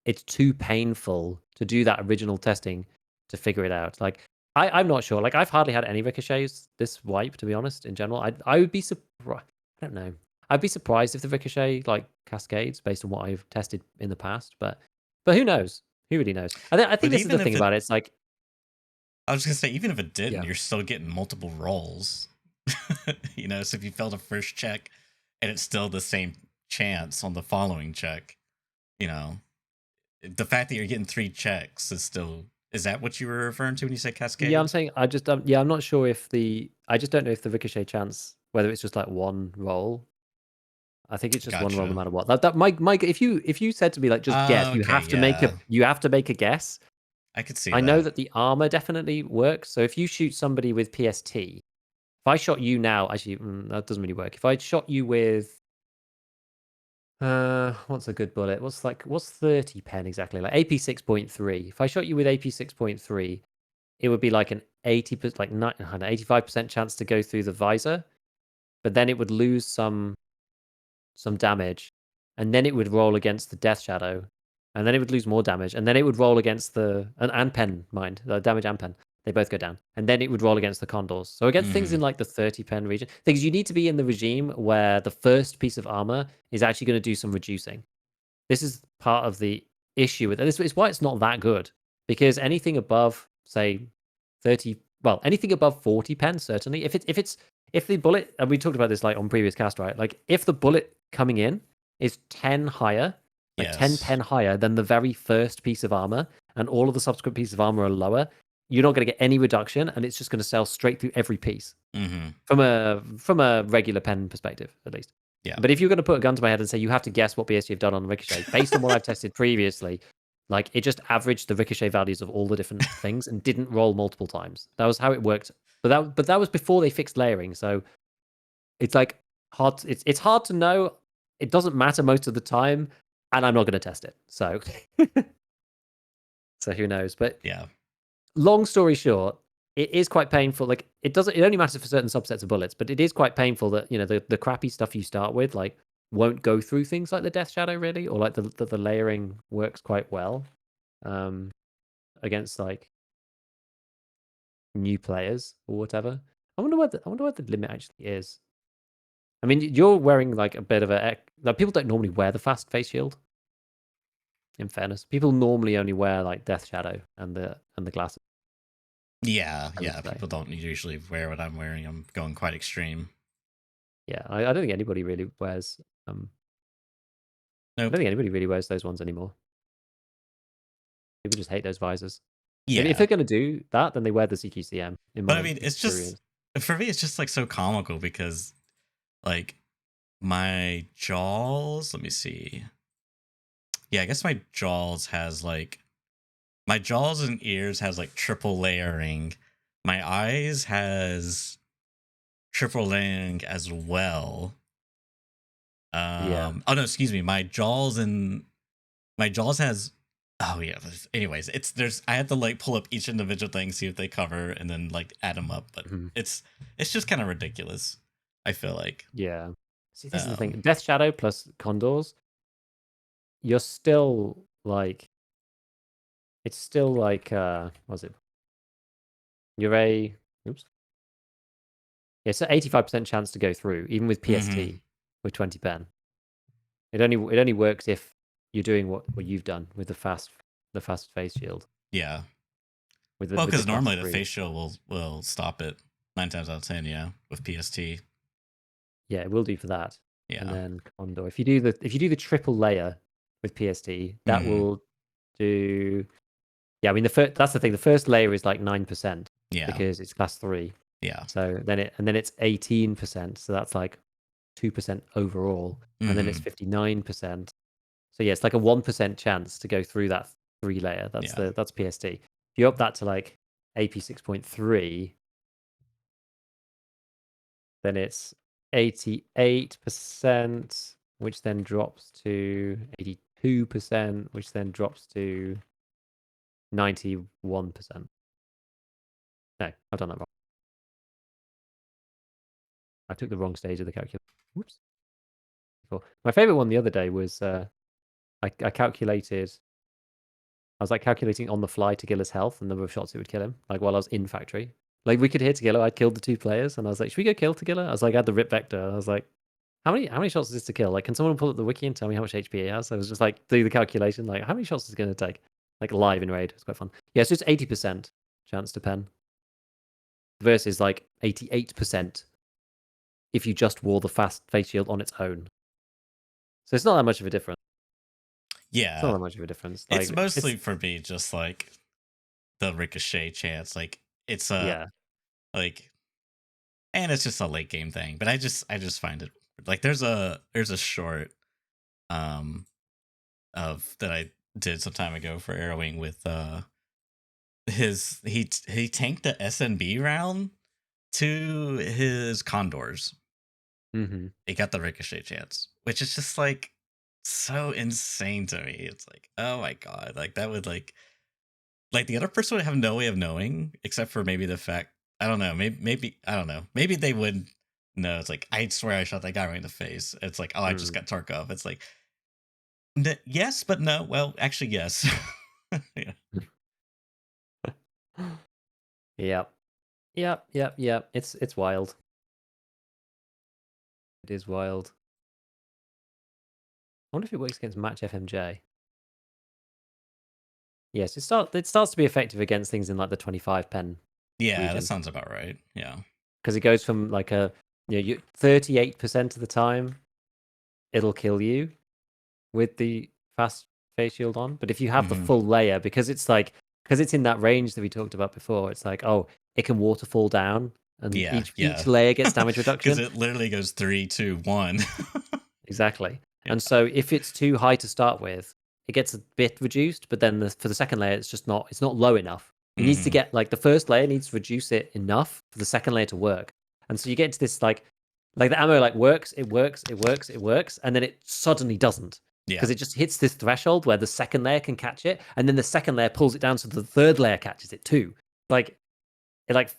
it's too painful to do that original testing to figure it out. Like, I'm not sure. Like, I've hardly had any ricochets this wipe, to be honest. In general, I would be surprised. I don't know. I'd be surprised if the ricochet like cascades based on what I've tested in the past, but who knows? Who really knows? I think But this is the even thing if it about it. It's like, I was gonna say, even if it didn't, yeah, you're still getting multiple rolls. So if you fail the first check and it's still the same chance on the following check, you know, the fact that you're getting 3 checks is that what you were referring to when you said yeah. I'm cascade? saying I just yeah. I'm not sure if I just don't know if the ricochet chance whether it's just like one roll. I think it's just one roll no Gotcha. matter what. That Mike, if you said to me like just guess, you Okay, have to make a yeah. guess. I could see I know that. that the armor definitely works. So if you shoot somebody with PST, if I shot you now, actually that doesn't really work. If I shot you with what's a good bullet? What's 30 pen exactly? Like AP 6.3. If I shot you with AP 6.3, it would be like an 80%, like 85% chance to go through the visor, but then it would lose some damage, and then it would roll against the death shadow, and then it would lose more damage, and then it would roll against and pen, mind the damage and pen. They both go down, and then it would roll against the condors. So against things in Hmm. like the 30 pen region, things you need to be in the regime where the first piece of armor is actually going to do some reducing. This is part of the issue with it. This is why it's not that good because anything above, say, 30, well, anything above 40 pence, certainly. If the bullet, and we talked about this like on previous cast, right? Like if the bullet coming in is 10 higher, like 10 Yes. pen higher than the very first piece of armor, and all of the subsequent pieces of armor are lower, you're not going to get any reduction, and it's just going to sell straight through every piece Hmm. from a regular pen perspective, at least. Yeah. But if you're going to put a gun to my head and say you have to guess what BSG have done on Ricochet, based on what I've tested previously, like it just averaged the Ricochet values of all the different things and didn't roll multiple times. That was how it worked. But that was before they fixed layering. So it's like hard. It's hard to know. It doesn't matter most of the time, and I'm not going to test it. So, so who knows? But Yeah. long story short, it is quite painful. Like it doesn't. It only matters for certain subsets of bullets, but it is quite painful that the crappy stuff you start with like won't go through things like the Death Shadow really, or like the layering works quite well against like new players or whatever. I wonder what the limit actually is. I mean, you're wearing like a bit of like people don't normally wear the fast face shield. In fairness, people normally only wear like Death Shadow and the glasses. Yeah, I would yeah. say. People don't usually wear what I'm wearing. I'm going quite extreme. Yeah, I don't think anybody really wears. I don't Nope. think anybody really wears those ones anymore. People just hate those visors. If Yeah. they're gonna do that, then they wear the CQCM. In But I my mean, it's just experience. for me, it's just like so comical because like my jaws. Let me see. Yeah, I guess my jaws has like my jaws and ears has like triple layering. My eyes has triple layering as well. Yeah. Oh no, excuse me. My jaws has. Oh yeah. Anyways, there's. I had to like pull up each individual thing, see if they cover, and then like add them up. But Mhm. it's just kind of ridiculous. I feel like. Yeah. See, this is the thing. Um. Death Shadow plus Condors, you're still like it's still like what was it? You're a oops. Yeah, it's an 85% chance to go through, even with Mhm. PST with 20 pen. It only works if you're doing what you've done with the fast face shield Yeah. with Well, the because class normally the 3. facial will stop it 9 times out of 10. Yeah, with PST. Yeah, it will do for that. And Yeah. then Condor. If you do the triple layer with PST, that Mhm. will do. Yeah, I mean that's the thing. The first layer is like 9% Yeah. because it's class 3. Yeah. So then it's 18%. So that's like 2% overall, and then it's Mhm. 59%. So yeah, it's like a 1% chance to go through that 3 layer. Yeah. That's PST. If you up that to like AP 6.3, then it's 88%, which then drops to 82%, which then drops to 91%. No, I've done that wrong. I took the wrong stage of the calculation. Whoops. Cool. My favorite one the other day was I calculated. I was like calculating on the fly Tagilla's health and the number of shots it would kill him, like while I was in factory. Like we could hear Tagilla, I'd killed the 2 players, and I was like, should we go kill Tagilla? I was like, I had the rip vector. I was like, how many shots is this to kill? Like, can someone pull up the wiki and tell me how much HP he has? I was just like, do the calculation, like, how many shots is it going to take? Like live in raid. It's quite fun. Yeah, it's just 80% chance to pen versus like 88% if you just wore the fast face shield on its own. So it's not that much of a difference. It's not Yeah. that much of a difference. It's Like mostly it's for me just like the ricochet chance. Like it's a yeah. like, and it's just a late game thing. But I just find it like there's a short um of that I did some time ago for Arrowing with he tanked the SNB round to his condors. Mm-hmm. He got the ricochet chance, which is just like so insane to me. It's like, oh my god, like that would like the other person would have no way of knowing except for maybe the fact I don't know, maybe I don't know, maybe they would know. It's like I swear I shot that guy right in the face. It's like, oh, I just got Tarkov. It's like yes, but no. Well, actually, yes. Yeah. Yep. Yep. Yep. Yep. It's wild. It is wild. I wonder if it works against match FMJ. Yes, it starts to be effective against things in like the 25 pen Yeah, that region sounds about right. Yeah. because it goes from like you 38% of the time it'll kill you with the fast face shield on, but if you have the Hmm. full layer because it's in that range that we talked about before, it's like it can waterfall down and Yeah, each yeah. layer gets damage Because reduction. it literally goes 3, 2, 1. Exactly. Yeah. And so if it's too high to start with, it gets a bit reduced, but then for the second layer, it's not low enough. It needs to Hmm. get like the first layer needs to reduce it enough for the second layer to work. And so you get to this like Like the ammo like works, it works, it works, it works, and then it suddenly doesn't. Yeah. Because it just hits this threshold where the second layer can catch it, and then the second layer pulls it down so the third layer catches it too. Like it like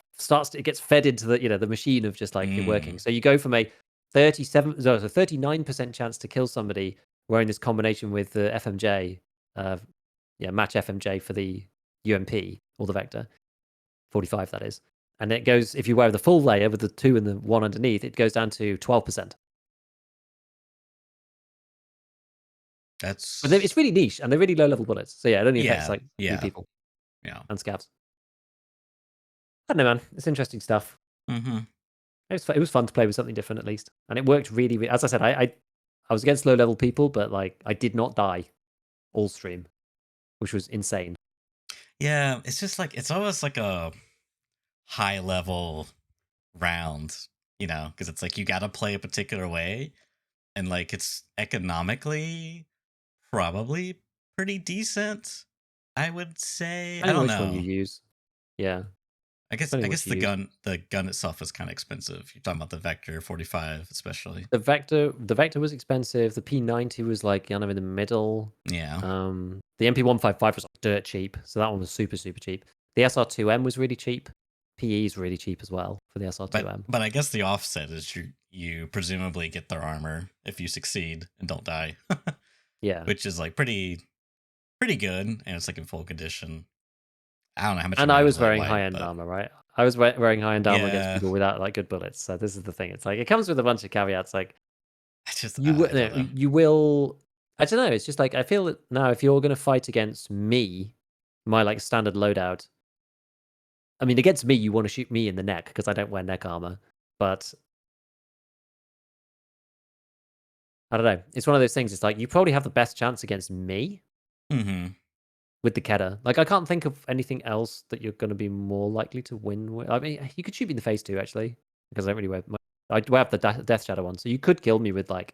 it gets fed into the the machine of just like it working. So you go from a 39% chance to kill somebody wearing this combination with the FMJ, match FMJ for the UMP or the Vector 45, that is. And it goes, if you wear the full layer with the 2 and the 1 underneath, it goes down to 12%. But it's That's really niche and they're really low level bullets. So yeah, it only affects yeah, like 3 yeah, people yeah. and scavs. I don't know, man. It's interesting stuff. Mm-hmm. It was fun to play with something different at least. And it worked really, really, as I said, I was against low level people, but like I did not die all stream, which was insane. Yeah, it's just like it's almost like a high level round, because it's like you got to play a particular way, and like it's economically probably pretty decent, I would say. I Depending on don't which one you know. use. Yeah. I guess Depending I on guess which you use. the gun itself is kind of expensive. You're talking about the Vector 45 especially. The Vector was expensive. The P90 was like kind of in the middle. Yeah. The MP155 was dirt cheap, so that one was super, super cheap. The SR2M was really cheap. PE is really cheap as well for the SR2M. But I guess the offset is you presumably get their armor if you succeed and don't die. Yeah. Which is like pretty good, and it's like in full condition. I don't know how much And I armor was is like wearing white, high-end but armor, right? I was wearing high-end armor against yeah, people without like good bullets. So this is the thing. It's like it comes with a bunch of caveats. Like I don't know. you will. I don't know. It's just like I feel that now if you're going to fight against me, my like standard loadout. I mean, against me, you want to shoot me in the neck because I don't wear neck armor. But I don't know. It's one of those things. It's like you probably have the best chance against me Mm-hmm. with the Kedda. Like I can't think of anything else that you're going to be more likely to win with. I mean, you could shoot me in the face too, actually, because I don't really wear. I wear the Death Shadow one, so you could kill me with like.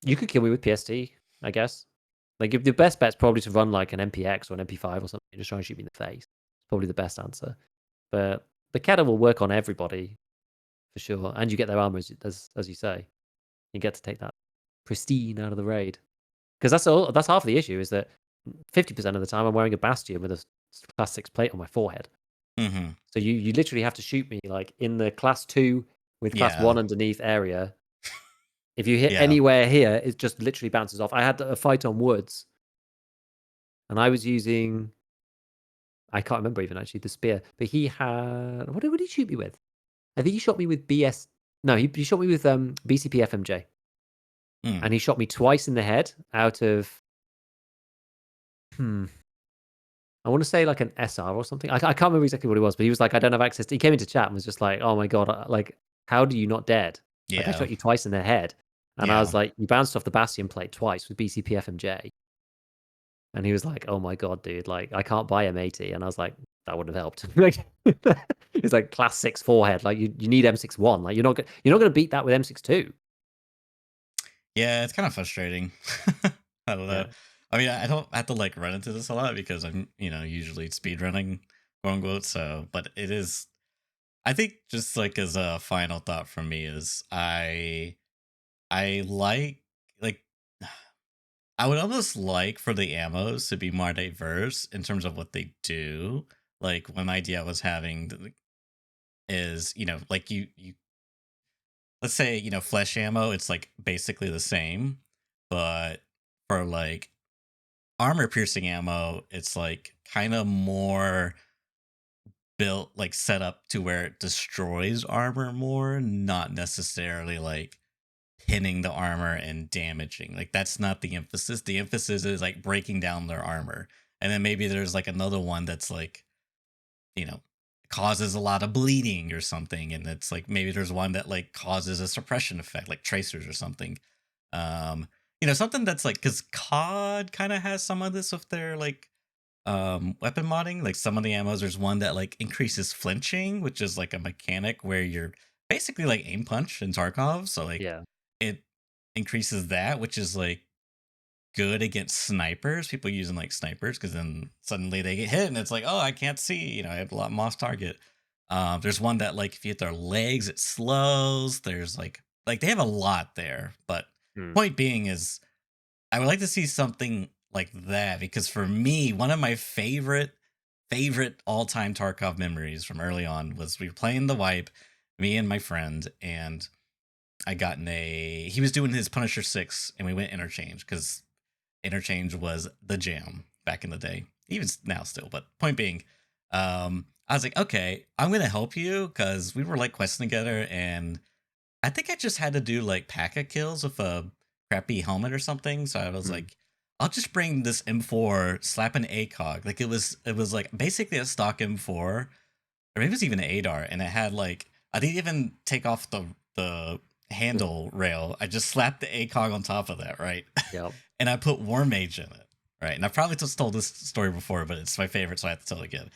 You could kill me with PST, I guess. Like the best bet's probably to run like an MPX or an MP5 or something, just try and shoot me in the face. It's probably the best answer. But the Kedda will work on everybody for sure, and you get their armor as you say. You get to take that pristine out of the raid. Because that's half the issue is that 50% of the time I'm wearing a Bastion with a class 6 plate on my forehead. Mm-hmm. So you literally have to shoot me like in the class 2 with class Yeah. 1 underneath area. If you hit Yeah. anywhere here, it just literally bounces off. I had a fight on Woods and I was using, I can't remember even actually, the spear, but he had, what did he shoot me with? I think he shot me with BS. No, he shot me with BCP FMJ. Mm. And he shot me twice in the head out of, I want to say like an SR or something. I can't remember exactly what it was, but he was like, I don't have access to. He came into chat and was just like, oh my God, like, how do you not dead? Like, I Yeah. shot you twice in the head. And I Yeah. was like, you bounced off the Bastion plate twice with BCP FMJ. And he was like, oh my God, dude, like, I can't buy M80. And I was like, that wouldn't have helped. Like, it's like class 6 forehead. Like, you need M61. Like, you're not going to beat that with M62. Yeah, it's kind of frustrating. I don't know. Yeah. I mean, I don't have to like run into this a lot because I'm, usually speed running, quote unquote. So, but it is. I think just like as a final thought from me is I like I would almost like for the ammos to be more diverse in terms of what they do. Like one idea I was having is like you let's say flesh ammo, it's like basically the same, but for like armor piercing ammo, it's like kind of more built like set up to where it destroys armor more, not necessarily like pinning the armor and damaging. Like that's not the emphasis. The emphasis is like breaking down their armor. And then maybe there's like another one that's like, you know, causes a lot of bleeding or something. And it's like maybe there's one that like causes a suppression effect, like tracers or something. Um, something that's like because COD kind of has some of this with their like weapon modding. Like some of the ammos, there's one that like increases flinching, which is like a mechanic where you're basically like aim punch in Tarkov. So like Yeah. it increases that, which is like good against snipers, people using like snipers, because then suddenly they get hit and it's like, oh, I can't see, I have a lot moss target. There's one that like if you hit their legs, it slows. There's like they have a lot there. But Hmm. point being is I would like to see something like that because for me, one of my favorite all-time Tarkov memories from early on was we were playing the wipe, me and my friend, and I got in a he was doing his Punisher 6 and we went interchange because interchange was the jam back in the day. Even now still, but point being, I was like, okay, I'm gonna help you because we were like questing together and I think I just had to do like pack-a kills with a crappy helmet or something. So I was Hmm. like, I'll just bring this M4, slap an ACOG. Like it was like basically a stock M4, or maybe it was even an ADAR, and it had like I didn't even take off the handle rail. I just slapped the ACOG on top of that, right? Yep. And I put War Mage in it, right? And I probably just told this story before, but it's my favorite, so I have to tell it again.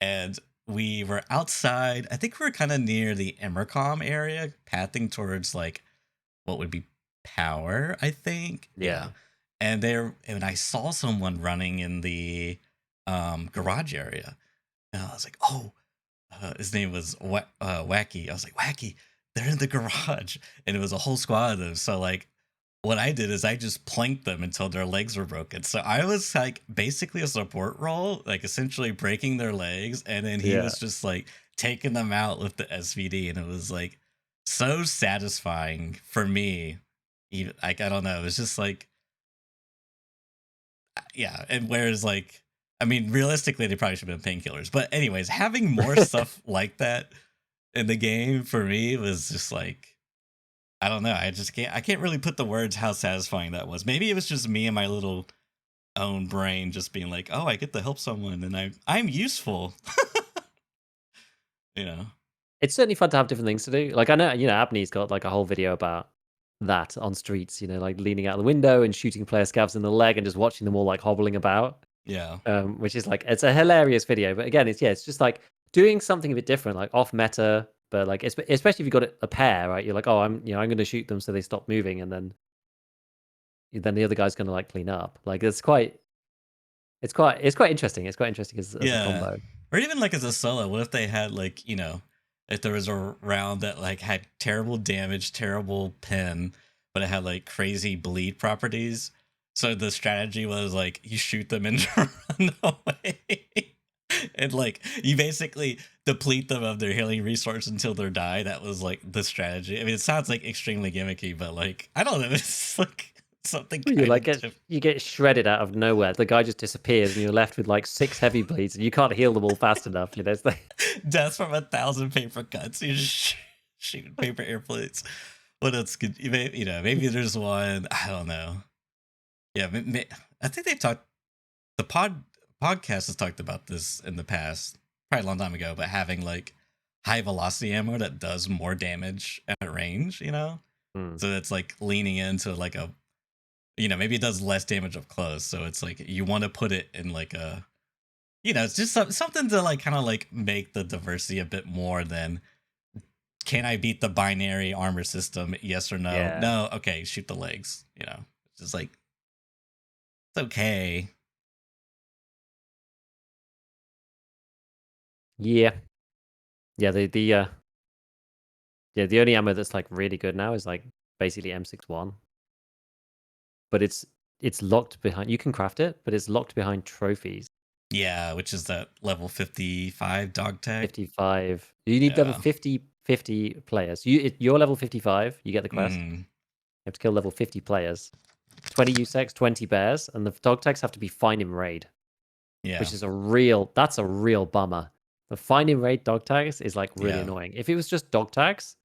And we were outside. I think we were kind of near the Emercom area, pathing towards like what would be Power, I think. Yeah. Yeah. And I saw someone running in the garage area, and I was like, oh, his name was Wacky. I was like, Wacky, they're in the garage, and it was a whole squad of them. So like, what I did is I just planked them until their legs were broken. So I was like basically a support role, like essentially breaking their legs, and then he Yeah. was just like taking them out with the SVD, and it was like so satisfying for me. Even like I don't know, it was just like yeah. And whereas like I mean, realistically, they probably should have been painkillers. But anyways, having more stuff like that in the game for me was just like I don't know. I can't really put the words how satisfying that was. Maybe it was just me and my little own brain just being like, "Oh, I get to help someone and I'm useful." you know. It's certainly fun to have different things to do. Like I know, Abney's got like a whole video about that on streets, like leaning out the window and shooting player scavs in the leg and just watching them all like hobbling about. Yeah. Which is like it's a hilarious video. But again, it's just like doing something a bit different, like off meta, but like especially if you got a pair, right? You're like, oh, I'm gonna shoot them so they stop moving, and then the other guy's gonna like clean up. Like it's quite interesting. It's quite interesting as a Yeah. combo. Or even like as a solo, what if they had like, if there was a round that like had terrible damage, terrible pin, but it had like crazy bleed properties. So the strategy was like you shoot them and run away. And like you basically deplete them of their healing resource until they die. That was like the strategy. I mean, it sounds like extremely gimmicky, but like I don't know, it's like something You kind like of you get shredded out of nowhere. The guy just disappears, and you're left with like 6 heavy bleeds, and you can't heal them all fast enough. It's like death from 1,000 paper cuts. You just shooting paper airplanes. What else could maybe there's one. I don't know. Yeah, I think they talked. The podcast has talked about this in the past, probably a long time ago. But having like high velocity ammo that does more damage at range, hmm. so it's like leaning into like a, maybe it does less damage up close. So it's like you want to put it in like a, it's just something to like kind of like make the diversity a bit more than can I beat the binary armor system? Yes or no? Yeah, No. Okay, shoot the legs. It's just like it's okay. yeah, yeah. The only ammo that's like really good now is like basically M61, but it's locked behind. You can craft it, but it's locked behind trophies. Yeah, which is that level 55 dog tag. 55. You need level Yeah. 50 players. You're level 55. You get the quest. Mm, You have to kill level 50 players. 20 USECs, 20 bears, and the dog tags have to be fine in raid, yeah. which is that's a real bummer. The fine in raid dog tags is like really Yeah. annoying. If it was just dog tags,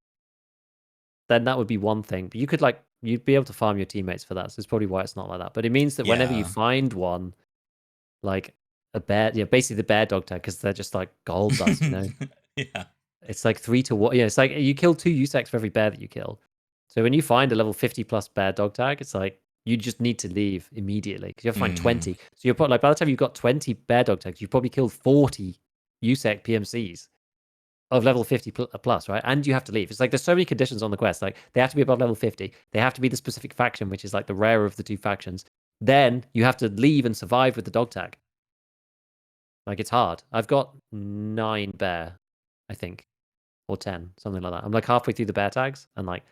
then that would be one thing. But you'd be able to farm your teammates for that. So it's probably why it's not like that. But it means that whenever you Yeah. find one, like a bear, basically the bear dog tag, because they're just like gold dust. yeah. It's like 3 to 1. Yeah, it's like you kill 2 USECs for every bear that you kill. So when you find a level 50 plus bear dog tag, it's like you just need to leave immediately because you have to find Mm, 20. So you're probably like by the time you've got 20 bear dog tags, you've probably killed 40 USEC PMCs of level 50 plus, right? And you have to leave. It's like there's so many conditions on the quest. Like they have to be above level 50. They have to be the specific faction, which is like the rarer of the 2 factions. Then you have to leave and survive with the dog tag. Like it's hard. I've got 9 bear I think, or 10, something like that. I'm like halfway through the bear tags, and like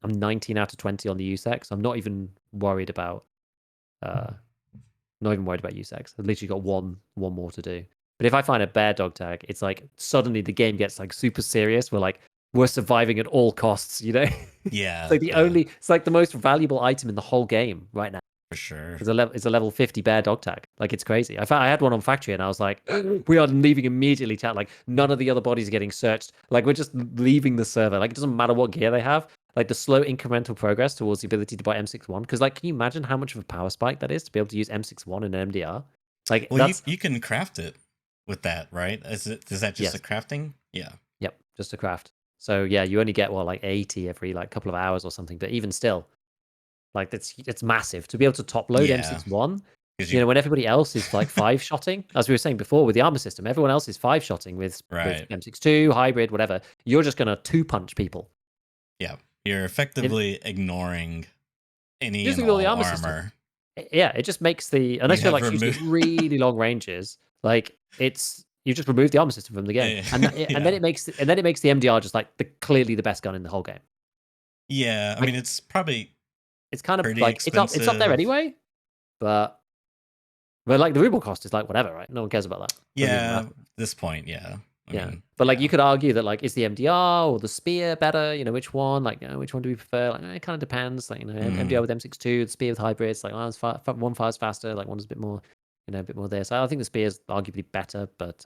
I'm 19 out of 20 on the USEX. I'm not even worried about USEX. I've literally got one more to do. But if I find a bear dog tag, it's like suddenly the game gets like super serious. We're surviving at all costs, you know? It's Yeah, like it's like the most valuable item in the whole game right now. for sure. It's a level 50 bear dog tag. Like, it's crazy. I had one on factory, and I was like, we are leaving immediately, chat. Like, none of the other bodies are getting searched. Like, we're just leaving the server. Like, it doesn't matter what gear they have. Like, the slow incremental progress towards the ability to buy M61. Because, like, can you imagine how much of a power spike that is to be able to use M61 in an MDR? Like, Well, that's you can craft it with that, right? Is that just a yes, crafting? Yeah. yep, just a craft. So yeah, you only get like 80 every like couple of hours or something. But even still, like it's massive to be able to top load Yeah. M61. 'Cause You know, when everybody else is like 5-shotting, as we were saying before with the armor system, everyone else is 5-shotting with right. M62, hybrid, whatever. You're just gonna two punch people. Yeah. You're If effectively ignoring any just and ignore the all armor system. armor. Yeah, it just makes the You unless you're have like shooting at removed. really long ranges, like it's you just remove the armor system from the game, and then Yeah. it makes the MDR just like clearly the best gun in the whole game. Yeah. I Like mean, it's probably it's kind of pretty like it's up there expensive. anyway, but like the ruble cost is like whatever, right? No one cares about that. Doesn't even Yeah. matter. This point, yeah. I Yeah, mean, but like you yeah. could argue that like is the MDR or the spear better? You know, which one? Like, which one do we prefer? Like, it kind of depends. Like, MDR Mm. with M62, the spear with hybrids. Like, one fires faster. Like, one is a bit more, a bit more there. So I think the spear is arguably better, but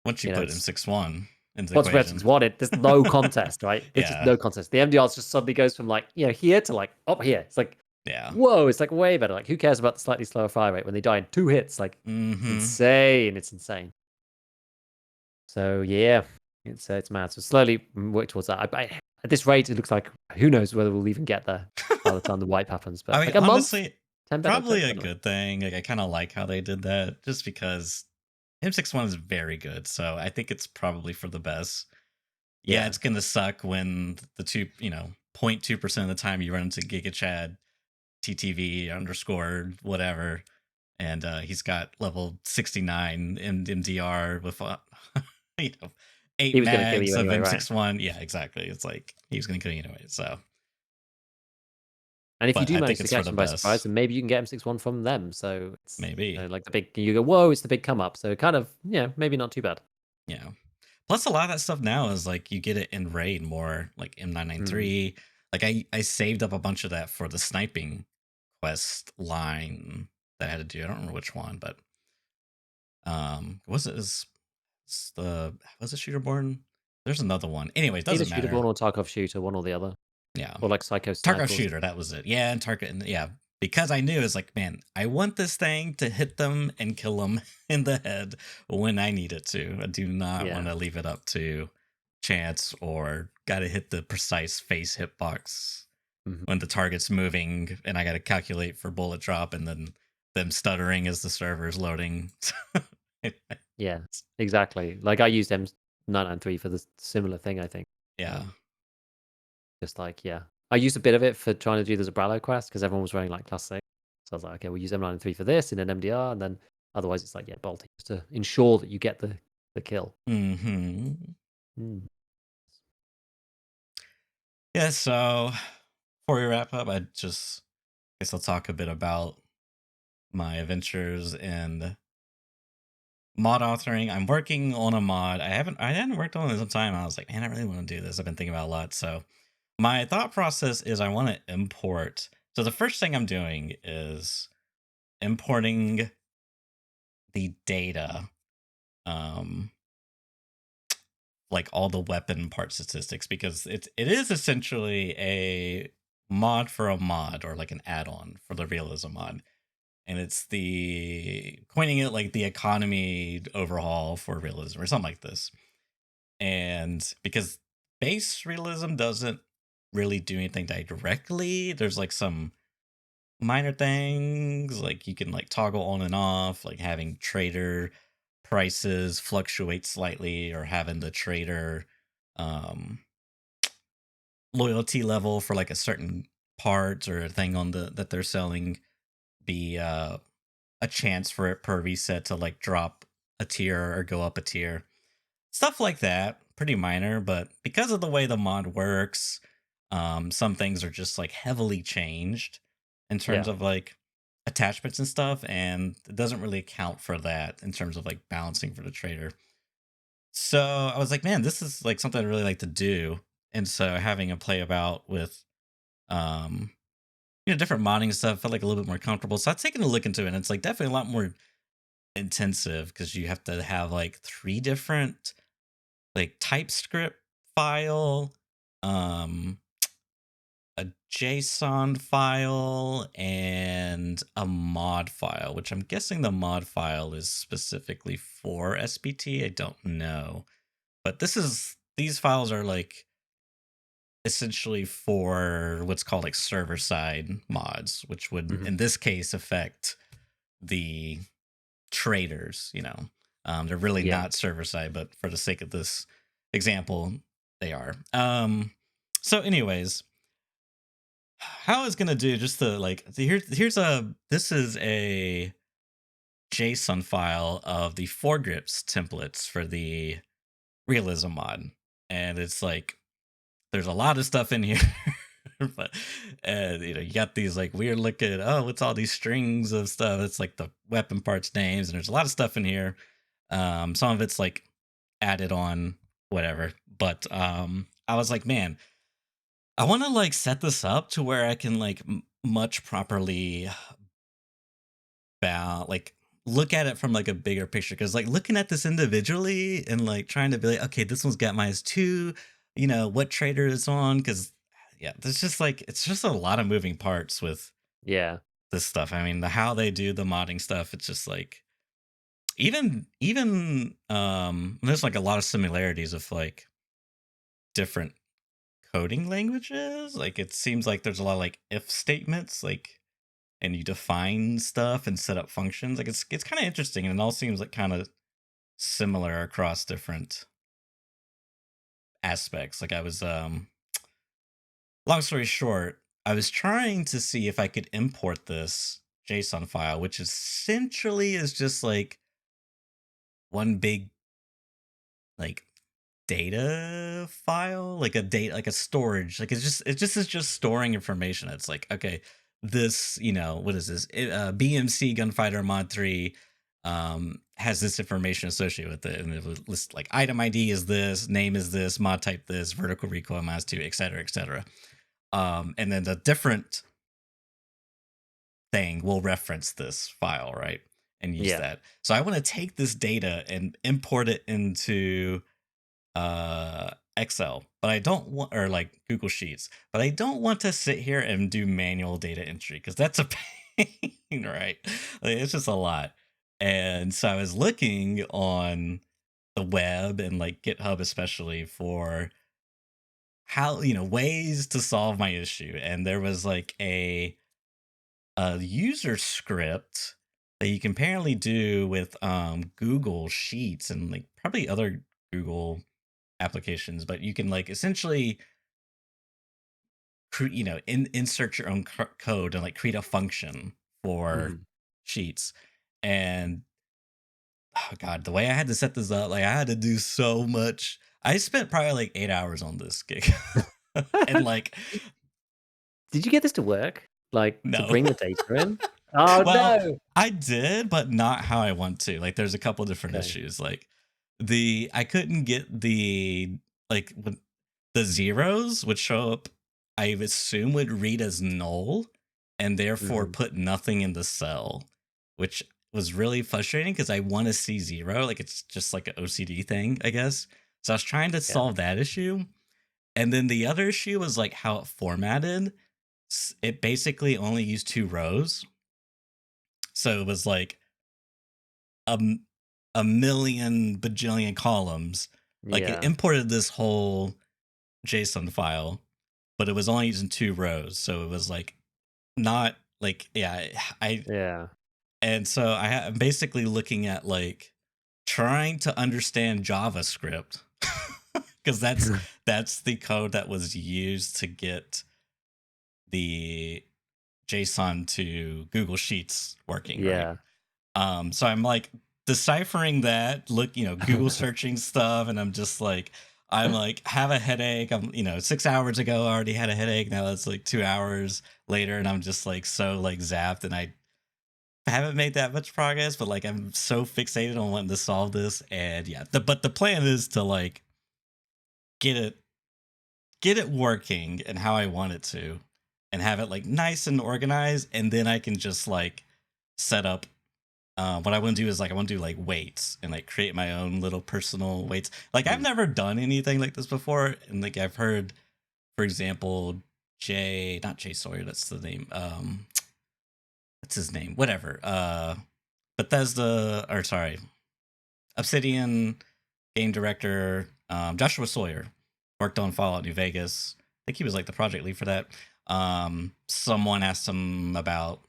Once you put it's M61 into the what's equation. Redskins wanted. There's no contest, right? There's just Yeah. no contest. The MDR just suddenly goes from like here to like up here. It's like Yeah. whoa, it's like way better. Like, who cares about the slightly slower fire rate when they die in 2 hits? Like, it's Mm-hmm. insane. It's insane. So yeah, it's mad. So slowly work towards that. At this rate, it looks like who knows whether we'll even get there by the time the wipe happens. I But mean, like a month, honestly, 10 better probably attacks. I a don't know. good thing. Like, I kind of like how they did that, just because M61 is very good. So I think it's probably for the best. Yeah, Yeah, it's gonna suck when the 0.2% of the time you run into Giga Chad TTV underscore whatever, and he's got level 69 in MDR with you know he 8 was going to kill mags you of anyway, right? M61. Yeah, exactly. It's like he was gonna kill you anyway. So, And if you but do I manage think to it's for catch the them by surprise, best. then maybe you can get M61 from them. So it's Maybe. like the big. You go, whoa, it's the big come up. So kind of maybe not too bad. Yeah. Plus, a lot of that stuff now is like you get it in raid more, like Mm. M993. Like I saved up a bunch of that for the sniping quest line that I had to do. I don't remember which one, but was it was it Shooterborn? There's another one. Anyway, it Either doesn't Shooter matter. Born or Tarkov Shooter, one or the other, Yeah. or like Psycho Tarkov Snipers. Shooter, that was it. Yeah, and Tarkov, and yeah, because I knew it's like, man, I want this thing to hit them and kill them in the head when I need it to. I do not want Yeah. to leave it up to chance or got to hit the precise face hitbox Mhm. when the target's moving, and I got to calculate for bullet drop, and then them stuttering as the server's loading. Yeah, exactly. Like I used M993 for the similar thing, I think. Yeah. Just like, yeah. I used a bit of it for trying to do the Zabralo quest because everyone was running like class 6. So I was like, okay, we'll use M93 for this in an MDR, and then otherwise it's like, yeah, bolting just to ensure that you get the kill. Hmm. Mm. Yeah. So before we wrap up, guess I'll talk a bit about my adventures in mod authoring. I'm working on a mod. I hadn't worked on it in some time. I was like, man, I really want to do this. I've been thinking about it a lot. So my thought process is I want to import. So the first thing I'm doing is importing the data, um, like all the weapon part statistics, because it is essentially a mod for a mod, or like an add-on for the realism mod. And it's the coining it like the economy overhaul for realism or something like this. And because base realism doesn't really do anything directly, there's like some minor things, like you can like toggle on and off, like having trader prices fluctuate slightly, or having the trader um loyalty level for like a certain part or a thing on the that they're selling be a chance for it per reset to like drop a tier or go up a tier, stuff like that. pretty minor, but because of the way the mod works, some things are just like heavily changed in terms Yeah. of like attachments and stuff, and it doesn't really account for that in terms of like balancing for the trader. So I was like, man, this is like something I really like to do. And so having a play about with um different modding stuff felt like a little bit more comfortable. So I've taken a look into it, and it's like definitely a lot more intensive because you have to have like three different like TypeScript file, um, a JSON file, and a mod file, which I'm guessing the mod file is specifically for SBT. I don't know. But these files are like essentially for what's called like server side mods, which would Mhm. in this case affect the traders. They're really Yeah. not server side, but for the sake of this example, they are. So, anyways, how I was gonna do just to like here's a this is a JSON file of the foregrips templates for the realism mod, and it's like there's a lot of stuff in here. But you got these like weird looking, oh, what's all these strings of stuff? It's like the weapon parts names, and there's a lot of stuff in here. Some of it's like added on, whatever. But I was like, man, I want to like set this up to where I can like much properly like look at it from like a bigger picture, because like looking at this individually and like trying to be like, okay, this one's got -2, what trader it's on, because yeah, there's just like it's just a lot of moving parts with Yeah. this stuff. I mean, the how they do the modding stuff, it's just like even there's like a lot of similarities of like different coding languages. Like it seems like there's a lot of like if statements, like, and you define stuff and set up functions. Like it's kind of interesting, and it all seems like kind of similar across different aspects. Like I was long story short, I was trying to see if I could import this JSON file, which essentially is just like one big like data file, like a date, like a storage. Like it's just storing information. It's like, okay, this, what is this? BMC Gunfighter Mod 3 has this information associated with it, and it was list like item ID is this, name is this, mod type this, vertical recoil -2, etc., etc. And then the different thing will reference this file, right? And use Yeah. that. So I want to take this data and import it into Excel, but I don't want, or like Google Sheets, but I don't want to sit here and do manual data entry because that's a pain, right? Like, it's just a lot. And so I was looking on the web and like GitHub, especially for how, ways to solve my issue. And there was like a user script that you can apparently do with Google Sheets and like probably other Google applications, but you can like essentially insert your own code and like create a function for Mhm. Sheets. And oh god, the way I had to set this up, like I had to do so much. I spent probably like 8 hours on this gig. And like Did you get this to work? Like, to no. bring the data in? Oh, Well, no! I did, but not how I want to. Like there's a couple different Okay. issues. Like I couldn't get the like the zeros would show up, I assume would read as null, and therefore Mhm. put nothing in the cell, which was really frustrating because I want to see zero. Like it's just like an OCD thing, I guess. So I was trying to Yeah. solve that issue. And then the other issue was like how it formatted. It basically only used 2 rows. So it was like a, a million bajillion columns. Like it Yeah. imported this whole JSON file, but it was only using 2 rows. So it was like not like, yeah, I Yeah. and so I'm basically looking at like trying to understand JavaScript because that's the code that was used to get the JSON to Google Sheets working, right? Yeah. So I'm like deciphering that, look, Google searching stuff, and I'm just like, I'm like, have a headache. I'm, 6 hours ago, I already had a headache. Now it's like 2 hours later, and I'm just like so like zapped, and I haven't made that much progress, but like I'm so fixated on wanting to solve this. And yeah, but the plan is to like get it working and how I want it to, and have it like nice and organized, and then I can just like set up. What I want to do is like I want to do like weights and like create my own little personal weights. Like I've never done anything like this before, and like I've heard, for example, not Jay Sawyer, that's the name. What's his name? Whatever. Bethesda, or sorry, Obsidian game director Joshua Sawyer worked on Fallout New Vegas. I think he was like the project lead for that. Someone asked him about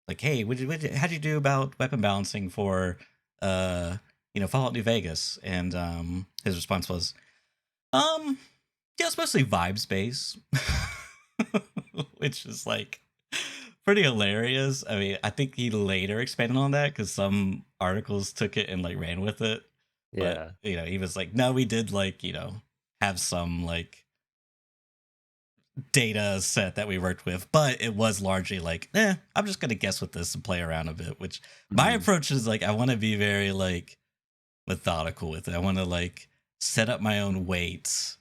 like, hey, how'd you do about weapon balancing for Fallout New Vegas? And his response was, yeah, it's mostly vibes based, which is like pretty hilarious. I mean, I think he later expanded on that because some articles took it and like ran with it. Yeah. But he was like, no, we did like have some like data set that we worked with, but it was largely like, I'm just gonna guess with this and play around a bit. Which my approach is like, I want to be very like methodical with it. I want to like set up my own weights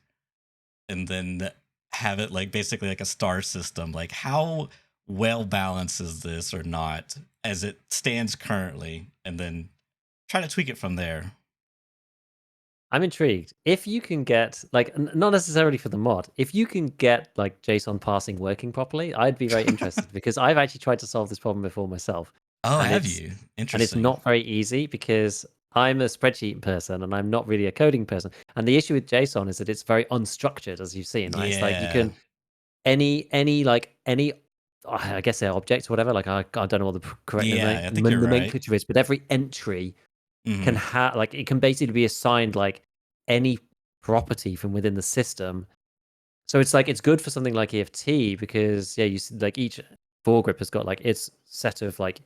and then have it like basically like a star system. Like how well balanced is this or not as it stands currently, and then try to tweak it from there. I'm intrigued. If you can get like not necessarily for the mod, if you can get like JSON parsing working properly, I'd be very interested because I've actually tried to solve this problem before myself. Oh, and have it's you? and it's Interesting. not very easy because I'm a spreadsheet person and I'm not really a coding person. And the issue with JSON is that it's very unstructured, as you've seen, right? It's like you Yeah. can any I guess they're objects or whatever. Like I don't know what the correct Yeah, I think you're right. nomenclature is, but every entry can Mhm. have like it can basically be assigned like any property from within the system. So it's like it's good for something like EFT because yeah, like each foregrip has got like its set of like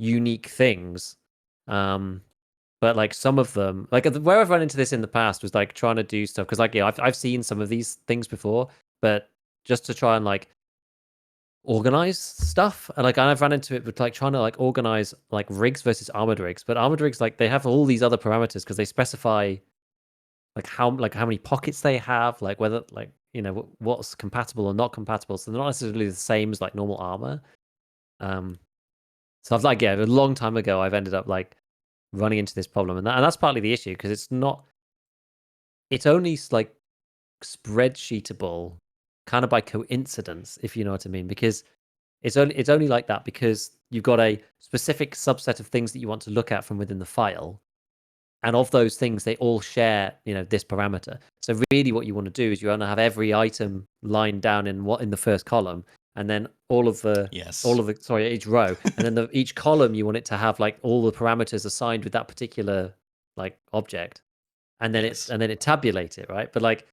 unique things. But like some of them, like where I've run into this in the past was like trying to do stuff because like yeah, I've seen some of these things before, but just to try and like organize stuff and like I've run into it with like trying to like organize like rigs versus armored rigs, but armored rigs like they have all these other parameters because they specify like how many pockets they have, like whether like what's compatible or not compatible, so they're not necessarily the same as like normal armor. So I've like a long time ago I've ended up like running into this problem, and that's partly the issue because it's only like spreadsheetable kind of by coincidence, if you know what I mean, because it's only like that because you've got a specific subset of things that you want to look at from within the file, and of those things they all share this parameter. So really what you want to do is you want to have every item lined down in the first column, and then Yes. sorry, each row, and then each column you want it to have like all the parameters assigned with that particular like object, and then Yes. it tabulate it, right? But like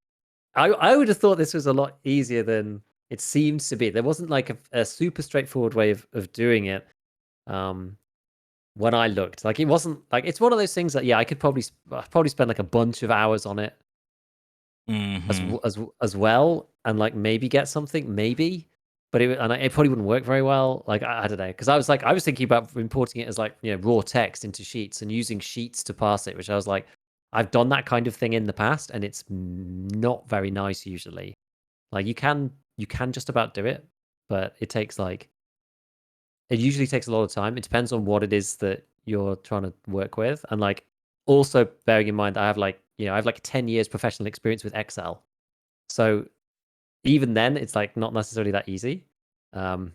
I would have thought this was a lot easier than it seems to be. There wasn't like a super straightforward way of doing it. When I looked, like it wasn't like it's one of those things that yeah, I could probably spend like a bunch of hours on it Mhm. as well, and like maybe get something, maybe, but it probably wouldn't work very well. Like I don't know, because I was thinking about importing it as like raw text into Sheets and using Sheets to parse it, which I was like, I've done that kind of thing in the past, and it's not very nice usually. Like you can just about do it, but it usually takes a lot of time. It depends on what it is that you're trying to work with, and like also bearing in mind I have like 10 years professional experience with Excel, so even then it's like not necessarily that easy. Um,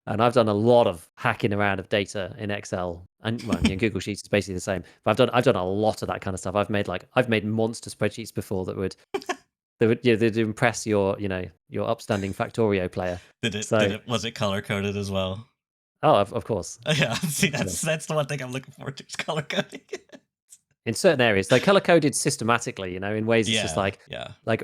and I've done a lot of hacking around of data in Excel, and well, Google Sheets is basically the same. But I've done a lot of that kind of stuff. I've made monster spreadsheets before that would they'd impress your your upstanding Factorio player. So Was it color coded as well? oh, of course. Yeah, see, Of course. that's the one thing I'm looking forward to is color coding. In certain areas, they're color coded systematically, in ways it's just Yeah. like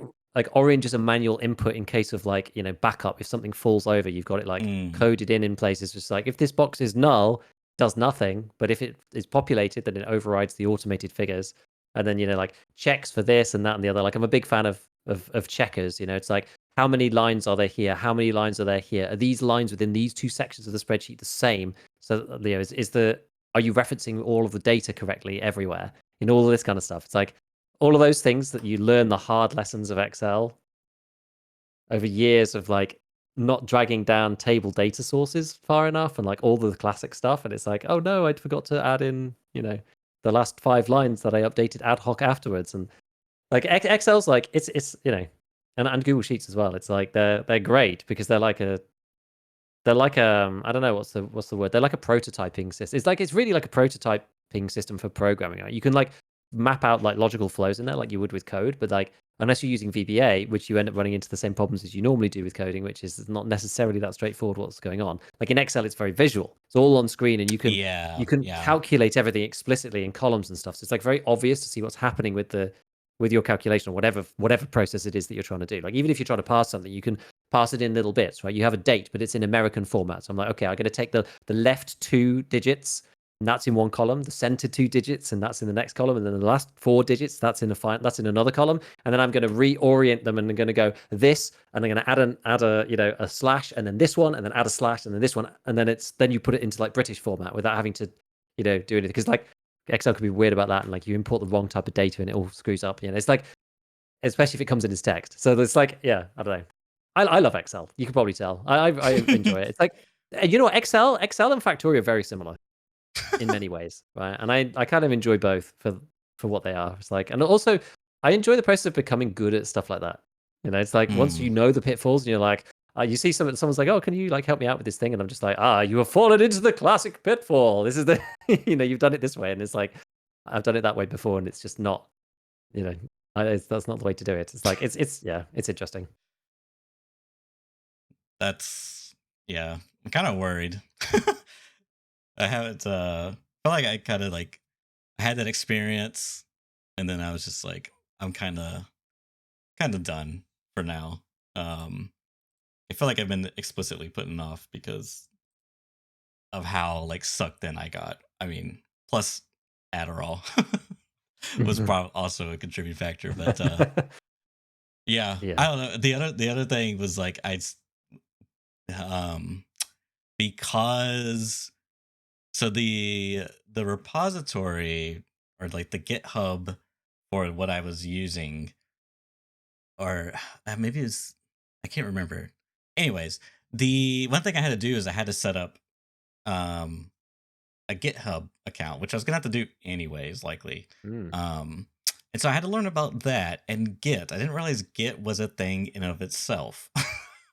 orange is a manual input in case of like, backup. If something falls over, you've got it like coded in places. Just like if this box is null, it does nothing. But if it is populated, then it overrides the automated figures. and then like checks for this and that and the other. Like I'm a big fan of checkers. It's like, how many lines are there here? How many lines are there here? Are these lines within these two sections of the spreadsheet the same? So are you referencing all of the data correctly everywhere? All of this kind of stuff. It's like all of those things that you learn the hard lessons of Excel over years of like not dragging down table data sources far enough and like all the classic stuff. And it's like, oh no, I forgot to add in, the last 5 lines that I updated ad hoc afterwards. And like Excel's like, it's and Google Sheets as well. It's like they're great because they're like I don't know what's the word. They're like a prototyping system. It's really like a prototyping system for programming. Right? You can like map out like logical flows in there like you would with code, but like unless you're using VBA, which you end up running into the same problems as you normally do with coding, which is not necessarily that straightforward what's going on. Like in Excel, it's very visual. It's all on screen, and you can calculate everything explicitly in columns and stuff. So it's like very obvious to see what's happening with your calculation or whatever process it is that you're trying to do. Like even if you're trying to parse something, you can parse it in little bits, right? You have a date, but it's in American format. So I'm like, okay, I'm going to take the left 2 digits, and that's in one column, the center 2 digits, and that's in the next column, and then the last 4 digits, that's in another column, and then I'm going to reorient them, and I'm going to go this, and I'm going to add a slash, and then this one, and then add a slash, and then this one, and then you put it into like British format without having to do anything, because like Excel could be weird about that, and like you import the wrong type of data and it all screws up. It's like, especially if it comes in as text. So it's like, yeah, I don't know. I love Excel. You can probably tell. I enjoy it. It's like, Excel and Factorio are very similar in many ways, right? And I kind of enjoy both for what they are. It's like, and also I enjoy the process of becoming good at stuff like that. It's like once you know the pitfalls, and you're like, you see someone's like, oh, can you like help me out with this thing? And I'm just like, you have fallen into the classic pitfall. This is the, you've done it this way, and it's like, I've done it that way before, and it's just not, that's not the way to do it. It's like it's interesting. I'm kind of worried. I haven't felt like I kind of like I had that experience, and then I was just like, I'm kind of done for now. I feel like I've been explicitly putting off because of how like sucked in I got. I mean, plus Adderall was probably also a contributing factor, but yeah, I don't know. The other thing was like because so the repository or like the GitHub for what I was using, or maybe it's I can't remember. Anyways, the one thing I had to do is I had to set up a GitHub account, which I was gonna have to do anyways, likely. And so I had to learn about that and Git. I didn't realize Git was a thing in of itself.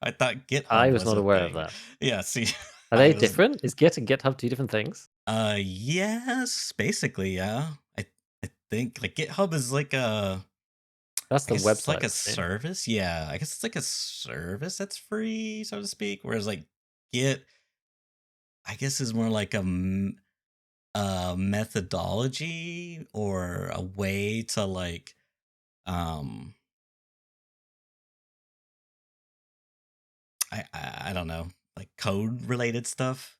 I thought GitHub I was not a aware thing. of that. Yeah, see, are they different? Is Git and GitHub 2 different things? Yes, basically, yeah. I think like GitHub is like that's the website. It's like a service. Yeah, I guess it's like a service that's free, so to speak. Whereas like Git, I guess is more like a methodology or a way to like I don't know, like code related stuff.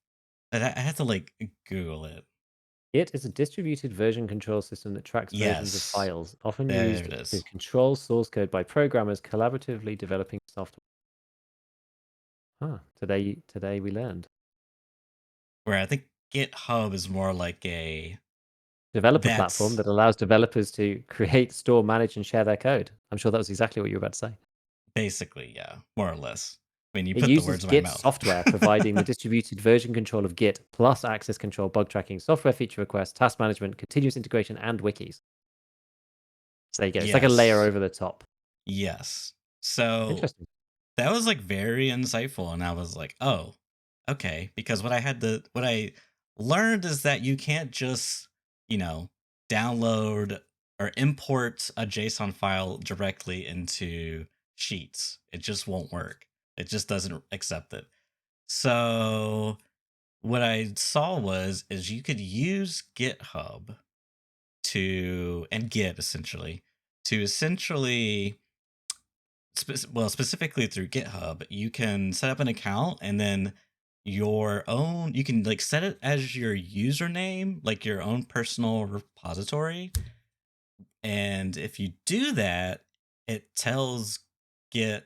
I have to like Google it. Git is a distributed version control system that tracks versions of files, often There used it is. to control source code by programmers collaboratively developing software. Today we learned. Where I think GitHub is more like a developer platform that allows developers to create, store, manage, and share their code. I'm sure that was exactly what you were about to say. Basically, yeah, more or less. I mean, you It put the uses words in Git my mouth. software, providing the distributed version control of Git, plus access control, bug tracking, software feature requests, task management, continuous integration, and wikis. So there you go. It's like a layer over the top. Yes. So interesting. That was like very insightful, and I was like, oh, okay. Because what I learned is that you can't just, download or import a JSON file directly into Sheets. It just won't work. It just doesn't accept it. So what I saw is you could use GitHub and Git essentially to specifically through GitHub, you can set up an account and then you can like set it as your username, like your own personal repository. And if you do that, it tells Git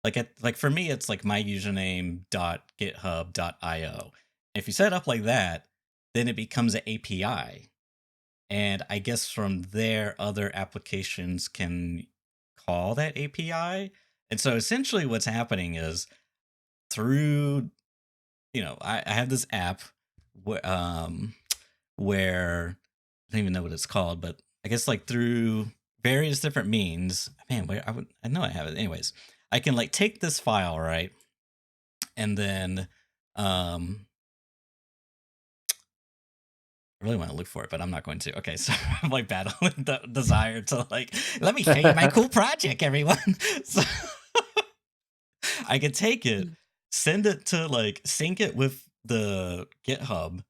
like for me, it's like my username .github.io. If you set it up like that, then it becomes an API. And I guess from there, other applications can call that API. And so essentially what's happening is through, I have this app where I don't even know what it's called, but I guess like through various different means, man, I know I have it. Anyways, I can like take this file, right? And then I really want to look for it, but I'm not going to. Okay, so I'm like battling the desire to like, let me show you my cool project, everyone. So I can take it, send it to like sync it with the GitHub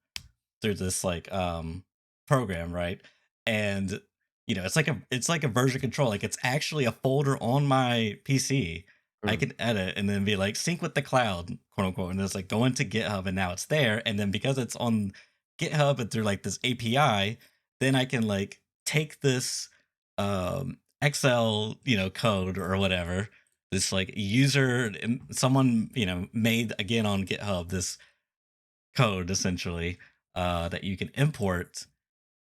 through this like program, right? And it's like a version control. Like it's actually a folder on my PC. I can edit and then be like sync with the cloud, quote unquote, and it's like go into GitHub and now it's there. And then because it's on GitHub and through like this API, then I can like take this Excel, code or whatever. This like user, someone, made again on GitHub this code essentially that you can import,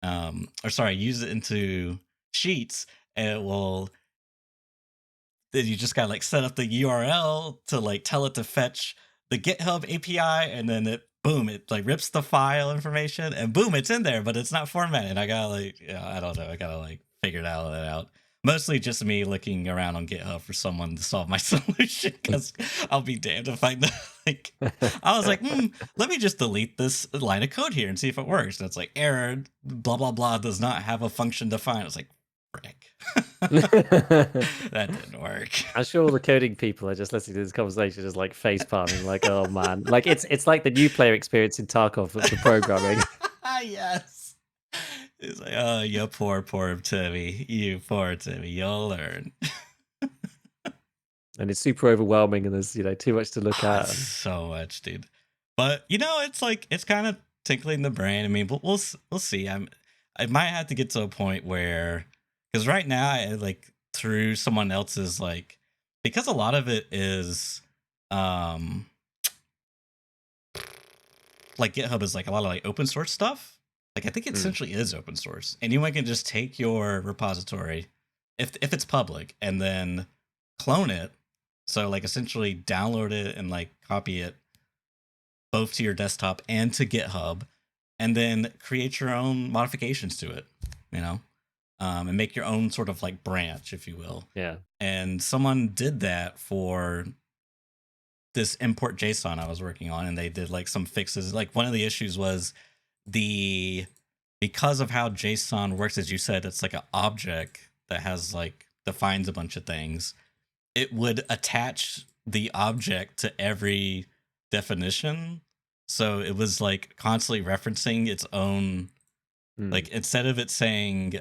or sorry, use it into Sheets, and it will. Then you just gotta like set up the URL to like tell it to fetch the GitHub API, and then it like rips the file information, and boom, it's in there, but it's not formatted. I gotta like, I don't know, I gotta like figure that out. Mostly just me looking around on GitHub for someone to solve my solution, because I'll be damned if I know. Like, I was like, let me just delete this line of code here and see if it works. And it's like, error, blah, blah, blah, does not have a function defined. I was like, frick. That didn't work. I'm sure all the coding people are just listening to this conversation, just like face palming, like, oh man, like it's like the new player experience in Tarkov with the programming. Yes. It's like, oh, you poor Timmy. You poor Timmy. You'll learn. And it's super overwhelming, and there's too much to look at. So much, dude. But it's like it's kind of tickling the brain. I mean, but we'll see. I might have to get to a point where, because right now I like through someone else's like, because a lot of it is like GitHub is like a lot of like open source stuff. Like I think it essentially is open source. Anyone can just take your repository if it's public and then clone it. So like essentially download it and like copy it both to your desktop and to GitHub, and then create your own modifications to it, and make your own sort of like branch, if you will. Yeah. And someone did that for this import JSON I was working on, and they did like some fixes. Like one of the issues was because of how JSON works, as you said, it's like an object that has like defines a bunch of things. It would attach the object to every definition. So it was like constantly referencing its own, like instead of it saying,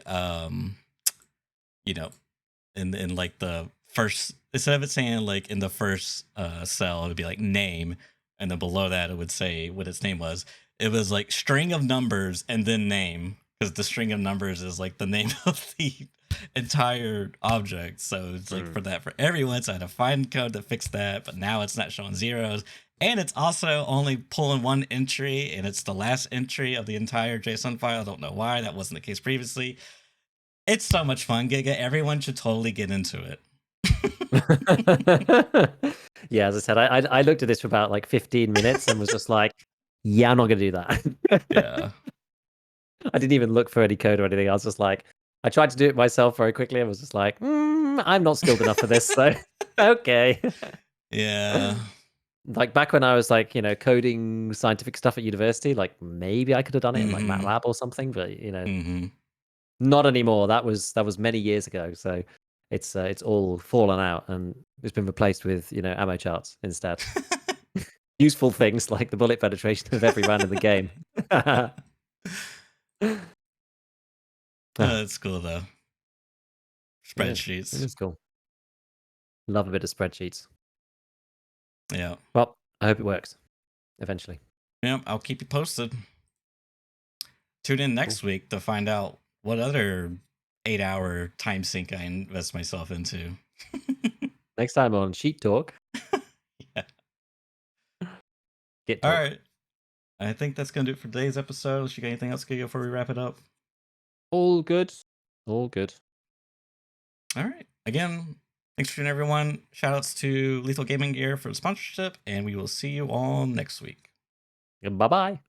in like the first, instead of it saying like in the first cell, it would be like name. And then below that, it would say what its name was. It was like string of numbers and then name, because the string of numbers is like the name of the entire object. So it's like for everyone. So I had to find code to fix that, but now it's not showing zeros. And it's also only pulling one entry, and it's the last entry of the entire JSON file. I don't know why that wasn't the case previously. It's so much fun, Giga. Everyone should totally get into it. Yeah, as I said, I looked at this for about like 15 minutes and was just like, yeah, I'm not gonna do that. Yeah. I didn't even look for any code or anything. I was just like, I tried to do it myself very quickly. I was just like, I'm not skilled enough for this, so okay. Yeah. Like back when I was like, coding scientific stuff at university, like maybe I could have done it in like MATLAB or something, but not anymore. That was many years ago. So it's all fallen out and it's been replaced with ammo charts instead. Useful things like the bullet penetration of every round in the game. That's cool though. Spreadsheets. It is cool. Love a bit of spreadsheets. Yeah. Well, I hope it works eventually. Yeah, I'll keep you posted. Tune in next week to find out what other 8-hour time sink I invest myself into. Next time on Sheet Talk, Yeah. Git All Talk. right. I think that's going to do it for today's episode. You got anything else, Giga, before we wrap it up? All good. All good. All right. Again, thanks for tuning in, everyone. Shoutouts to Lethal Gaming Gear for the sponsorship, and we will see you all next week. Bye-bye.